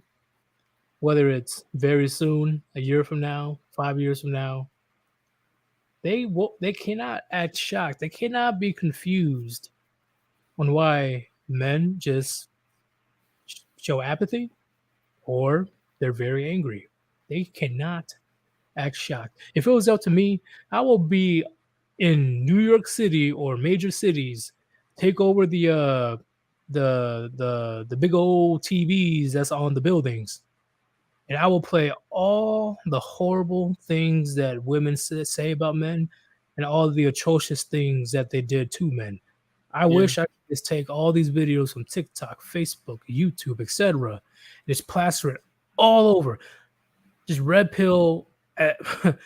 whether it's very soon, a year from now, 5 years from now, they cannot act shocked. They cannot be confused on why men just show apathy or they're very angry. They cannot act shocked. If it was up to me, I will be in New York City or major cities, take over the big old TVs that's on the buildings, and I will play all the horrible things that women say about men and all the atrocious things that they did to men. I wish I could just take all these videos from TikTok, Facebook, YouTube, etc., and just plaster it all over. Just red pill. It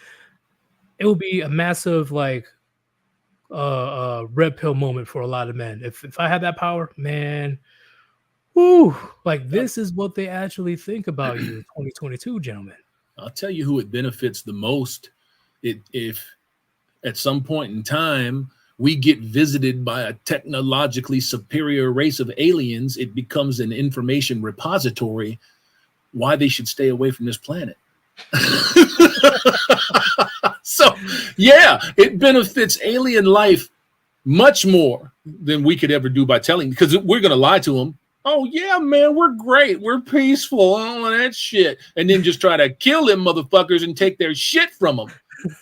will be a massive red pill moment for a lot of men. If I had that power, man, whoo, this is what they actually think about you in 2022, gentlemen.
I'll tell you who it benefits the most. If at some point in time we get visited by a technologically superior race of aliens, it becomes an information repository why they should stay away from this planet. So, yeah, it benefits alien life much more than we could ever do by telling, because we're going to lie to them. Oh, yeah, man, we're great. We're peaceful. All of that shit. And then just try to kill them motherfuckers and take their shit from them.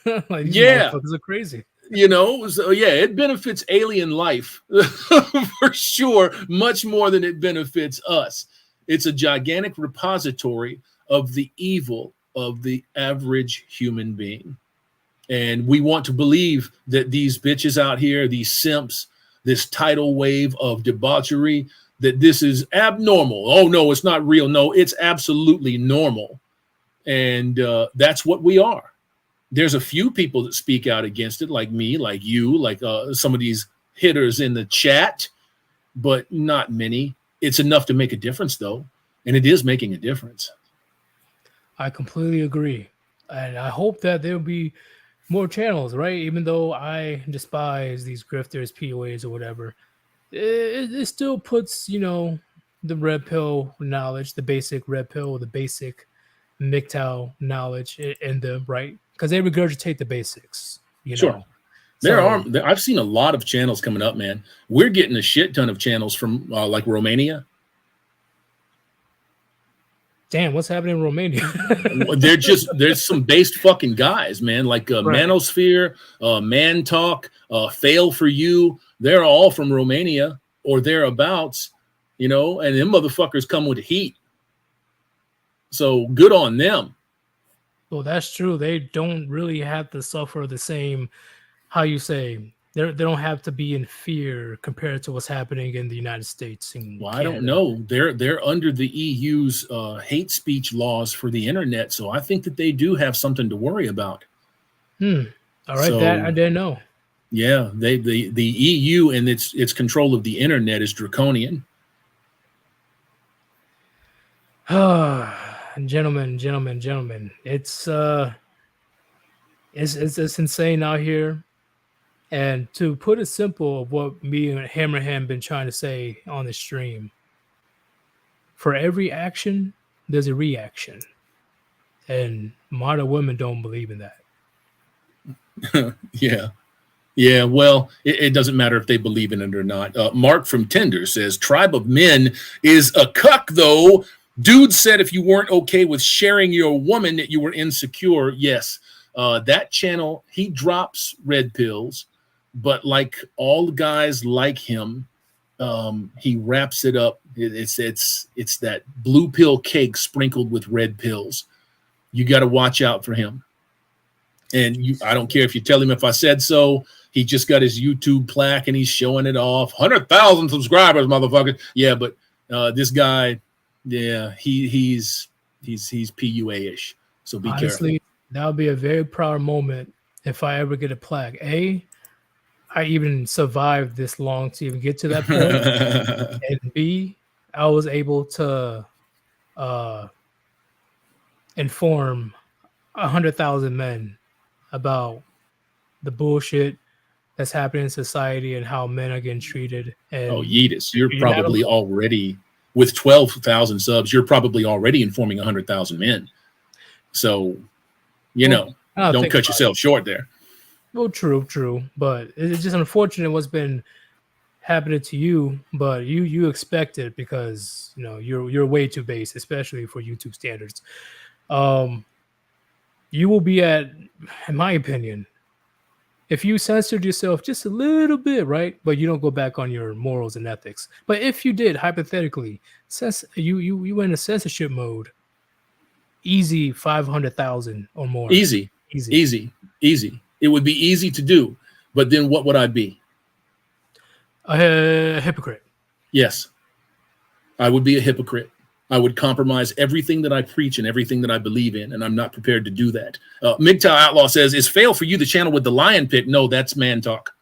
These motherfuckers are crazy.
So yeah, it benefits alien life for sure, much more than it benefits us. It's a gigantic repository of the evil of the average human being. And we want to believe that these bitches out here, these simps, this tidal wave of debauchery, that this is abnormal. Oh, no, it's not real. No, it's absolutely normal. And that's what we are. There's a few people that speak out against it, like me, like you, like some of these hitters in the chat, but not many. It's enough to make a difference, though, and it is making a difference.
I completely agree. And I hope that there'll be more channels, right? Even though I despise these grifters, POAs, or whatever, it still puts, the red pill knowledge, the basic red pill, the basic MGTOW knowledge in them, right? Because they regurgitate the basics,
Sure. I've seen a lot of channels coming up, man. We're getting a shit ton of channels from like Romania.
Damn, what's happening in Romania?
There's some based fucking guys, man, like
Right.
Manosphere, Man Talk, Fail for You. They're all from Romania or thereabouts, and them motherfuckers come with heat. So good on them.
Well, that's true. They don't really have to suffer the same, how you say, they don't have to be in fear compared to what's happening in the United States.
Well, I don't know. They're under the EU's hate speech laws for the internet, so I think that they do have something to worry about.
All right, so, that I didn't know.
Yeah, the EU and its control of the internet is draconian.
Gentlemen, it's insane out here. And to put it simple, what me and Hammerhand been trying to say on the stream, for every action, there's a reaction. And modern women don't believe in
that. Yeah, well, it doesn't matter if they believe in it or not. Mark from Tinder says, Tribe of Men is a cuck, though. Dude said if you weren't okay with sharing your woman that you were insecure. Yes, that channel, he drops red pills. But like all guys like him, he wraps it up. It's that blue pill cake sprinkled with red pills. You got to watch out for him. And I don't care if you tell him if I said so. He just got his YouTube plaque and he's showing it off. 100,000 subscribers, motherfucker. Yeah, but this guy, yeah, he's PUA-ish. So be careful. Honestly,
that would be a very proud moment if I ever get a plaque. I even survived this long to even get to that point. And B, I was able to inform 100,000 men about the bullshit that's happening in society and how men are getting treated. And
Yeetus, you're probably already, with 12,000 subs, you're probably already informing 100,000 men. So, don't cut yourself short there.
Well, true, but it's just unfortunate what's been happening to you. But you expect it because you're way too base, especially for YouTube standards. You will be at, in my opinion, if you censored yourself just a little bit, right? But you don't go back on your morals and ethics. But if you did, hypothetically, you went in censorship mode, easy 500,000 or more.
Easy. It would be easy to do, but then what would I be?
A hypocrite.
Yes, I would be a hypocrite. I would compromise everything that I preach and everything that I believe in, and I'm not prepared to do that. MGTOW Outlaw says, is Fail for You the channel with the lion pic? No, that's Man Talk.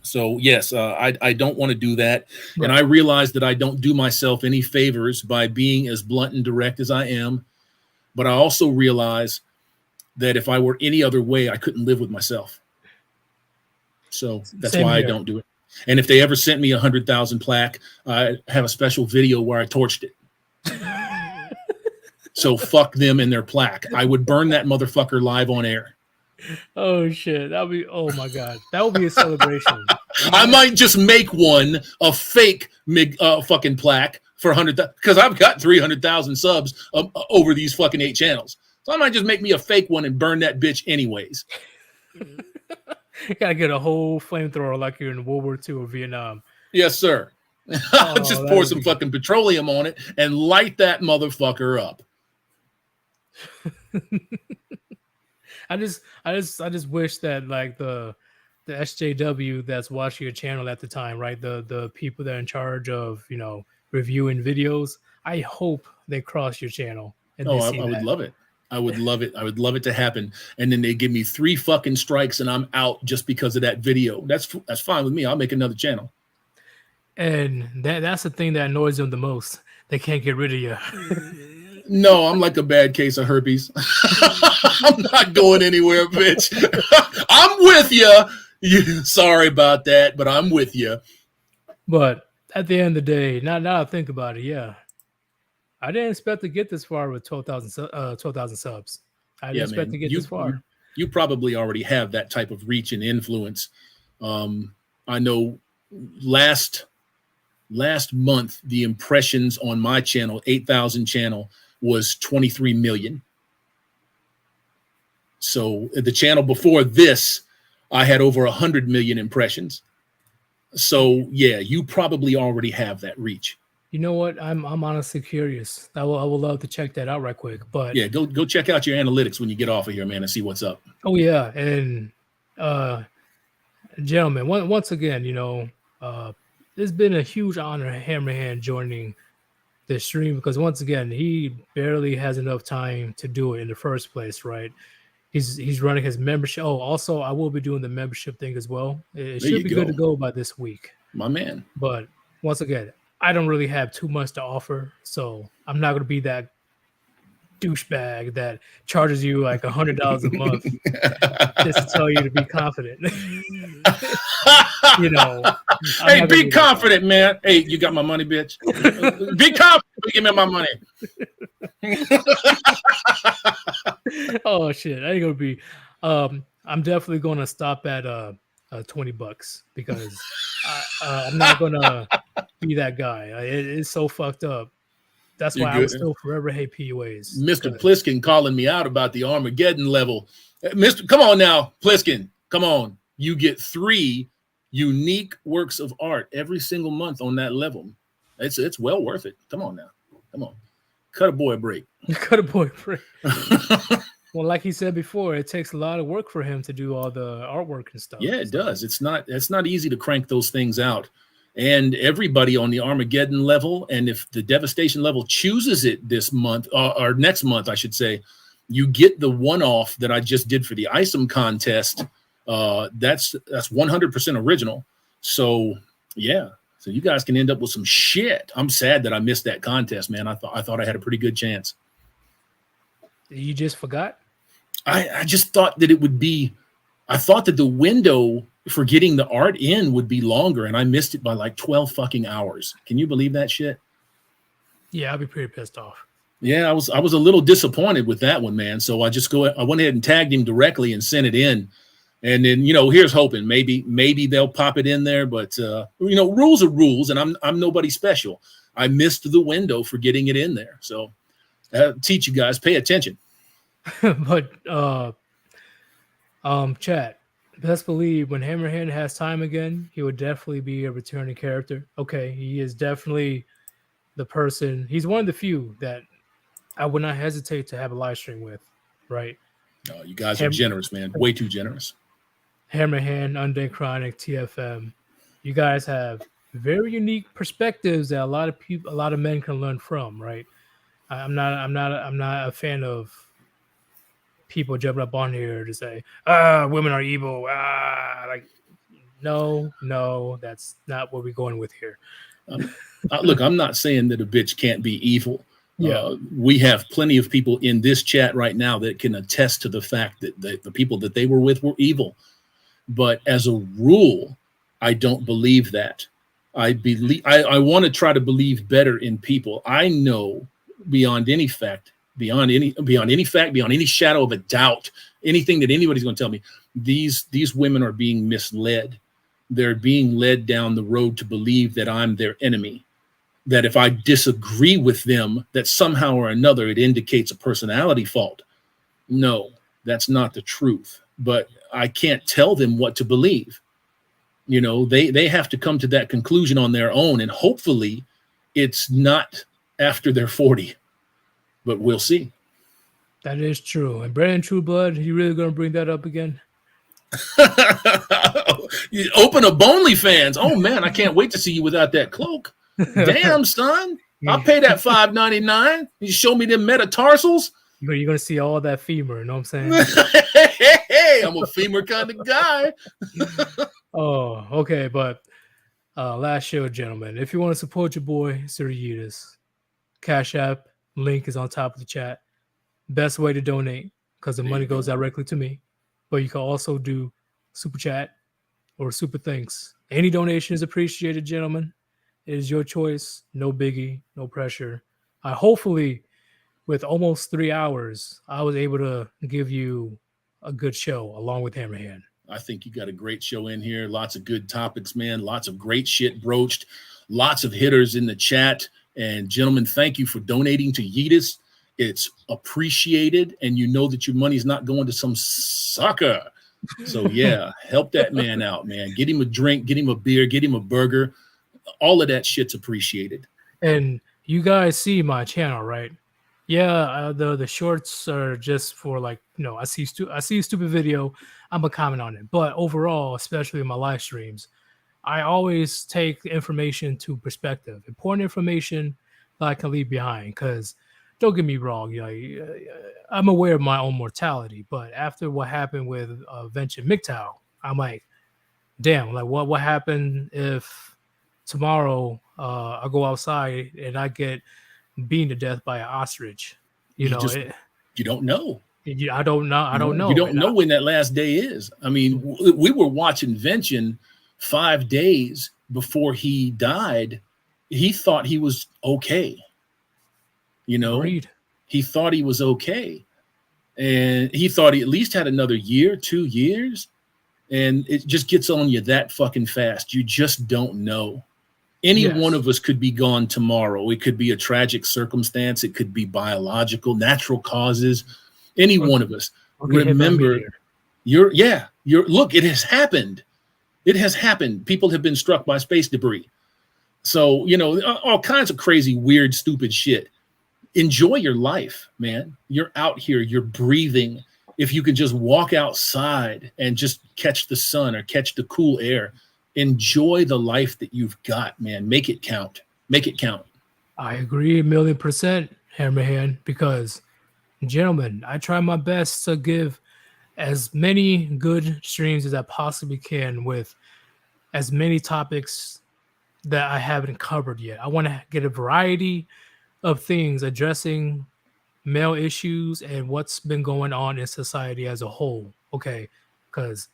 So, yes, I don't want to do that. Right. And I realize that I don't do myself any favors by being as blunt and direct as I am. But I also realize that if I were any other way, I couldn't live with myself. So that's why I don't do it. And if they ever sent me 100,000 plaque, I have a special video where I torched it. So fuck them and their plaque. I would burn that motherfucker live on air.
Oh shit. That would be, oh my God. That would be a celebration.
I might just make one, a fake fucking plaque for 100,000, because I've got 300,000 subs over these fucking 8 channels. So I might just make me a fake one and burn that bitch anyways.
You gotta get a whole flamethrower like you're in World War II or Vietnam.
Yes, sir. I'll just pour some fucking petroleum on it and light that motherfucker up.
I just wish that like the SJW that's watching your channel at the time, right? The people that are in charge of, reviewing videos. I hope they cross your channel and
Oh,
they
I
see
would
that.
love it. I would love it. I would love it to happen. And then they give me 3 fucking strikes and I'm out just because of that video. That's fine with me. I'll make another channel.
And that's the thing that annoys them the most. They can't get rid of you.
No, I'm like a bad case of herpes. I'm not going anywhere, bitch. I'm with you. Sorry about that, but I'm with you.
But at the end of the day, now I think about it, yeah. I didn't expect to get this far with 12,000 subs. I didn't expect to get this far.
You probably already have that type of reach and influence. I know last month, the impressions on my channel, 8,000 channel, was 23 million. So the channel before this, I had over 100 million impressions. So yeah, you probably already have that reach.
You know what? I'm honestly curious. I will love to check that out right quick. But
yeah, go check out your analytics when you get off of here, man, and see what's up.
Oh yeah, and gentlemen, once again, it's been a huge honor Hammerhand joining the stream, because once again, he barely has enough time to do it in the first place, right? He's running his membership. Oh, also, I will be doing the membership thing as well. It should be good to go by this week,
my man.
But once again, I don't really have too much to offer, so I'm not going to be that douchebag that charges you like $100 a month just to tell you to be confident.
Hey, be confident, man. Hey, you got my money, bitch. Be confident. Give me my money.
Oh shit! I ain't gonna be. I'm definitely gonna stop at $20 because I'm not gonna be that guy. It's so fucked up. That's why I would still forever hate PUAs.
Mr. Pliskin calling me out about the Armageddon level. Come on now, Pliskin. Come on. You get 3 unique works of art every single month on that level. It's well worth it. Come on now. Come on. Cut a boy a break.
Cut a boy a break. Well, like he said before, it takes a lot of work for him to do all the artwork and stuff.
Yeah, it does. It's not easy to crank those things out. And everybody on the Armageddon level, and if the Devastation level chooses it this month, or next month, I should say, you get the one-off that I just did for the ISOM contest. That's 100% original. So yeah, so you guys can end up with some shit. I'm sad that I missed that contest, man. I thought I had a pretty good chance.
You just forgot?
I just thought that it would be. I thought that the window for getting the art in would be longer, and I missed it by like 12 fucking hours. Can you believe that shit?
Yeah, I'll be pretty pissed off.
Yeah, I was a little disappointed with that one, man. So I went ahead and tagged him directly and sent it in. And then, here's hoping maybe they'll pop it in there, but rules are rules, and I'm nobody special. I missed the window for getting it in there. So teach you guys, pay attention.
But chat, best believe when Hammerhand has time again, he would definitely be a returning character. Okay, he is definitely the person. He's one of the few that I would not hesitate to have a live stream with, right?
No, you guys are generous, man. Way too generous.
Hammerhand, Undead Chronic, TFM. You guys have very unique perspectives that a lot of men can learn from, right? I'm not a fan of people jumping up on here to say, women are evil. No, that's not what we're going with here.
Look, I'm not saying that a bitch can't be evil.
Yeah.
We have plenty of people in this chat right now that can attest to the fact that the people that they were with were evil. But as a rule, I don't believe that. I want to try to believe better in people. I know beyond any shadow of a doubt, anything that anybody's going to tell me, these women are being misled. They're being led down the road to believe that I'm their enemy, that if I disagree with them, that somehow or another it indicates a personality fault. No, that's not the truth. But I can't tell them what to believe. They have to come to that conclusion on their own, and hopefully it's not after they're 40. But we'll see.
That is true. And Brandon Trueblood, you really going to bring that up again?
You open up OnlyFans. Oh, man, I can't wait to see you without that cloak. Damn, son. I'll
Yeah.
pay that $5.99. You show me them metatarsals.
You're gonna see all that femur, you know what I'm saying?
Hey, I'm a femur kind of guy.
Oh, okay, but last show, gentlemen. If you want to support your boy, Sir Yeetus, Cash App link is on top of the chat. Best way to donate because the
There
money
you
goes
go.
directly to me. But you can also do super chat or super thanks. Any donation is appreciated, gentlemen. It is your choice. No biggie, no pressure. I hopefully, with almost 3 hours, I was able to give you a good show along with Hammerhand.
I think you got a great show in here. Lots of good topics, man. Lots of great shit broached. Lots of hitters in the chat. And gentlemen, thank you for donating to Yeetus. It's appreciated. And you know that your money's not going to some sucker. So yeah, help that man out, man. Get him a drink, get him a beer, get him a burger. All of that shit's appreciated.
And you guys see my channel, right? Yeah, the shorts are just for like, I see I see a stupid video, I'm a comment on it. But overall, especially in my live streams, I always take information to perspective, important information that I can leave behind. Because don't get me wrong, I'm aware of my own mortality, but after what happened with Venture MGTOW, I'm like, damn, like what happened if tomorrow I go outside and I get beaten to death by an ostrich? You know,
You don't know.
I don't know. I don't know.
You don't know when that last day is. I mean, we were watching Vention 5 days before he died. He thought he was okay.
Agreed.
He thought he was okay. And he thought he at least had another year, 2 years. And it just gets on you that fucking fast. You just don't know. Any one of us could be gone tomorrow. It could be a tragic circumstance. It could be biological, natural causes. Any one of us. Remember, look, it has happened. It has happened. People have been struck by space debris. So, all kinds of crazy, weird, stupid shit. Enjoy your life, man. You're out here, you're breathing. If you can just walk outside and just catch the sun or catch the cool air, enjoy the life that you've got, man. Make it count. Make it count.
I agree 1,000,000%, Hammerhand, because, gentlemen, I try my best to give as many good streams as I possibly can with as many topics that I haven't covered yet. I want to get a variety of things addressing male issues and what's been going on in society as a whole. Okay, because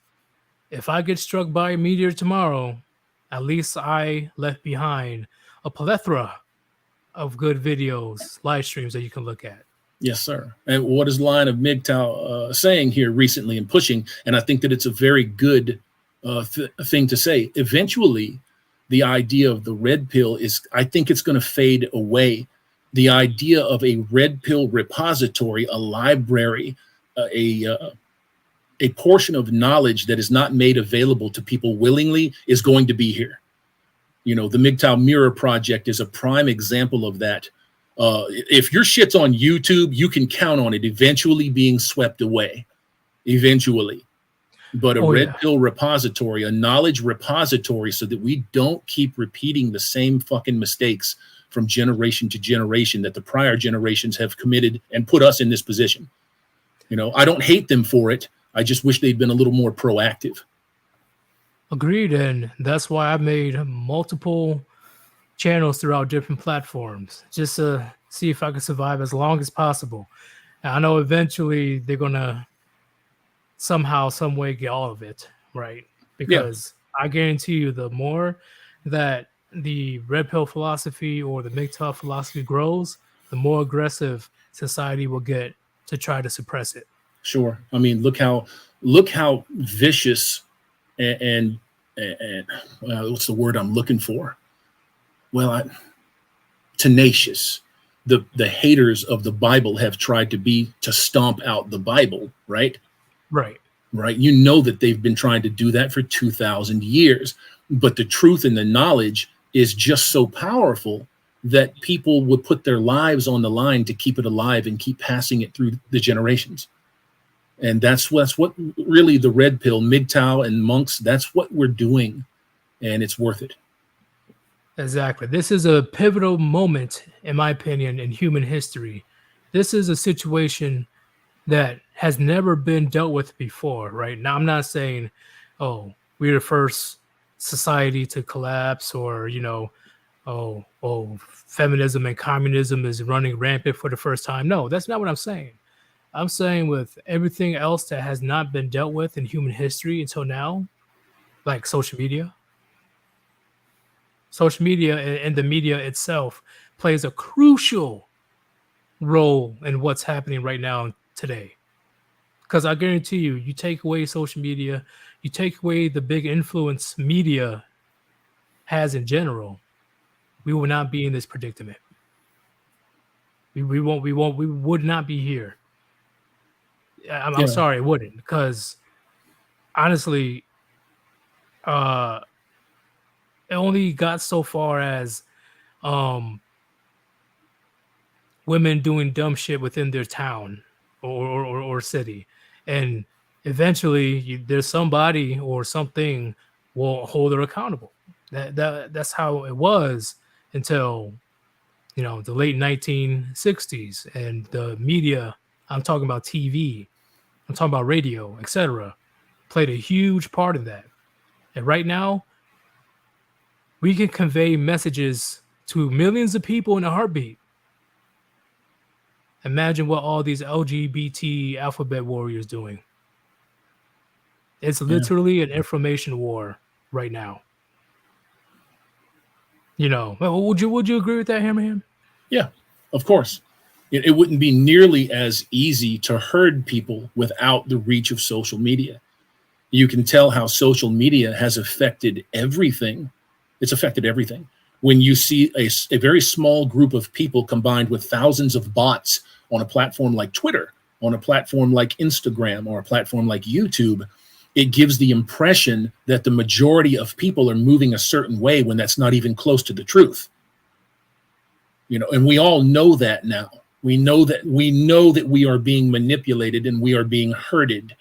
if I get struck by a meteor tomorrow, at least I left behind a plethora of good videos, live streams that you can look at.
Yes, sir. And what is Lion of MGTOW saying here recently and pushing, and I think that it's a very good thing to say. Eventually, the idea of the red pill is, I think it's going to fade away. The idea of a red pill repository, a library, a portion of knowledge that is not made available to people willingly is going to be here. The MGTOW Mirror Project is a prime example of that. If your shit's on YouTube, you can count on it eventually being swept away. Eventually. But a red pill repository, a knowledge repository, so that we don't keep repeating the same fucking mistakes from generation to generation that the prior generations have committed and put us in this position. I don't hate them for it. I just wish they'd been a little more proactive.
Agreed. And that's why I made multiple channels throughout different platforms, just to see if I could survive as long as possible. And I know eventually they're going to somehow, some way get all of it, right? Because I guarantee you, the more that the red pill philosophy or the MGTOW philosophy grows, the more aggressive society will get to try to suppress it.
Sure. I mean, look how vicious and what's the word I'm looking for? Well, tenacious. The haters of the Bible have tried to stomp out the Bible, right? Right. You know that they've been trying to do that for 2,000 years, but the truth and the knowledge is just so powerful that people would put their lives on the line to keep it alive and keep passing it through the generations. And that's what really the red pill, MGTOW and monks, that's what we're doing. And it's worth it.
Exactly. This is a pivotal moment, in my opinion, in human history. This is a situation that has never been dealt with before, right? Now, I'm not saying, oh, we're the first society to collapse, or, feminism and communism is running rampant for the first time. No, that's not what I'm saying. I'm saying with everything else that has not been dealt with in human history until now, like social media and the media itself plays a crucial role in what's happening right now today. Because I guarantee you, you take away social media, you take away the big influence media has in general, we will not be in this predicament. We would not be here. I'm
Yeah,
sorry, it wouldn't, because honestly, uh, it only got so far as um women doing dumb shit within their town or city, and eventually there's somebody or something will hold her accountable. That's how it was until the late 1960s, and the media, I'm talking about TV, I'm talking about radio, etc., played a huge part in that. And right now we can convey messages to millions of people in a heartbeat. Imagine what all these LGBT alphabet warriors doing. It's
yeah,
literally an information war right now. Would you agree with that, Hammerhand?
yeah. Of course, it wouldn't be nearly as easy to herd people without the reach of social media. You can tell how social media has affected everything. It's affected everything. When you see a very small group of people combined with thousands of bots on a platform like Twitter, on a platform like Instagram, or a platform like YouTube, it gives the impression that the majority of people are moving a certain way when that's not even close to the truth. And we all know that now. We know that we are being manipulated and we are being herded.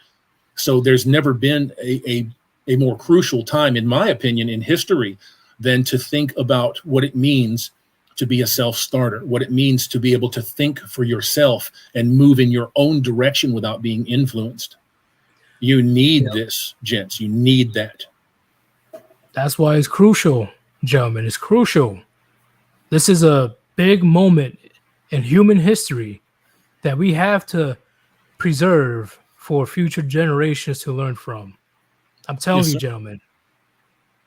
So there's never been a more crucial time, in my opinion, in history than to think about what it means to be a self-starter, what it means to be able to think for yourself and move in your own direction without being influenced. You need
Yeah.
this, gents. You need that.
That's why it's crucial, gentlemen. It's crucial. This is a big moment in human history that we have to preserve for future generations to learn from. I'm telling
Yes,
you,
sir.
gentlemen.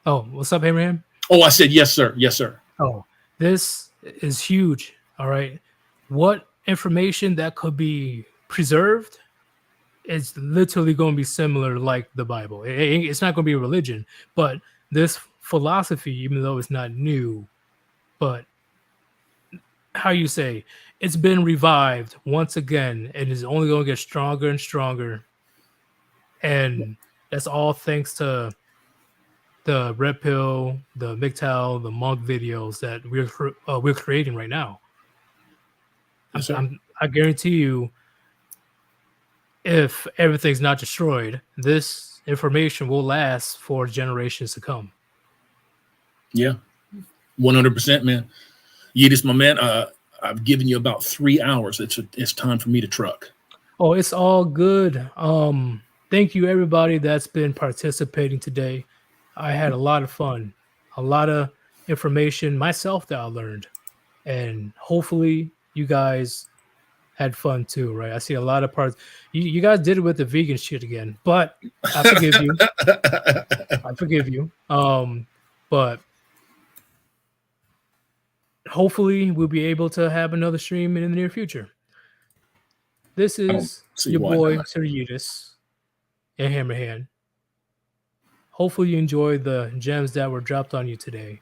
Oh, what's up, Abraham?
Oh, I said yes, sir. Yes, sir.
Oh, this is huge. All right. What information that could be preserved is literally going to be similar like the Bible. It's not going to be a religion, but this philosophy, even though it's not new, but how you say, it's been revived once again and is only going to get stronger and stronger. And that's all thanks to the red pill, the MGTOW, the monk videos that we're creating right now.
Yes, sir.
I guarantee you, if everything's not destroyed, this information will last for generations to come.
Yeah, 100%, man. Yeetus, my man. I've given you about 3 hours. It's time for me to truck.
Oh, it's all good. Thank you everybody that's been participating today. I had a lot of fun, a lot of information myself that I learned, and hopefully you guys had fun too, right? I see a lot of parts. You guys did it with the vegan shit again, but I forgive you. I forgive you. But hopefully we'll be able to have another stream in the near future. This
I don't
is
see
your
why
boy
not.
Sir Yeetus and Hammerhand. Hopefully you enjoyed the gems that were dropped on you today.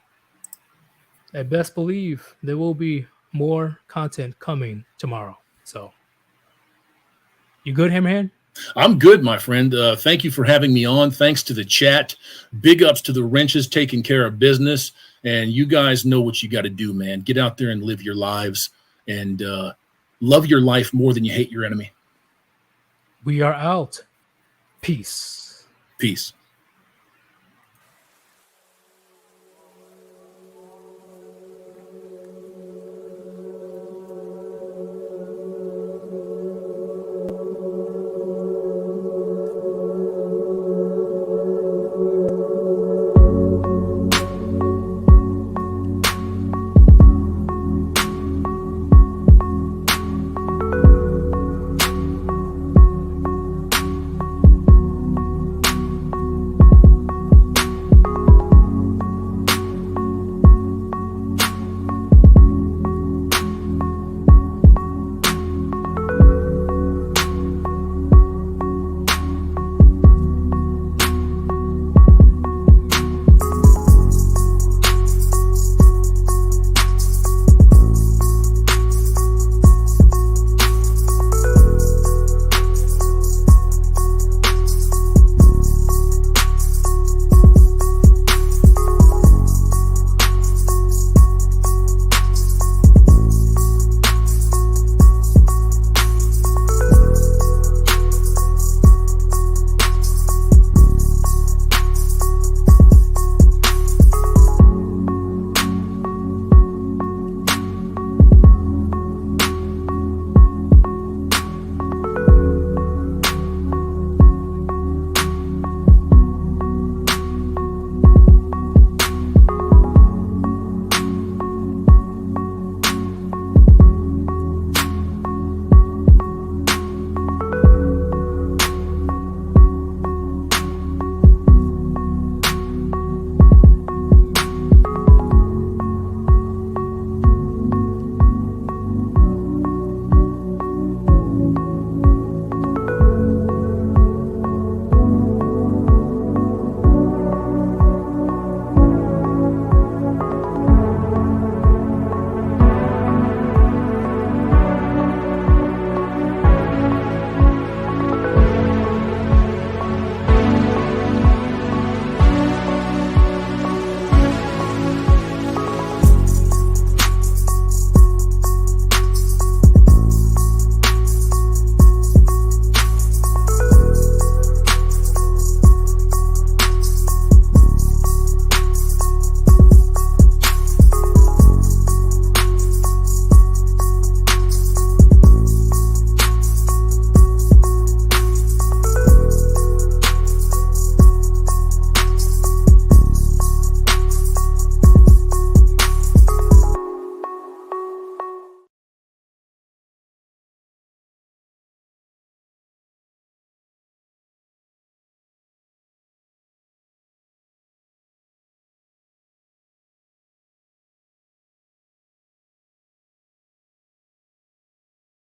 I best believe there will be more content coming tomorrow. So, you good, Hammerhand?
I'm good, my friend. Thank you for having me on. Thanks to the chat. Big ups to the wrenches taking care of business. And you guys know what you got to do, man. Get out there and live your lives and love your life more than you hate your enemy.
We are out. Peace.
Peace.